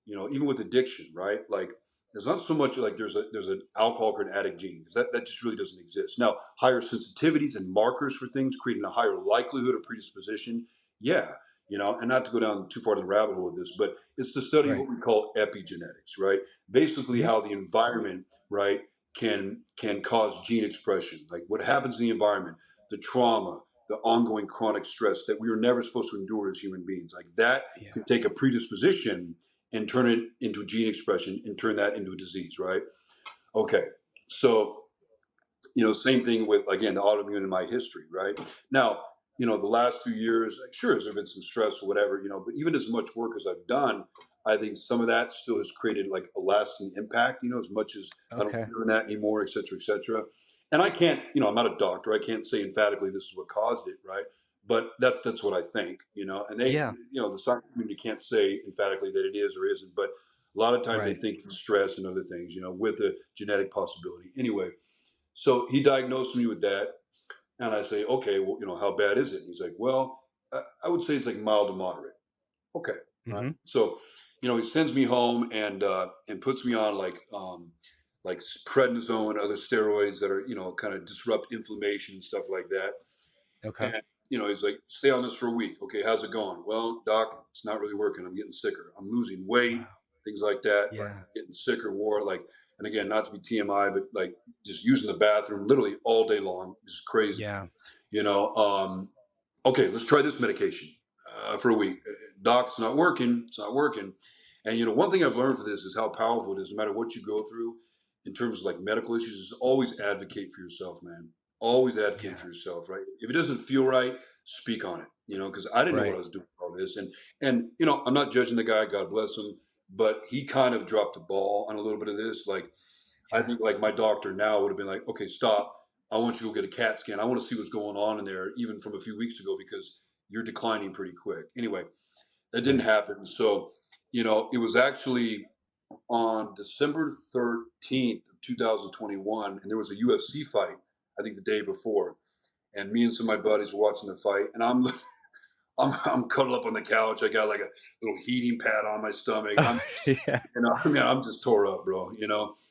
C: even with addiction, right? Like there's not so much like there's an alcoholic or an addict gene, because that just really doesn't exist. Now, higher sensitivities and markers for things creating a higher likelihood of predisposition, yeah, and not to go down too far to the rabbit hole with this, but it's the study of what we call epigenetics, right? Basically how the environment, right, can cause gene expression, like what happens in the environment, the trauma, the ongoing chronic stress that we were never supposed to endure as human beings, like that can take a predisposition and turn it into gene expression and turn that into a disease, right? Okay, so same thing with, again, the autoimmune in my history, right? Now, the last few years, sure, there's been some stress or whatever, but even as much work as I've done, I think some of that still has created like a lasting impact, as much as I don't do that anymore, et cetera, et cetera. And I can't, I'm not a doctor. I can't say emphatically this is what caused it, right? But that's what I think, and they, the science community can't say emphatically that it is or isn't, but a lot of times they think it's stress and other things, with a genetic possibility. Anyway, so he diagnosed me with that, and I say, okay, well, how bad is it? And he's like, well, I would say it's like mild to moderate. Okay, right. So, he sends me home and puts me on like prednisone and other steroids that are kind of disrupt inflammation and stuff like that.
B: Okay.
C: And he's like, stay on this for a week. Okay, how's it going? Well, doc, it's not really working. I'm getting sicker. I'm losing weight, things like that.
B: Yeah.
C: Right? Getting sicker, and again, not to be TMI, but like just using the bathroom literally all day long. It's crazy.
B: Yeah.
C: Okay, let's try this medication for a week. Doc, it's not working. It's not working. And one thing I've learned for this is how powerful it is. No matter what you go through in terms of like medical issues, is always advocate for yourself, man. Always advocate for yourself, right? If it doesn't feel right, speak on it. Because I didn't know what I was doing with all this, and I'm not judging the guy. God bless him, but he kind of dropped the ball on a little bit of this. Like, I think like my doctor now would have been like, okay, stop. I want you to go get a CAT scan. I want to see what's going on in there, even from a few weeks ago, because you're declining pretty quick. Anyway, that didn't happen. So, it was actually on December 13th of 2021, and there was a UFC fight, I think the day before. And me and some of my buddies were watching the fight, and I'm cuddled up on the couch. I got like a little heating pad on my stomach. I'm just tore up, bro,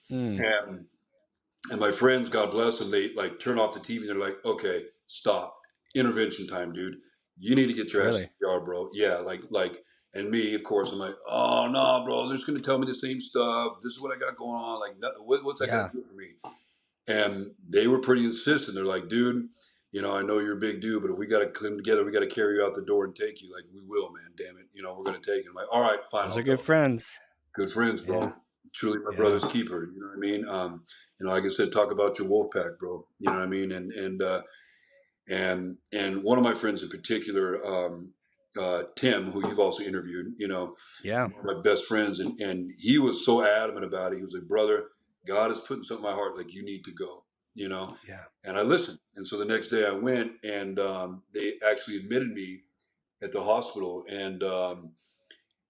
C: and my friends, God bless them, they like turn off the TV and they're like, okay, stop. Intervention time, dude. You need to get your ass to the ER, bro. Yeah, like, and me, of course, I'm like, oh no, bro, they're just gonna tell me the same stuff. This is what I got going on. Like, what's that gonna do for me? And they were pretty insistent. They're like, dude, I know you're a big dude, but if we gotta come together, we gotta carry you out the door and take you. Like, we will, man. Damn it, we're gonna take you. I'm like, all right, fine.
B: Those are good friends.
C: Good friends, bro. truly my brother's keeper. You know what I mean? Like I said, talk about your wolf pack, bro. You know what I mean? And one of my friends in particular, Tim, who you've also interviewed, one of my best friends, and he was so adamant about it. He was like, brother, God is putting something in my heart, like you need to go, and I listened. And so the next day I went, and they actually admitted me at the hospital, and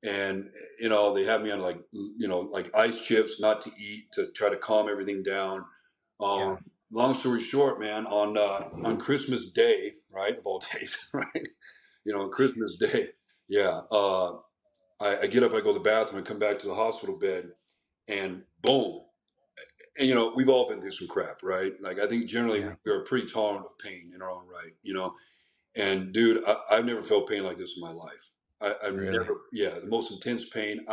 C: they had me on like ice chips, not to eat, to try to calm everything down. Long story short, man, on Christmas Day, right, of all days, right, on Christmas Day, I get up, I go to the bathroom, I come back to the hospital bed, and boom. And we've all been through some crap, right? Like, I think generally we are pretty tolerant of pain in our own right, and dude, I've never felt pain like this in my life. I've
B: Really?
C: never, the most intense pain.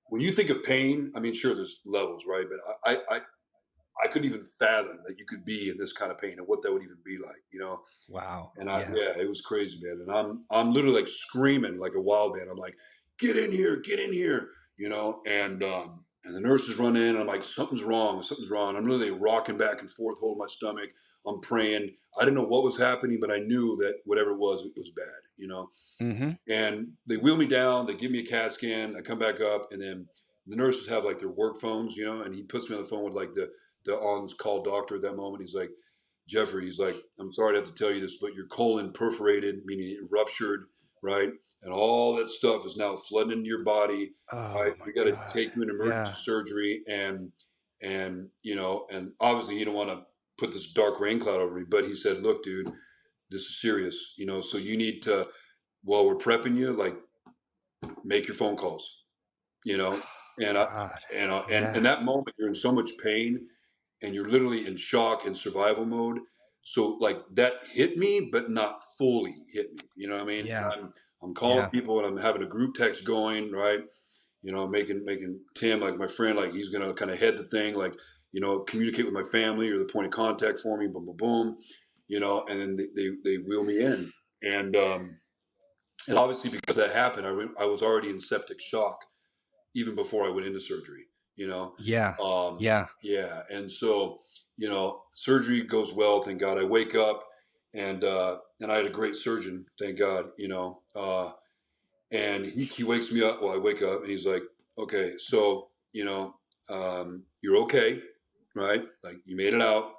C: When you think of pain, I mean, sure, there's levels, right? But I couldn't even fathom that you could be in this kind of pain and what that would even be like,
B: Wow.
C: And it was crazy, man. And I'm literally like screaming like a wild man. I'm like, get in here, and the nurses run in, and I'm like, something's wrong. I'm really rocking back and forth, holding my stomach. I'm praying. I didn't know what was happening, but I knew that whatever it was bad,
B: Mm-hmm.
C: And they wheel me down. They give me a CAT scan. I come back up, and then the nurses have like their work phones, and he puts me on the phone with like the on-call doctor at that moment. He's like, Jeffrey, he's like, I'm sorry to have to tell you this, but your colon perforated, meaning it ruptured, right? And all that stuff is now flooding into your body. Right? We got to take you into emergency surgery, and obviously he don't want to put this dark rain cloud over me, but he said, look, dude, this is serious, so you need to, while we're prepping you, like, make your phone calls, and that moment you're in so much pain, and you're literally in shock and survival mode. So like that hit me, but not fully hit me. You know what I mean?
B: Yeah.
C: I'm calling people, and I'm having a group text going, right? Making Tim, like my friend, like he's gonna kind of head the thing, like, communicate with my family or the point of contact for me, boom, boom, boom, and then they wheel me in, and obviously because that happened, I was already in septic shock even before I went into surgery.
B: Yeah.
C: And so, surgery goes well, thank God. I wake up, and I had a great surgeon, thank God, and he wakes me up while I wake up, and he's like, okay, so, you're okay, right? Like, you made it out.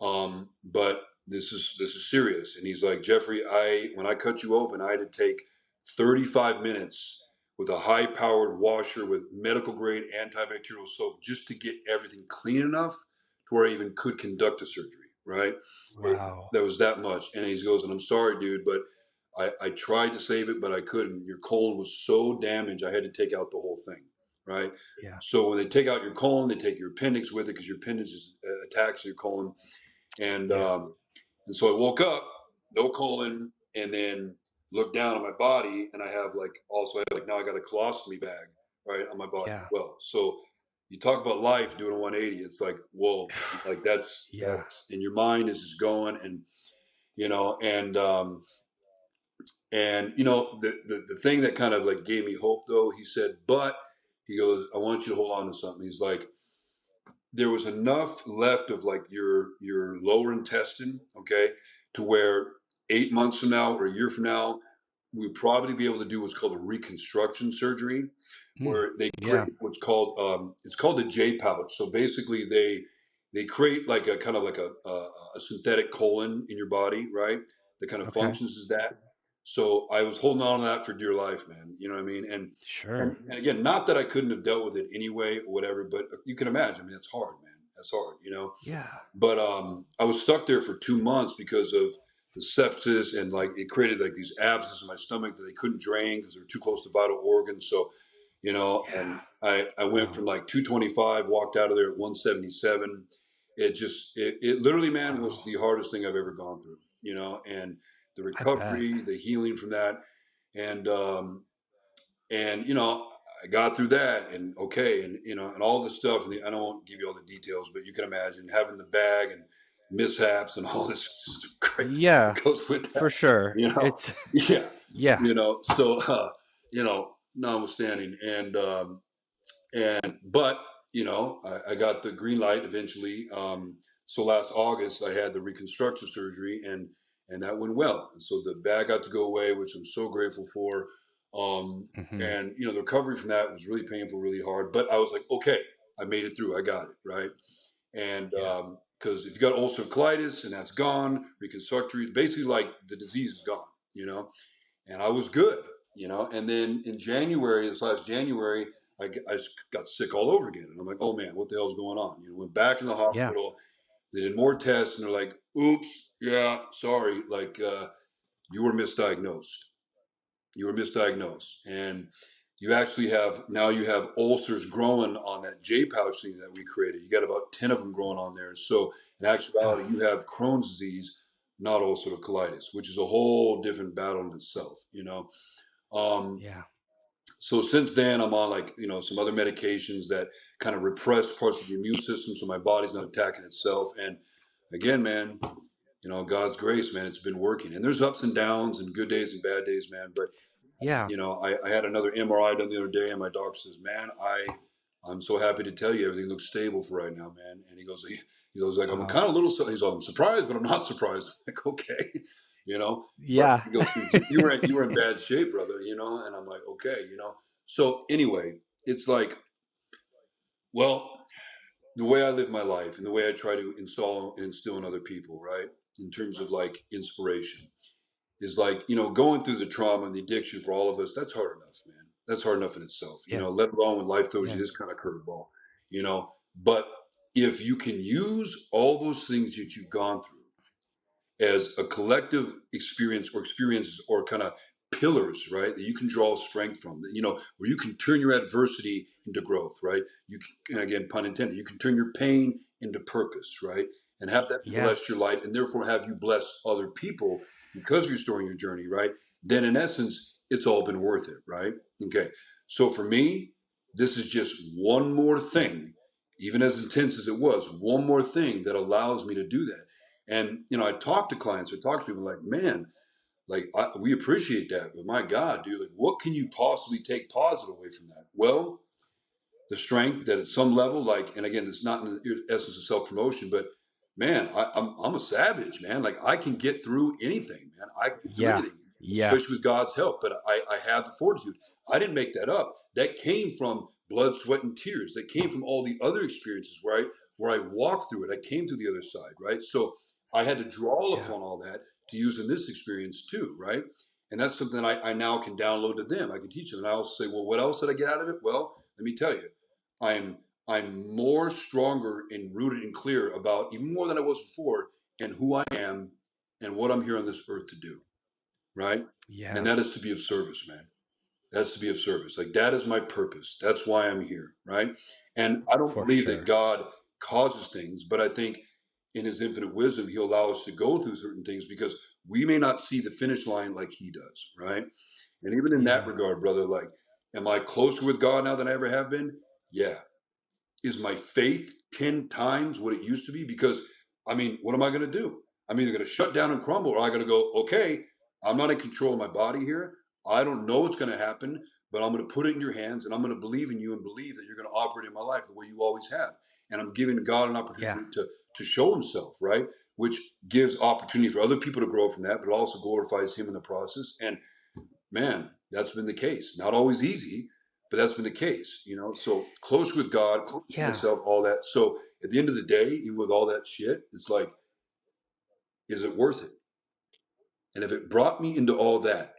C: But this is serious. And he's like, Jeffrey, when I cut you open, I had to take 35 minutes with a high powered washer with medical grade antibacterial soap just to get everything clean enough to where I even could conduct a surgery, right?
B: Wow.
C: That was that much. And he goes, and I'm sorry, dude, but I tried to save it, but I couldn't. Your colon was so damaged, I had to take out the whole thing, right?
B: Yeah.
C: So when they take out your colon, they take your appendix with it, because your appendix is attached to your colon. And so I woke up, no colon, and then looked down at my body, and I have now I got a colostomy bag, right, on my body as well. So you talk about life doing a 180. It's like, whoa, like that's and your mind is just going, and the thing that kind of like gave me hope, though, he said, but he goes, I want you to hold on to something. He's like, there was enough left of like your lower intestine, okay, to where 8 months from now or a year from now, we'll probably be able to do what's called a reconstruction surgery, where they create what's called it's called the J pouch. So basically, they create like a kind of like a synthetic colon in your body, right? That kind of functions as that. So I was holding on to that for dear life, man. You know what I mean? And
B: sure.
C: And again, not that I couldn't have dealt with it anyway or whatever, but you can imagine. I mean, it's hard, man. That's hard,
B: Yeah.
C: But I was stuck there for 2 months because of the sepsis, and like it created like these abscesses in my stomach that they couldn't drain because they were too close to vital organs. So, and I went from like 225, walked out of there at 177. It literally, man, was the hardest thing I've ever gone through, and the recovery, the healing from that. And I got through that, and and all this stuff. And I don't want to give you all the details, but you can imagine having the bag and mishaps and all this crazy that goes with that.
B: For sure.
C: It's So notwithstanding, but I got the green light eventually. So last August I had the reconstructive surgery, and that went well. And so the bag got to go away, which I'm so grateful for. And the recovery from that was really painful, really hard. But I was like, okay, I made it through. I got it, right? And because if you got ulcerative colitis and that's gone, reconstructive, basically like the disease is gone, and I was good, and then in January, this last January, I got sick all over again. And I'm like, oh man, what the hell's going on? Went back in the hospital. They did more tests and they're like, oops, yeah, sorry. Like, you were misdiagnosed. And you actually have ulcers growing on that J pouch thing that we created. You got about 10 of them growing on there. So in actuality, you have Crohn's disease, not ulcerative colitis, which is a whole different battle in itself, So since then, I'm on some other medications that kind of repress parts of the immune system, so my body's not attacking itself. And again, man, God's grace, man, it's been working. And there's ups and downs and good days and bad days, man. But I had another MRI done the other day, and my doctor says, "Man, I'm so happy to tell you everything looks stable for right now, man." And he goes like, "I'm kind of a little," he's like, "I'm surprised, but I'm not surprised." I'm like, okay,
B: Yeah.
C: But he goes, you were in bad shape, brother, and I'm like, okay, So anyway, it's like, well, the way I live my life and the way I try to instill in other people, right, in terms of like inspiration, is like, going through the trauma and the addiction for all of us, that's hard enough, man. That's hard enough in itself, let alone when life throws you this kind of curveball, But if you can use all those things that you've gone through as a collective experience or experiences or kind of pillars, right, that you can draw strength from, where you can turn your adversity into growth, right? You can, and again, pun intended, you can turn your pain into purpose, right? And have that bless your life and therefore have you bless other people because of your story and your journey, right? Then in essence, it's all been worth it, right? Okay. So for me, this is just one more thing, even as intense as it was, one more thing that allows me to do that. And, I talk to clients, I talk to people like, man, like we appreciate that, but my God, dude, like what can you possibly take positive away from that? Well, the strength that at some level, like, and again, it's not in the essence of self-promotion, but man, I'm a savage, man. Like I can get through anything, man. I can get through anything, especially with God's help. But I have the fortitude. I didn't make that up. That came from blood, sweat, and tears. That came from all the other experiences, right? Where I walked through it. I came through the other side, right? So I had to draw upon all that to use in this experience too, right? And that's something I now can download to them. I can teach them. And I also say, well, what else did I get out of it? Well, let me tell you. I'm more stronger and rooted and clear about, even more than I was before, and who I am and what I'm here on this earth to do, right? And that is to be of service, man. That's to be of service. Like that is my purpose. That's why I'm here, right? And I don't believe that God causes things, but I think in his infinite wisdom, he'll allow us to go through certain things because we may not see the finish line like he does, right? And even in that regard, brother, like, am I closer with God now than I ever have been? Yeah. Is my faith 10 times what it used to be? Because, I mean, what am I going to do? I'm either going to shut down and crumble, or I got to go, okay, I'm not in control of my body here. I don't know what's going to happen, but I'm going to put it in your hands, and I'm going to believe in you and believe that you're going to operate in my life the way you always have. And I'm giving God an opportunity to show himself, right? Which gives opportunity for other people to grow from that, but it also glorifies him in the process. And man, that's been the case. Not always easy, but that's been the case, so close with God, close with myself, all that. So at the end of the day, even with all that shit, it's like, is it worth it? And if it brought me into all that,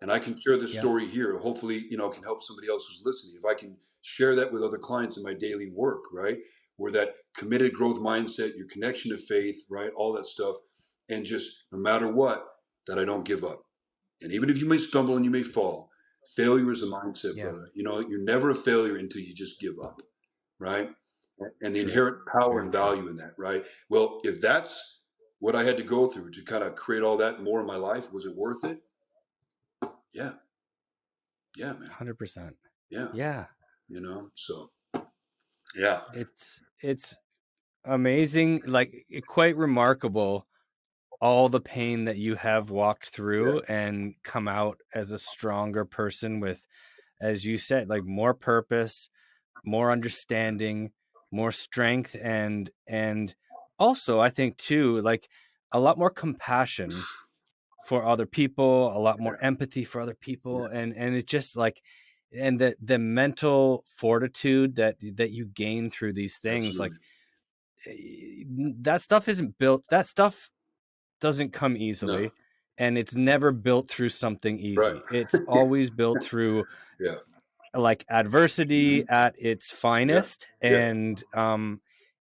C: and I can share this story here, hopefully, can help somebody else who's listening. If I can share that with other clients in my daily work, right? Where that committed growth mindset, your connection to faith, right? All that stuff. And just no matter what, that I don't give up. And even if you may stumble and you may fall, failure is a mindset, brother. You're never a failure until you just give up, right? And the inherent power and value in that, right? Well, if that's what I had to go through to kind of create all that more in my life, was it worth it? Yeah. Yeah, man.
B: 100%.
C: Yeah.
B: Yeah.
C: So yeah.
B: It's amazing, like quite remarkable, all the pain that you have walked through and come out as a stronger person with, as you said, like more purpose, more understanding, more strength, and also I think too, like a lot more compassion for other people, a lot more empathy for other people, and it's just like, and the mental fortitude that you gain through these things,
C: Absolutely.
B: like that stuff isn't built, that stuff doesn't come easily.
C: No.
B: And it's never built through something easy.
C: Right.
B: It's always built through
C: Yeah.
B: like adversity at its
C: Yeah.
B: finest.
C: Yeah.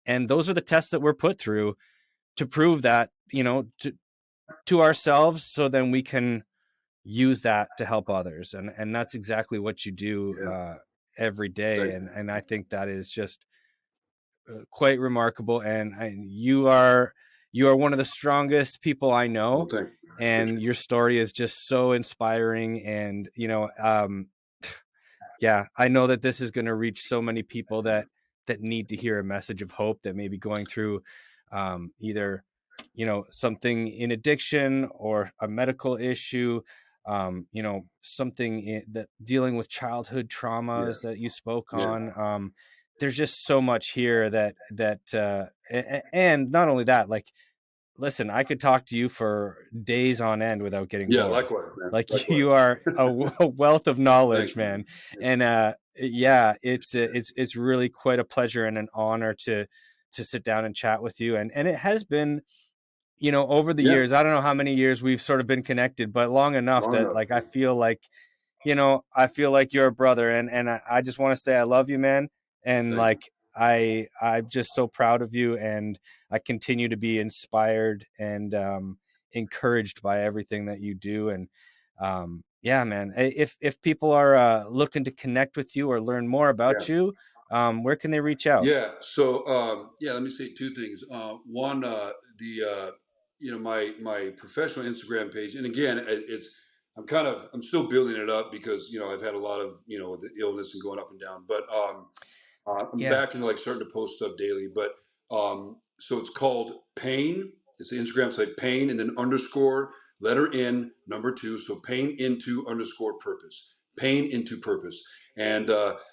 B: And those are the tests that we're put through to prove that, to ourselves, so then we can use that to help others. And that's exactly what you do every day.
C: Thank you.
B: And I think that is just quite remarkable. And you are one of the strongest people I know.
C: Well, thank you.
B: And your story is just so inspiring. And, yeah, I know that this is going to reach so many people that need to hear a message of hope, that may be going through either, something in addiction or a medical issue, something that dealing with childhood traumas that you spoke
C: Yeah.
B: on. There's just so much here that and not only that, like, listen, I could talk to you for days on end without getting
C: Yeah.
B: bored.
C: Likewise, man.
B: Like,
C: Likewise.
B: you are a wealth of knowledge,
C: Thank you.
B: man. And yeah, it's really quite a pleasure and an honor to sit down and chat with you. And it has been, over the years, I don't know how many years we've sort of been connected, but long enough that like I feel like, you're a brother, and I just want to say I love you, man. And like I'm just so proud of you, and I continue to be inspired and encouraged by everything that you do. And yeah, man, if people are looking to connect with you or learn more about you, where can they reach out?
C: Yeah. So let me say two things. One, my professional Instagram page, and again, I'm still building it up because I've had a lot of the illness and going up and down, but I'm back into like starting to post stuff daily. But so it's called Pain. It's the Instagram site Pain, and then underscore letter N number 2. So Pain into underscore purpose. Pain into purpose. And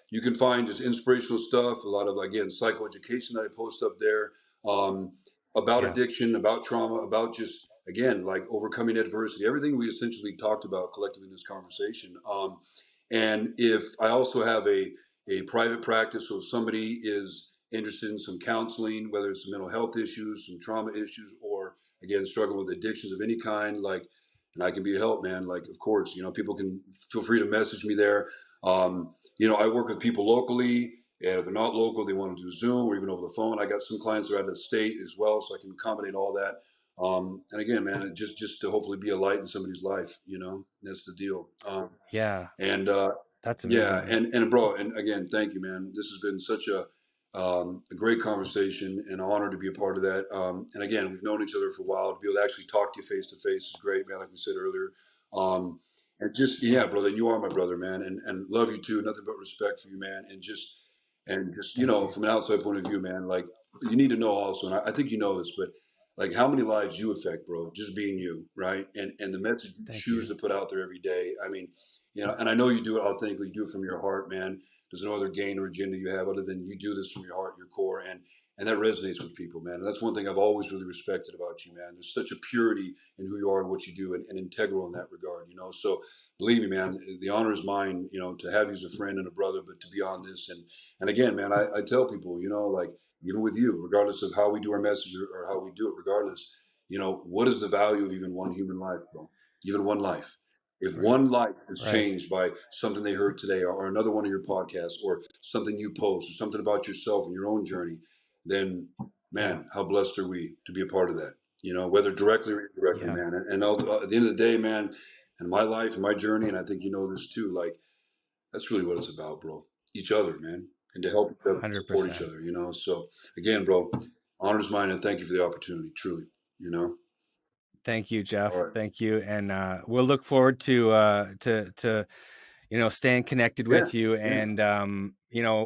C: you can find just inspirational stuff, a lot of, again, psychoeducation that I post up there, about addiction, about trauma, about just, again, like overcoming adversity, everything we essentially talked about collectively in this conversation. And if I also have a private practice, so if somebody is interested in some counseling, whether it's some mental health issues, some trauma issues, or again, struggling with addictions of any kind, like, and I can be a help, man. Like, of course, people can feel free to message me there. I work with people locally, and if they're not local, they want to do Zoom or even over the phone. I got some clients that are out of the state as well, so I can accommodate all that. And again, man, just to hopefully be a light in somebody's life, that's the deal. And
B: that's amazing.
C: Yeah, and bro, and again, thank you, man. This has been such a great conversation and an honor to be a part of that. And again, we've known each other for a while. To be able to actually talk to you face to face is great, man. Like we said earlier. And just brother, you are my brother, man, and love you too. Nothing but respect for you, man. And just from an outside point of view, man, like you need to know also, and I think you know this, but like how many lives you affect, bro, just being you, right? And the message you choose to put out there every day. I mean, and I know you do it authentically, you do it from your heart, man. There's no other gain or agenda you have other than you do this from your heart, your core, and that resonates with people, man. And that's one thing I've always really respected about you, man. There's such a purity in who you are and what you do, and integral in that regard, So believe me, man, the honor is mine, to have you as a friend and a brother, but to be on this. And again, man, I tell people, like even with you, regardless of how we do our message or how we do it, regardless, what is the value of even one human life, bro? Even one life. If one life is changed by something they heard today, or another one of your podcasts, or something you post, or something about yourself and your own journey, then, man, how blessed are we to be a part of that? Whether directly or indirectly, man. And at the end of the day, man, and my life and my journey, and I think you know this too, like that's really what it's about, bro. Each other, man, and to help each other,
B: 100%.
C: support each other. So again, bro, honor's mine, and thank you for the opportunity. Truly,
B: Thank you, Geoff.
C: Right.
B: Thank you, and we'll look forward to staying connected with you. And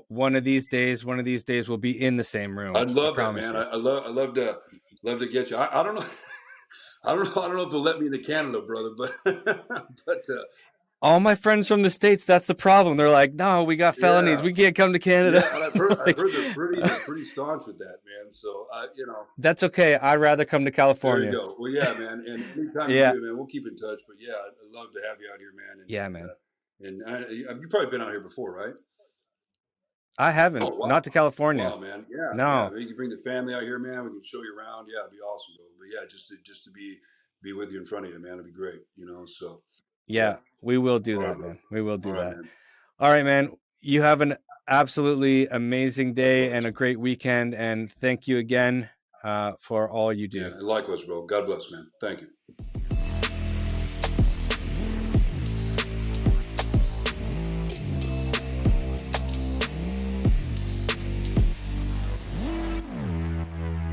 B: one of these days we'll be in the same room.
C: I'd love that, man. I love to get you. I don't know. I don't know if they'll let me into Canada, brother, but
B: All my friends from the States, that's the problem. They're like, no, we got felonies. We can't come to Canada.
C: Yeah, and I've heard they're pretty staunch with that, man. So,
B: That's okay. I'd rather come to California.
C: There you go. Well, yeah, man. And anytime you do, man, we'll keep in touch. But yeah, I'd love to have you out here, man.
B: And, man.
C: You've probably been out here before, right?
B: I haven't.
C: Oh, wow.
B: Not to California.
C: Wow, man. Yeah.
B: No.
C: Yeah, maybe you can bring the family out here, man. We can show you around. Yeah, it'd be awesome, bro. But yeah, just to be with you in front of you, man, it'd be great. So.
B: Yeah, we will do that, man. We will do that. All right, man. You have an absolutely amazing day and a great weekend. And thank you again for all you do.
C: Yeah, likewise, bro. God bless, man. Thank you.